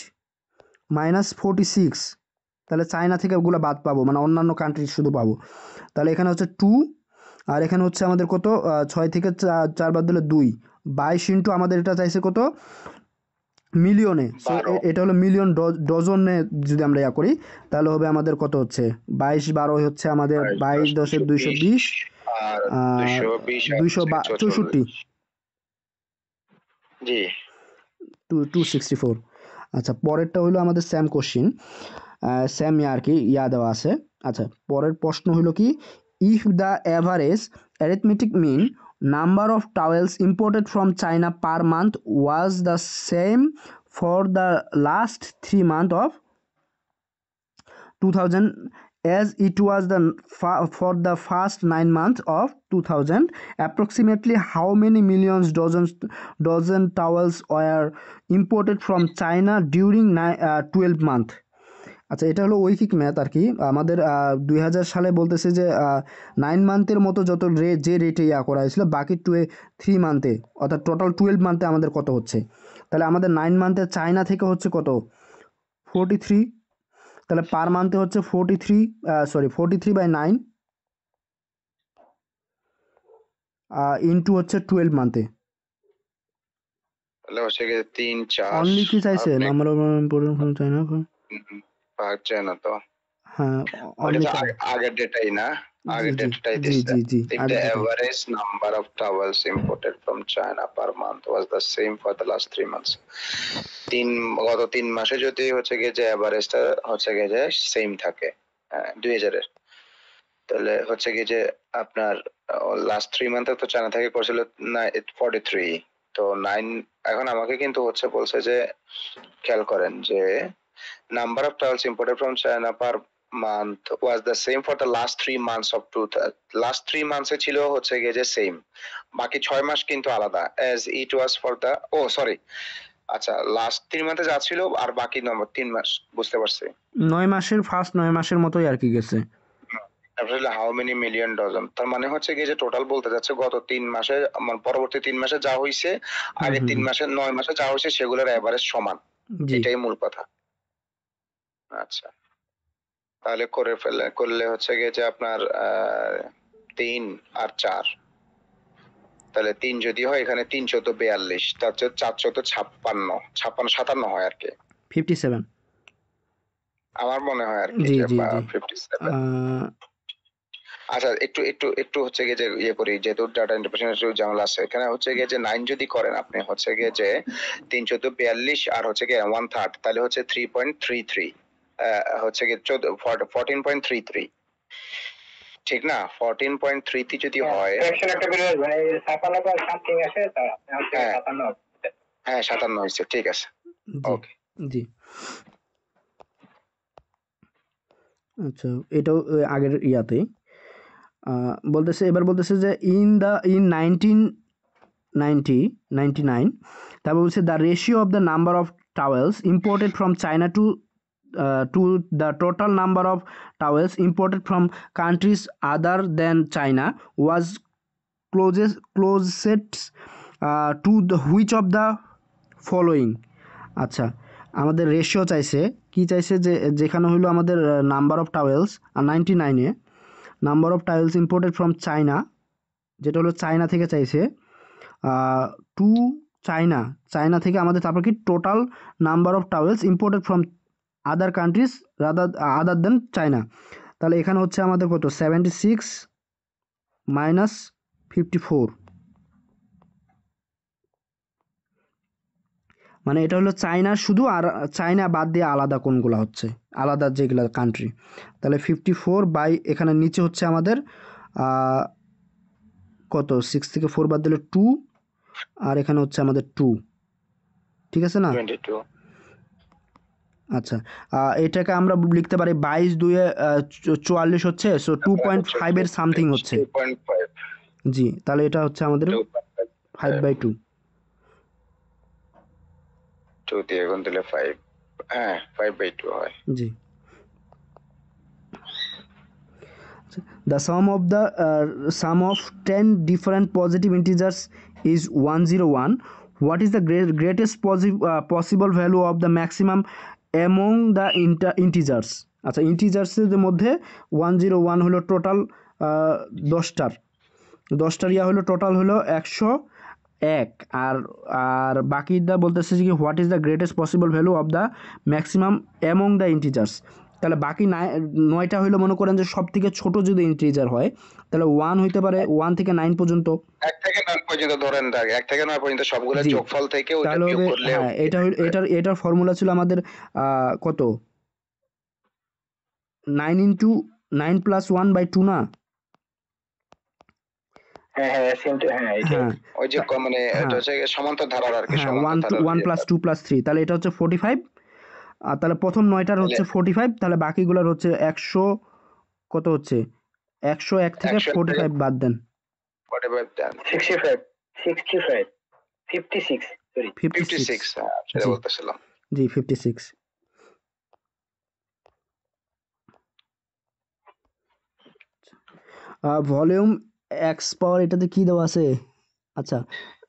মাইনাস 46, তাহলে চায়না থেকে ওগুলো বাদ পাবো, মানে অন্যান্য কান্ট্রি শুধু পাবো। তাহলে এখানে হচ্ছে 2, আর এখানে হচ্ছে আমাদের কত, 6 থেকে 4 বাদ দিলে 2, 22 ইন্টু আমাদের এটা চাইছে কত, মিলিয়নে, সো এটা হলো মিলিয়ন ডজনে যদি আমরা করি তাহলে হবে আমাদের কত হচ্ছে 22 12 হচ্ছে আমাদের 22 10 220, আর 264, জি 264। আচ্ছা, পরেরটা হলো আমাদের সেম কোশ্চিন, সেম আর কি দেওয়া আছে। আচ্ছা, পরের প্রশ্ন হলো কি, if the average arithmetic mean number of towels imported from China per month was the same for the last 3 months of 2000 as it was for the first 9 months of 2000, approximately how many millions dozen towels were imported from China during 12 months? আচ্ছা, এটা হলো ঐকিক math আর কি। আমাদের 2000 সালে বলতেছে যে 9 মান্থের মতো যত যে রেটে করা হয়েছিল, বাকি 3 মান্থে অর্থাৎ টোটাল 12 মান্থে আমাদের কত হচ্ছে। তাহলে আমাদের 9 মান্থে চায়না থেকে হচ্ছে কত 43, তাহলে পার মান্থে হচ্ছে 43/9 ইন্টু হচ্ছে 12 মান্থে। তাহলে হচ্ছে গিয়ে 3 4 অনলি কি চাইছে আপনি নাম্বার অফ ইম্পোর্টেড চায়না? পাচ্ছে না তো, হ্যাঁ, ওটা অনলি তো আগের ডেটাই না, আগের ডেটাটাই জি দিচ্ছে। জি জি If আগে the থেকে। average number of towels imported from China per month was the same for the last 3 months, গত 3 মাসে যদি হচ্ছে গিয়ে যে এভারেজটা হচ্ছে গিয়ে যে সেম থাকে 2000 এর, তাহলে হচ্ছে গিয়ে যে আপনার লাস্ট 3 মান্থে তো চায়না থেকে করছিল 43, তো 9 এখন আমাকে কিন্তু হচ্ছে বলছে যে খেয়াল করেন যে number of towels imported from China per month was the same for the last 3 months of last 3 months এ ছিল হচ্ছে গিয়ে যে সেম, বাকি 6 মাস কিন্তু আলাদা as it was for the sorry, আচ্ছা লাস্ট 3 মান্থে যা ছিল আর বাকি নম্বর 3 মাস, বুঝতে পারছি। 9 মাসের ফার্স্ট 9 মাসের মতোই আর কি গেছে। আসলে হাউ মেনি মিলিয়ন ডজন, তার মানে হচ্ছে গিয়ে যে টোটাল বলতে যাচ্ছে গত 3 মাসে মানে পরবর্তী 3 মাসে যা হইছে আগে 3 মাসে 9 মাসে যা হইছে সেগুলোর এভারেজ সমান, জি এটাই মূল কথা। আচ্ছা, তাহলে করলে হচ্ছে গিয়ে যে আপনার 3 আর 4, তাহলে 3 যদি হয় এখানে 3 14 42, তার চেয়ে 4 14 56 57 হয় আর কি, 57 আমার মনে হয় আর কি জি যে জি জি 57। আচ্ছা, একটু হচ্ছে গিয়ে যে করি, যেহেতু ডাটা ইন্টারপ্রিটেশন ঝামেলা আছে এখানে, হচ্ছে গিয়ে যে 9 যদি করেন আপনি হচ্ছে গিয়ে যে 3 14 42 আর হচ্ছে গিয়ে 1/3, তাহলে হচ্ছে 3.33, হচ্ছে গিয়ে 14.33, ঠিক না? 14.33 যদি হয়, ফ্র্যাকশন একটা বের হয় মানে 56 পয়েন্ট সামথিং আসে, তা হচ্ছে হ্যাঁ 57। হ্যাঁ 57 হয়েছে, ঠিক আছে, জি ওকে। জি। আচ্ছা, এটাও আগের ইয়াতেই বলতেছে, এবার বলতেছে যে ইন 1999, তারপর বলছে the ratio of the number of towels imported from China to the total number of towels imported from countries other than China was closest to the which of the following? আচ্ছা, আমাদের ratio চাইছে, কি চাইছে যে যেখানে হলো আমাদের number of towels, আর 99-এ number of towels imported from China, যেটা হলো চায়না থেকে চাইছে, টু চায়না থেকে আমাদের, তারপর কি total number of towels imported from other countries other than China. তাহলে এখানে হচ্ছে আমাদের কত 76 মাইনাস 54, মানে এটা হলো চায়নার শুধু, আর চায়না বাদ দিয়ে আলাদা কোনগুলো হচ্ছে, আলাদা যেগুলো কান্ট্রি। তাহলে 54 বাই এখানে নিচে হচ্ছে আমাদের কত 6 থেকে 4 বাদ দিলে 2, আর এখানে হচ্ছে আমাদের 2, ঠিক আছে না? 22, আচ্ছা, এটাকে আমরা লিখতে পারি 22 2 44 হচ্ছে, সো 2.5 এর সামথিং হচ্ছে। 2.5, জি, তাহলে এটা হচ্ছে আমাদের 5/2। 2 দিয়ে গুণ দিলে 5, হ্যাঁ 5/2 হয়। জি। The sum of 10 different positive integers is 101. What is the greatest possible value of the maximum among the integers? আচ্ছা, ইন্টিজার্সের মধ্যে 101 হলো টোটাল 10টার ইয়া হলো টোটাল হলো 101, আর বাকিটা বলতেছে যে কি what is the greatest possible value of the maximum among the integers. তাহলে বাকি 9টা হইলো মনে করেন যে সব থেকে ছোট যদি ইন্টিজার হয় তাহলে 1 হইতে পারে 1 থেকে 9 পর্যন্ত, 1 থেকে 9 পর্যন্ত ধরেন, 1 থেকে 9 পর্যন্ত সবগুলো জি। যোগফল থেকে ওটা তাহলে বিয়োগ হবে, করলে হ্যাঁ, এটার ফর্মুলা ছিল আমাদের কত 9 + 1/2 না? হ্যাঁ হ্যাঁ সেম টু, হ্যাঁ এটাই। হ্যাঁ ওই যে মানে এটা হ্যাঁ হচ্ছে গিয়ে সমান্তর ধারার আর কি, হ্যাঁ সমান্তর 1 ধারার 1 + 2 + 3, তাহলে এটা হচ্ছে 45। আর তাহলে প্রথম 9টার তাহলে হচ্ছে 45, তাহলে বাকিগুলোর হচ্ছে 100, কত হচ্ছে 101 থেকে 100 থেকে 45 বাদ দেন। 45 দেন 65 65 56 সরি। 56। 56, হ্যাঁ সেটা জি বলতেছিলাম। জি 56। ভলিউম এক্স পাওয়ার এটাতে কি দেওয়া আছে? আচ্ছা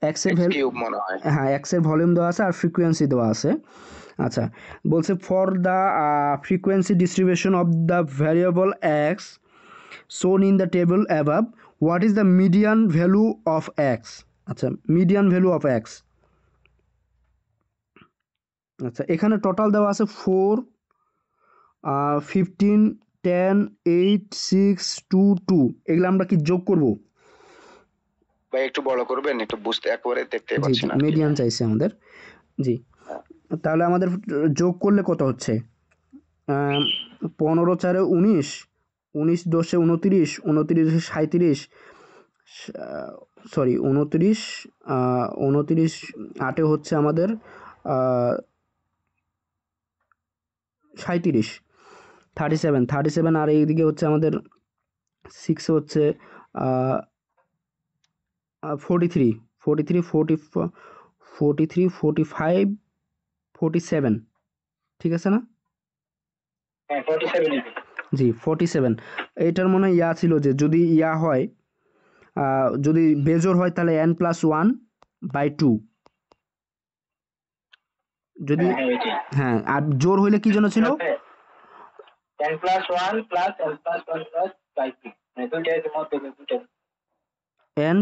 এক্স এর এক্স কিউব মনে হয়। হ্যাঁ এক্স এর ভলিউম দেওয়া আছে আর ফ্রিকোয়েন্সি দেওয়া আছে। আচ্ছা বলছে for the frequency distribution of the variable x shown in the table above, what is the median value of x? আচ্ছা median value of x, আচ্ছা এখানে টোটাল দেওয়া আছে 4 15 10 8 6 2 2, এগুলো আমরা কি যোগ করব? ভাই একটু বড় করবেন, একটু বুঝতে একেবারে দেখতে জি পাচ্ছি জি না আর কি। মিডিয়ান চাইছে আমাদের। জি হ্যাঁ। তাহলে আমাদের যোগ করলে কত হচ্ছে? 15 4 19, 19 10 29, 29 37, সরি 29, 29 8 হচ্ছে আমাদের 37, 37 আর এইদিকে হচ্ছে আমাদের 6 হচ্ছে 43 43 44 43 45 47, ঠিক আছে না? হ্যাঁ 47 জি 47। এইটার মনে হয় ইয়া ছিল যে যদি ইয়া হয়, যদি বেজোড় হয় তাহলে n+1/2, যদি হ্যাঁ হ্যাঁ এটাই। হ্যাঁ আর জোর হইলে কি যেন ছিল? n+1 plus n+1 plus by 2, মানে দুইটার মধ্যে দুইটা n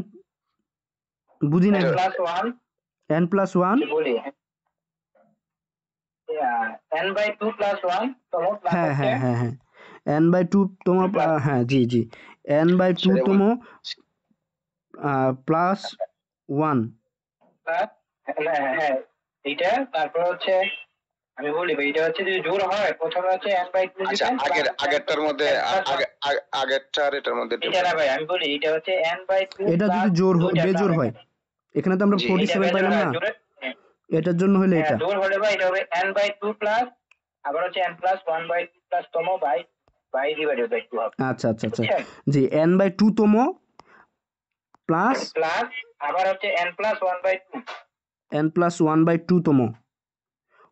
বুঝি না, n+1 n+1 বলি n/2 প্লাস 1 তম প্লাস হ্যাঁ হচ্ছে হ্যাঁ হ্যাঁ হ্যাঁ n/2 তম, হ্যাঁ জি জি n/2 সেটা তম প্লাস 1। প্লাস, হ্যাঁ হ্যাঁ এইটা, তারপর হচ্ছে আমি বলি ভাই, এটা হচ্ছে যদি জোর হয় প্রথমে হচ্ছে n/2 আচ্ছা দিবেন, আগেরটার মধ্যে আগেরটা আর এটার মধ্যে এটা না ভাই আমি বলি এটা হচ্ছে n/2 এটা যদি প্লাস জোর দুইটা বেজোড় হয়, এখানে তো আমরা জি, এটা 47 পাইলাম না, এটার জন্য হলে হ্যাঁ এটা জোর হলে ভাই এটা হবে n/2 প্লাস, আবার হচ্ছে n+1/2 প্লাস তম বাই ডিভাইডেড বাই 2 হবে। আচ্ছা আচ্ছা আচ্ছা বুঝছেন? জি n/2 তম প্লাস প্লাস আবার হচ্ছে n+1/2, n+1/2 তম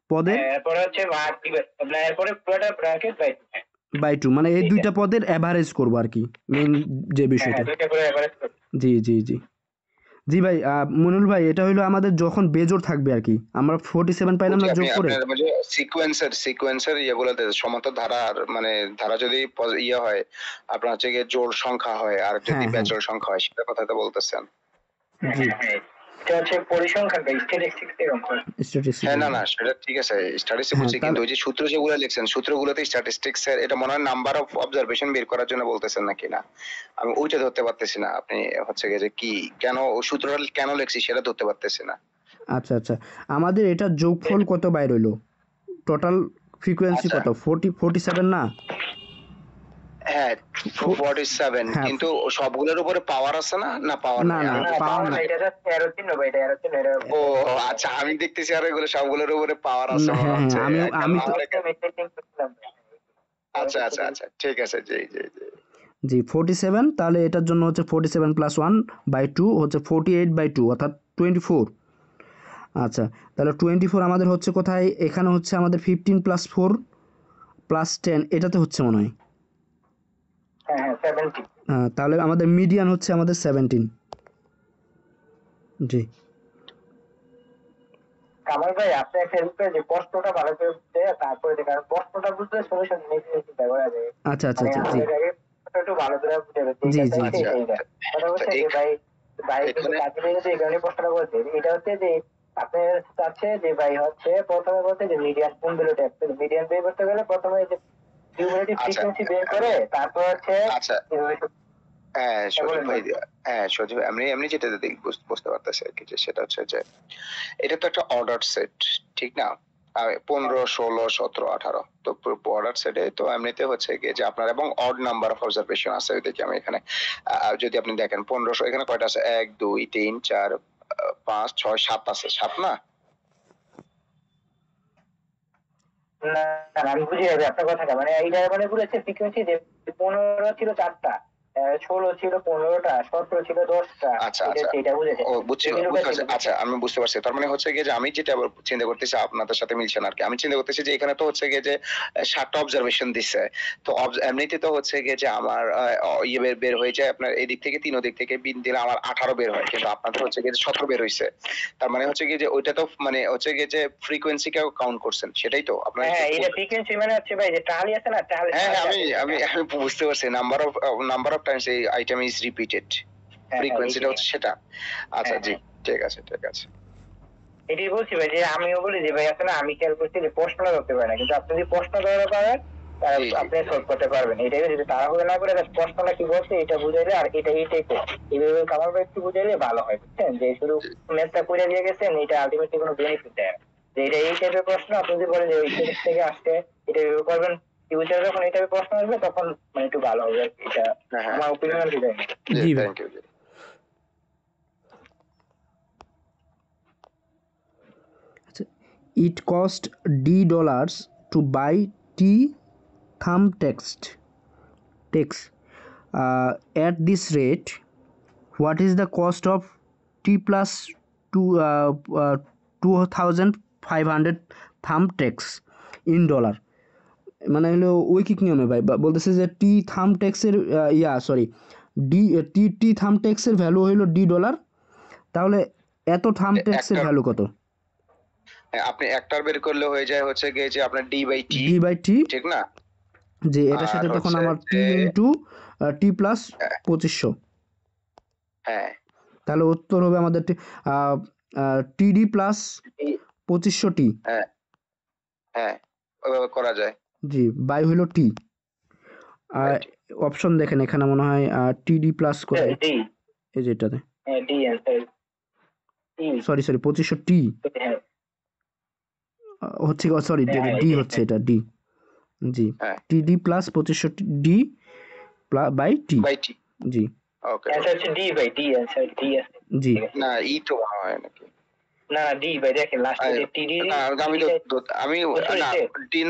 পদের এরপরে হচ্ছে ভাগ দিবেন, এরপরে পুরোটা ব্র্যাকেট বাই 2। 2, মানে এই ঠিক দুইটা আছে। পদের অ্যাভারেজ করবো আর কি, মেইন যে হ্যাঁ বিষয়টা। হ্যাঁ দুইটা করে এভারেজ করতে। জি জি জি জি ভাই মনিরুল ভাই এটা হলো আমাদের যখন বেজোড় থাকবে আর কি, আমরা 47 পাইলাম বুঝছি, না আপনি যোগ করে। আপনার মানে সিকোয়েন্সের ইয়েগুলোতে সমস্ত ধারার মানে ধারা যদি ইয়ে হয়, আপনার হচ্ছে গিয়ে জোড় সংখ্যা হয় আর যদি হ্যাঁ হ্যাঁ বেজোড় সংখ্যা হয়, সেটা কথা তো বলতেছেন। জি এটা হচ্ছে পরিসংখ্যান বা স্ট্যাটিস্টিক্স এর অঙ্ক। স্ট্যাটিস্টিক্স। হ্যাঁ না না সেটা ঠিক আছে, স্ট্যাটিস্টিক্স হ্যাঁ বুঝছি, কিন্তু ওই যে সূত্র যেগুলো লিখছেন সূত্রগুলোতে স্ট্যাটিস্টিক্স এর এটা মনে হয় নাম্বার অফ অবজারভেশন বের করার জন্য বলতেছেন নাকি না, আমি ওইটা ধরতে পারতেছি না। আপনি হচ্ছে গিয়ে যে কি কেন ও সূত্রটা কেন লিখছি সেটা ধরতে পারতেছি না। আচ্ছা আচ্ছা আমাদের এটা যোগফল কত বাইর হইলো? টোটাল ফ্রিকোয়েন্সি আচ্ছা কত? 47 না? হ্যাঁ 47, হ্যাঁ কিন্তু সবগুলোর উপরে পাওয়ার আছে না, না পাওয়ার না নাই? না আমি পাওয়ার না। এটা হচ্ছে 13 চিহ্ন ভাই, এটা 13 চিহ্ন, এটা ও আচ্ছা, আমি দেখতেছি আর এগুলো সবগুলোর উপরে পাওয়ার আছে মনে হ্যাঁ হ্যাঁ হচ্ছে। আমি তো আচ্ছা আচ্ছা আচ্ছা ঠিক আছে, জি জি জি। জি 47, তাহলে এটার জন্য হচ্ছে 47 + 1/2 হচ্ছে 48/2 অর্থাৎ 24। আচ্ছা তাহলে 24 আমাদের হচ্ছে কোথায়? এখানে হচ্ছে আমাদের 15 + 4 + 10, এটাতে হচ্ছে মনে হয়। হ্যাঁ হ্যাঁ 70। তাহলে আমাদের মিডিয়ান হচ্ছে আমাদের 17। জি কামাল ভাই আপনি একটা হেল্প করে যে প্রশ্নটা ভালো করে বুঝতে, তারপরে যে কারণ প্রশ্নটা বুঝতে সলিউশন নিতে চিন্তা করা যায়। আচ্ছা আচ্ছা মানে আচ্ছা জি আমাদের আগে একটু ভালো করে বুঝতে হবে জি এইটা জি চাইছে জি এইটা। কথা হচ্ছে যে ভাই ভাই কিন্তু এখানে কাজে কিন্তু এই কারণে প্রশ্নটা বলছে, এটা হচ্ছে যে আপনার চাচ্ছে যে ভাই হচ্ছে প্রথমে বলতে যে মিডিয়ান কোন ভ্যালুটা, মিডিয়ান বের করতে গেলে প্রথমে যে কিউমুলেটিভ আচ্ছা ফ্রিকোয়েন্সি বের করে তারপর হচ্ছে আচ্ছা হ্যাঁ সজীব ভাই, হ্যাঁ সজীব ভাই, আমি এমনি যেটা বুঝতে পারতেছি আর কি, যে সেটা হচ্ছে যে এটা তো একটা অর্ডার সেট, ঠিক না? 15, 16, 17, 18 তো বর্ডার সেটে তো এমনিতে হচ্ছে গিয়ে যে আপনার এবং অড নাম্বার অফ অবজারভেশন আছে দেখি আমি এখানে যদি আপনি দেখেন 1500 এখানে কয়টা আছে 1 2 3 4 5 6 7 আছে 7 না না, আমি বুঝে যাবে আপনার কথাটা, মানে এইটা মানে বলেছে ফ্রিকোয়েন্সি যে 15 ছিল 4টা, 16 ছিল 15টা, 17 ছিল 10টা। আচ্ছা আচ্ছা এটা বুঝেছে। ও বুঝছি বুঝতে পারছি আচ্ছা আমি বুঝতে পারছি তার মানে হচ্ছে গিয়ে যে আমি যেটা আবার চিন্তা করতেছি আপনাদের সাথে মিলছে না আর কি আমি চিন্তা করতেছি যে এখানে তো হচ্ছে গিয়ে যে 7টা অবজারভেশন দিচ্ছে তো এমনিতে তো হচ্ছে গিয়ে যে আমার ইয়ে বের হয়ে যায় আপনার এদিক থেকে 3 দিক থেকে বিন দিলে আমার 18 বের হয় কিন্তু আপনাদের হচ্ছে গিয়ে যে 17 বের হইছে তার মানে হচ্ছে গিয়ে যে ওইটা তো মানে হচ্ছে গিয়ে যে ফ্রিকোয়েন্সি কেও কাউন্ট করছেন সেটাই তো আপনার হ্যাঁ, এটা ফ্রিকোয়েন্সি মানে হচ্ছে ভাই যে টালি আছে না, টালি। হ্যাঁ আমি বুঝতে পারছি নাম্বার অফ টাইমস এই আইটেম ইজ রিপিটেড ফ্রিকোয়েন্সিটা হচ্ছে সেটা আচ্ছা জি ঠিক আছে এটাই বলছি ভাই যে আমিও বলি যে ভাই আসলে আমি খেয়াল করছি যে প্রশ্নটা ধরতে পারে না, কিন্তু আপনি যদি প্রশ্ন ধরে পারেন আপনি সলভ করতে পারবেন। এটাই যদি তাড়াহুড়ো না করে প্রশ্নটা কি বলছে এটা বুঝাইলে আর এইটাই তো এইভাবে কামাল ভাই একটু বুঝাইলে ভালো হয়, বুঝছেন? যে শুধু ম্যাথটা করে দিয়ে গেছেন এটা আলটিমেটলি কোনো বেনিফিট দেয় না। যে এটা এই টাইপের প্রশ্ন আপনি যদি বলেন যে ওই থেকে আসছে এটা এভাবে করবেন, ফিউচারে যখন এই টাইপের প্রশ্ন আসবে তখন মানে একটু ভালো হবে। এটা আমার ওপিনিয়ন দিবেন। জি thank you It cost $D to buy T thumb text. At this rate, what is the cost of T plus 2,500 thumb text in dollar? মানে হলো ঐকিক নিয়মে ভাই বলতেছে যে টি থাম টেক্সের টি থাম টেক্সের ভ্যালু হইলো $D, তাহলে এত থাম টেক্সের ভ্যালু কত? আপনি একটার বের করলে হয়ে যায় হচ্ছে গিয়ে যে আপনার ডি বাই টি ঠিক না যে এটার সাথে তখন আমার টি ইনটু টি প্লাস 2500 হ্যাঁ তাহলে উত্তর হবে আমাদের টিডি প্লাস 2500 টি হ্যাঁ ওইভাবে করা যায় জি বাই হলো টি আর অপশন দেখেন এখানে মনে হয় টিডি প্লাস করে এই যে এটাতে ডি অ্যানসার সরি 2500 টি হচ্ছে সরি ডি হচ্ছে এটা ডি জি TD plus 2500 D by T জি ওকে অ্যানসার হচ্ছে D by T answer D জি না ই তো হয় নাকি না ডি বাই দেখেন লাস্টে টিডি আমি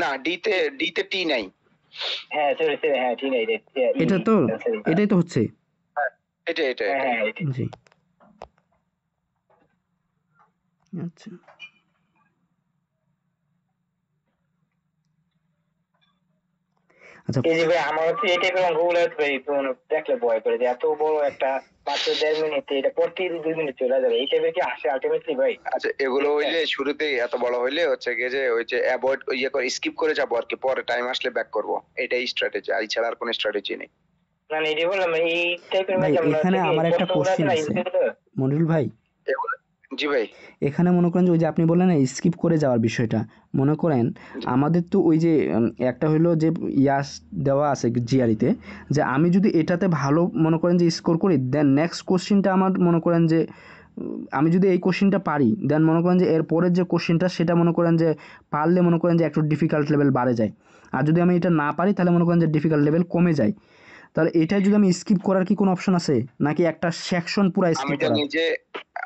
না ডিতে টি নাই হ্যাঁ সরি হ্যাঁ টি নাই এটা তো এটাই তো হচ্ছে এটা হ্যাঁ জি আচ্ছা এই যে ভাই আমার হচ্ছে এই টাইপের অঙ্কগুলো দেখলে ভয় করে যে এত বড় একটা মাত্র 1.5 মিনিটে এটা পড়তে 2 মিনিট চলে যাবে, এই টাইপের কি আসে আলটিমেটলি ভাই? আচ্ছা এগুলো হইলে শুরুতেই এত বড় হইলে হচ্ছে গিয়ে যে ওই যে অ্যাভয়েড করে স্কিপ করে যাবো আর কি, পরে টাইম আসলে ব্যাক করব, এটাই স্ট্র্যাটেজি, আর ছাড়া আর কোনো স্ট্র্যাটেজি নেই। না এটাই বললাম এই টাইপের এখানে আমার একটা কোশ্চেন আছে মনিরুল ভাই। জি ভাই এখানে মনে করেন যে ওই যে আপনি বললেন না স্কিপ করে যাওয়ার বিষয়টা, মনে করেন আমাদের তো ওই যে একটা হলো যে ইয়াস দেওয়া আছে জিআরিতে যে আমি যদি এটাতে ভালো মনে করেন যে স্কোর করি দেন নেক্সট কোশ্চেনটা আমার মনে করেন যে আমি যদি এই কোশ্চেনটা পারি দেন মনে করেন যে এর পরের যে কোশ্চেনটা সেটা মনে করেন যে পারলে মনে করেন যে একটু ডিফিকাল্ট লেভেল বাড়ে যায়, আর যদি আমি এটা না পারি তাহলে মনে করেন যে ডিফিকাল্ট লেভেল কমে যায়। তাহলে এটাই যদি আমি স্কিপ করার কি কোনো অপশন আছে নাকি একটা সেকশন পুরো স্কিপ করা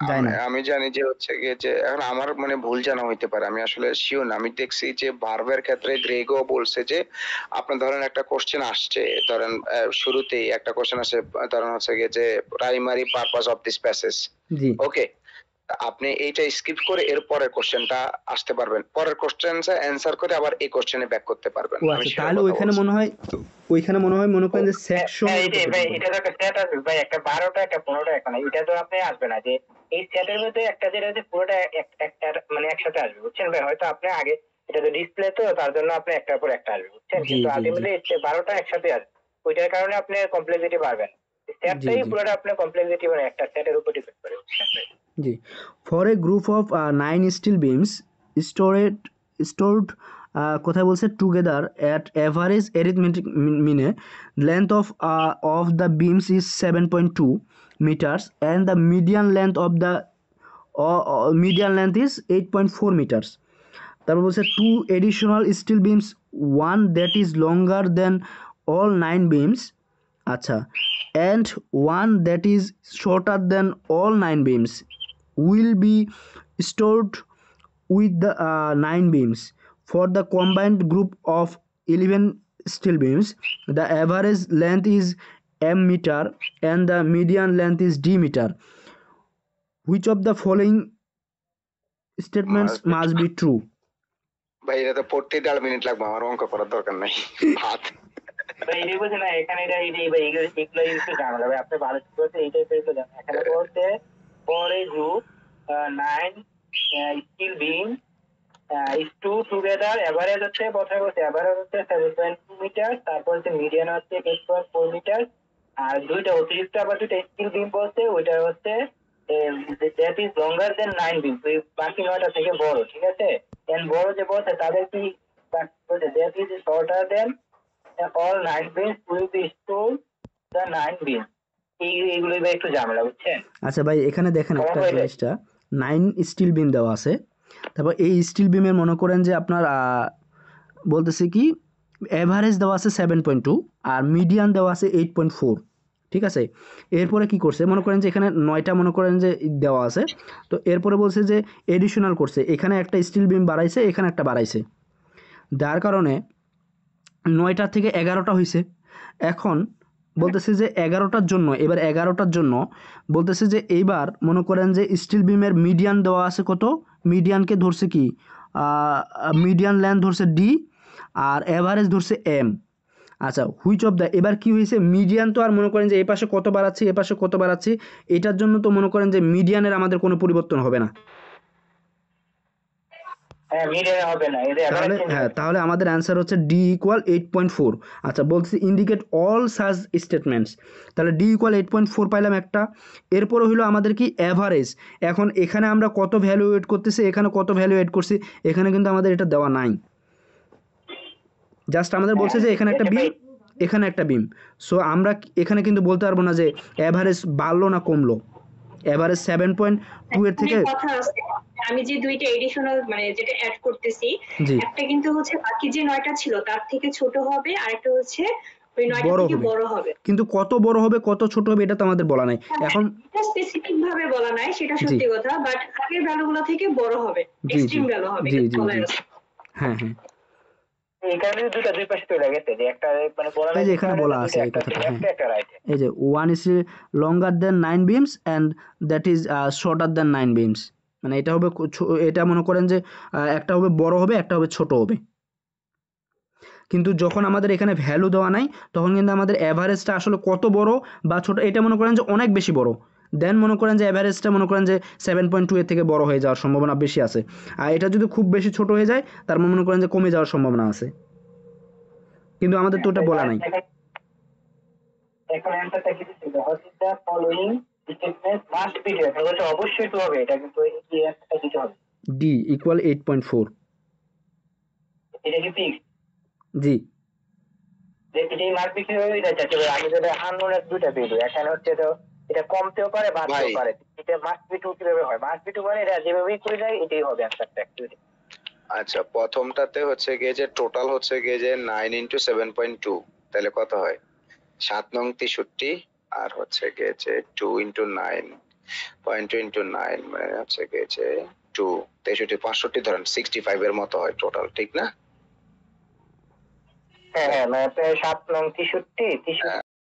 যায় না? আমি জানি যে হচ্ছে গিয়ে যে এখন আমার মানে ভুল জানা হইতে পারে, আমি আসলে শিওর না। আমি দেখছি যে ভার্বের ক্ষেত্রে গ্রেগো বলছে যে আপনার ধরেন একটা কোশ্চেন আসছে, ধরেন শুরুতেই একটা কোশ্চেন আসে, ধরেন হচ্ছে গিয়ে যে primary purpose of this passage, জি ওকে, আপনি এইটা স্কিপ করে এর পরের কোশ্চেনটা আসতে পারবেন, পরের কোশ্চেনটা অ্যানসার করে আবার এই কোশ্চেনে ব্যাক করতে পারবেন। তাহলে ওইখানে মনে হয় মনে করেন যে সেকশন এটা তো একটা সেট আছে ভাই, একটা 12টা একটা 15টা এখন এটা তো আপনি আসবে না যে এই সেটের মধ্যে একটা যেটা হচ্ছে পুরোটা একটা মানে একসাথে আসবে, বুঝছেন ভাই? হয়তো আপনি আগে এটা তো ডিসপ্লে তো তার জন্য আপনি একটার পর একটা আসবে, বুঝছেন? কিন্তু আলটিমেটলি 12টা একসাথে আসবে, ওইটার কারণে আপনি কমপ্লেক্সিটি পাবেন। সেটটাই পুরোটা আপনার কমপ্লেক্সিটি মানে একটা সেটের উপর ডিপেন্ড করে, বুঝছেন ভাই? জি for a group of 9 steel beams stored কোথায় বলছে টুগেদার অ্যাট এভারেজ অ্যারিথমেটিক মিনে length of the beams is 7.2 meters and the median length is 8.4 meters. তারপর বলছে 2 additional steel beams, one that is longer than all 9 beams, আচ্ছা, and one that is shorter than all 9 beams will be stored with the 9 beams. For the combined group of 11 steel beams, the average length is m meter and the median length is d meter. Which of the following statements must be true? ভাই এটা তো পড়তে 1.5 minute লাগবে, আমার অঙ্ক করার দরকার নাই। হাত ভাই এই বুঝে না, এখানে এটা এইগুলো একটু ঝামেলা ভাই, আপনি ভালো করতে এইটাই পেয়ে যান। এখানে বলতে পরে group 9 steel beam is two together, এভারেজ হচ্ছে প্রথমে বলছে এভারেজ হচ্ছে 7.2 মিটার, তারপর হচ্ছে মিডিয়ান হচ্ছে 8.4 মিটার, আর দুইটা অতিরিক্ত আবার দুইটা স্টিল বিম বলছে ওইটা হচ্ছে দ্যাট ইজ লঙ্গার দেন 9 বিম, বাকি 9টা থেকে বড়, ঠিক আছে। এন্ড বড় যে বলছে তাদের কি বলছে that is shorter than all 9 beams will be stored the 9 beams, এইগুলোই ভাই একটু ঝামেলা, বুঝছেন। আচ্ছা ভাই এখানে দেখেন একটা জিনিসটা 9 স্টিল বিম দেওয়া আছে, তারপর এই স্টিল বিমের মনে করেন যে আপনার বলতেছে কি এভারেজ দেওয়া আছে 7.2 আর মিডিয়ান দেওয়া আছে 8.4, ঠিক আছে। এরপরে কি করছে মনে করেন যে এখানে 9টা মনে করেন যে দেওয়া আছে, তো এরপরে বলছে যে এডিশনাল করছে, এখানে একটা স্টিল বিম বাড়াইছে, এখানে একটা বাড়াইছে, যার কারণে 9টা থেকে 11টা হয়েছে। এখন বলতেছে যে 11টার জন্য, এবার 11টার জন্য বলতেছে যে এইবার মনে করেন যে স্টিল বিমের মিডিয়ান দেওয়া আছে কত, মিডিয়ানকে ধরছে কি মিডিয়ান লেন্থ ধরছে ডি আর এভারেজ ধরছে এম। আচ্ছা হুইচ অফ দ্য, এবার কি হয়েছে মিডিয়ান তো আর মনে করেন যে এই পাশে কত বাড়াচ্ছি এ পাশে কত বাড়াচ্ছি, এটার জন্য তো মনে করেন যে মিডিয়ানের আমাদের কোনো পরিবর্তন হবে না, তাহলে আমাদের অ্যান্সার হচ্ছে ডি ইকুয়াল 8.4। আচ্ছা বলছি ইন্ডিকেট অল সাচ স্টেটমেন্টস, তাহলে ডি ইকুয়াল 8.4 পাইলাম একটা। এরপরে হলো আমাদের কি অ্যাভারেজ, এখন এখানে আমরা কত ভ্যালু এড করতেছি, এখানে কত ভ্যালু এড করছি, এখানে কিন্তু আমাদের এটা দেওয়া নাই, জাস্ট আমাদের বলছে যে এখানে একটা বিম এখানে একটা বিম, সো আমরা এখানে কিন্তু বলতে পারবো না যে অ্যাভারেজ বাড়লো না কমলো, এভারেজ 7.2 এর থেকে কথা আছে। আমি যে দুইটা এডিশনাল মানে যেটা অ্যাড করতেছি, একটা কিন্তু হচ্ছে বাকি যে 9টা ছিল তার থেকে ছোট হবে, আর একটা হচ্ছে ওই 9টা থেকে বড় হবে, কিন্তু কত বড় হবে কত ছোট হবে এটা তো আমাদের বলা নাই। এখন এটা স্পেসিফিক ভাবে বলা নাই, সেটা সত্যি কথা, বাট আগের ভ্যালুগুলো থেকে বড় হবে, এক্সট্রিম ভ্যালু হবে, হ্যাঁ হ্যাঁ এখানে দুটো দুই পাশে চলে গেছে, যে একটা মানে বলা নাই, এখানে বলা আছে এই কথাটা, একটা রাইট, এই যে one is longer than 9 beams and that is shorter than 9 beams, মানে এটা হবে এটা মনে করেন যে একটা হবে বড় হবে একটা হবে ছোট হবে, কিন্তু যখন আমাদের এখানে ভ্যালু দেওয়া নাই তখন কিন্তু আমাদের অ্যাভারেজটা আসলে কত বড় বা ছোট এটা মনে করেন যে অনেক বেশি বড়, দেন মনে করেন যে অ্যাভারেজটা মনে করেন যে 7.2 এর থেকে বড় হয়ে যাওয়ার সম্ভাবনা বেশি আছে, আর এটা যদি খুব বেশি ছোট হয়ে যায় তার মনে করেন যে কমে যাওয়ার সম্ভাবনা আছে, কিন্তু আমাদের তো ওটা বলা নাই। এখন অ্যানসারটা কি ছিল, what is the following statement must be true, তাহলে অবশ্যই ট্রু হবে, এটা কিন্তু এই অ্যানসারটা দিতে হবে, ডি ইকুয়াল 8.4, এটা কি ফিক্স? জি যে এটাই মাস্ট বি ট্রু হবে, এটা চাইতে আমি যদি আননোনের দুইটা পেয়ে দিই, এখানে হচ্ছে তো এটা কমতেও পারে বাড়তেও পারে, এটা মাস্ট বি ট্রু কিভাবে হয়, মাস্ট বি ট্রু মানে এটা যেভাবেই করে যায় এটাই হবে অ্যানসারটা অ্যাকচুয়ালি। আচ্ছা প্রথমটাতে হচ্ছে গিয়ে যে টোটাল হচ্ছে গিয়ে যে 9 × 7.2, তাহলে কত হয় 7 নং 63, আর হচ্ছে গিয়ে যে 2 × 9.2 × 9 মানে হচ্ছে গিয়ে যে 2 63 65 ধরেন 65 এর মতো হয় টোটাল, ঠিক না? হ্যাঁ মানে 7 নং 63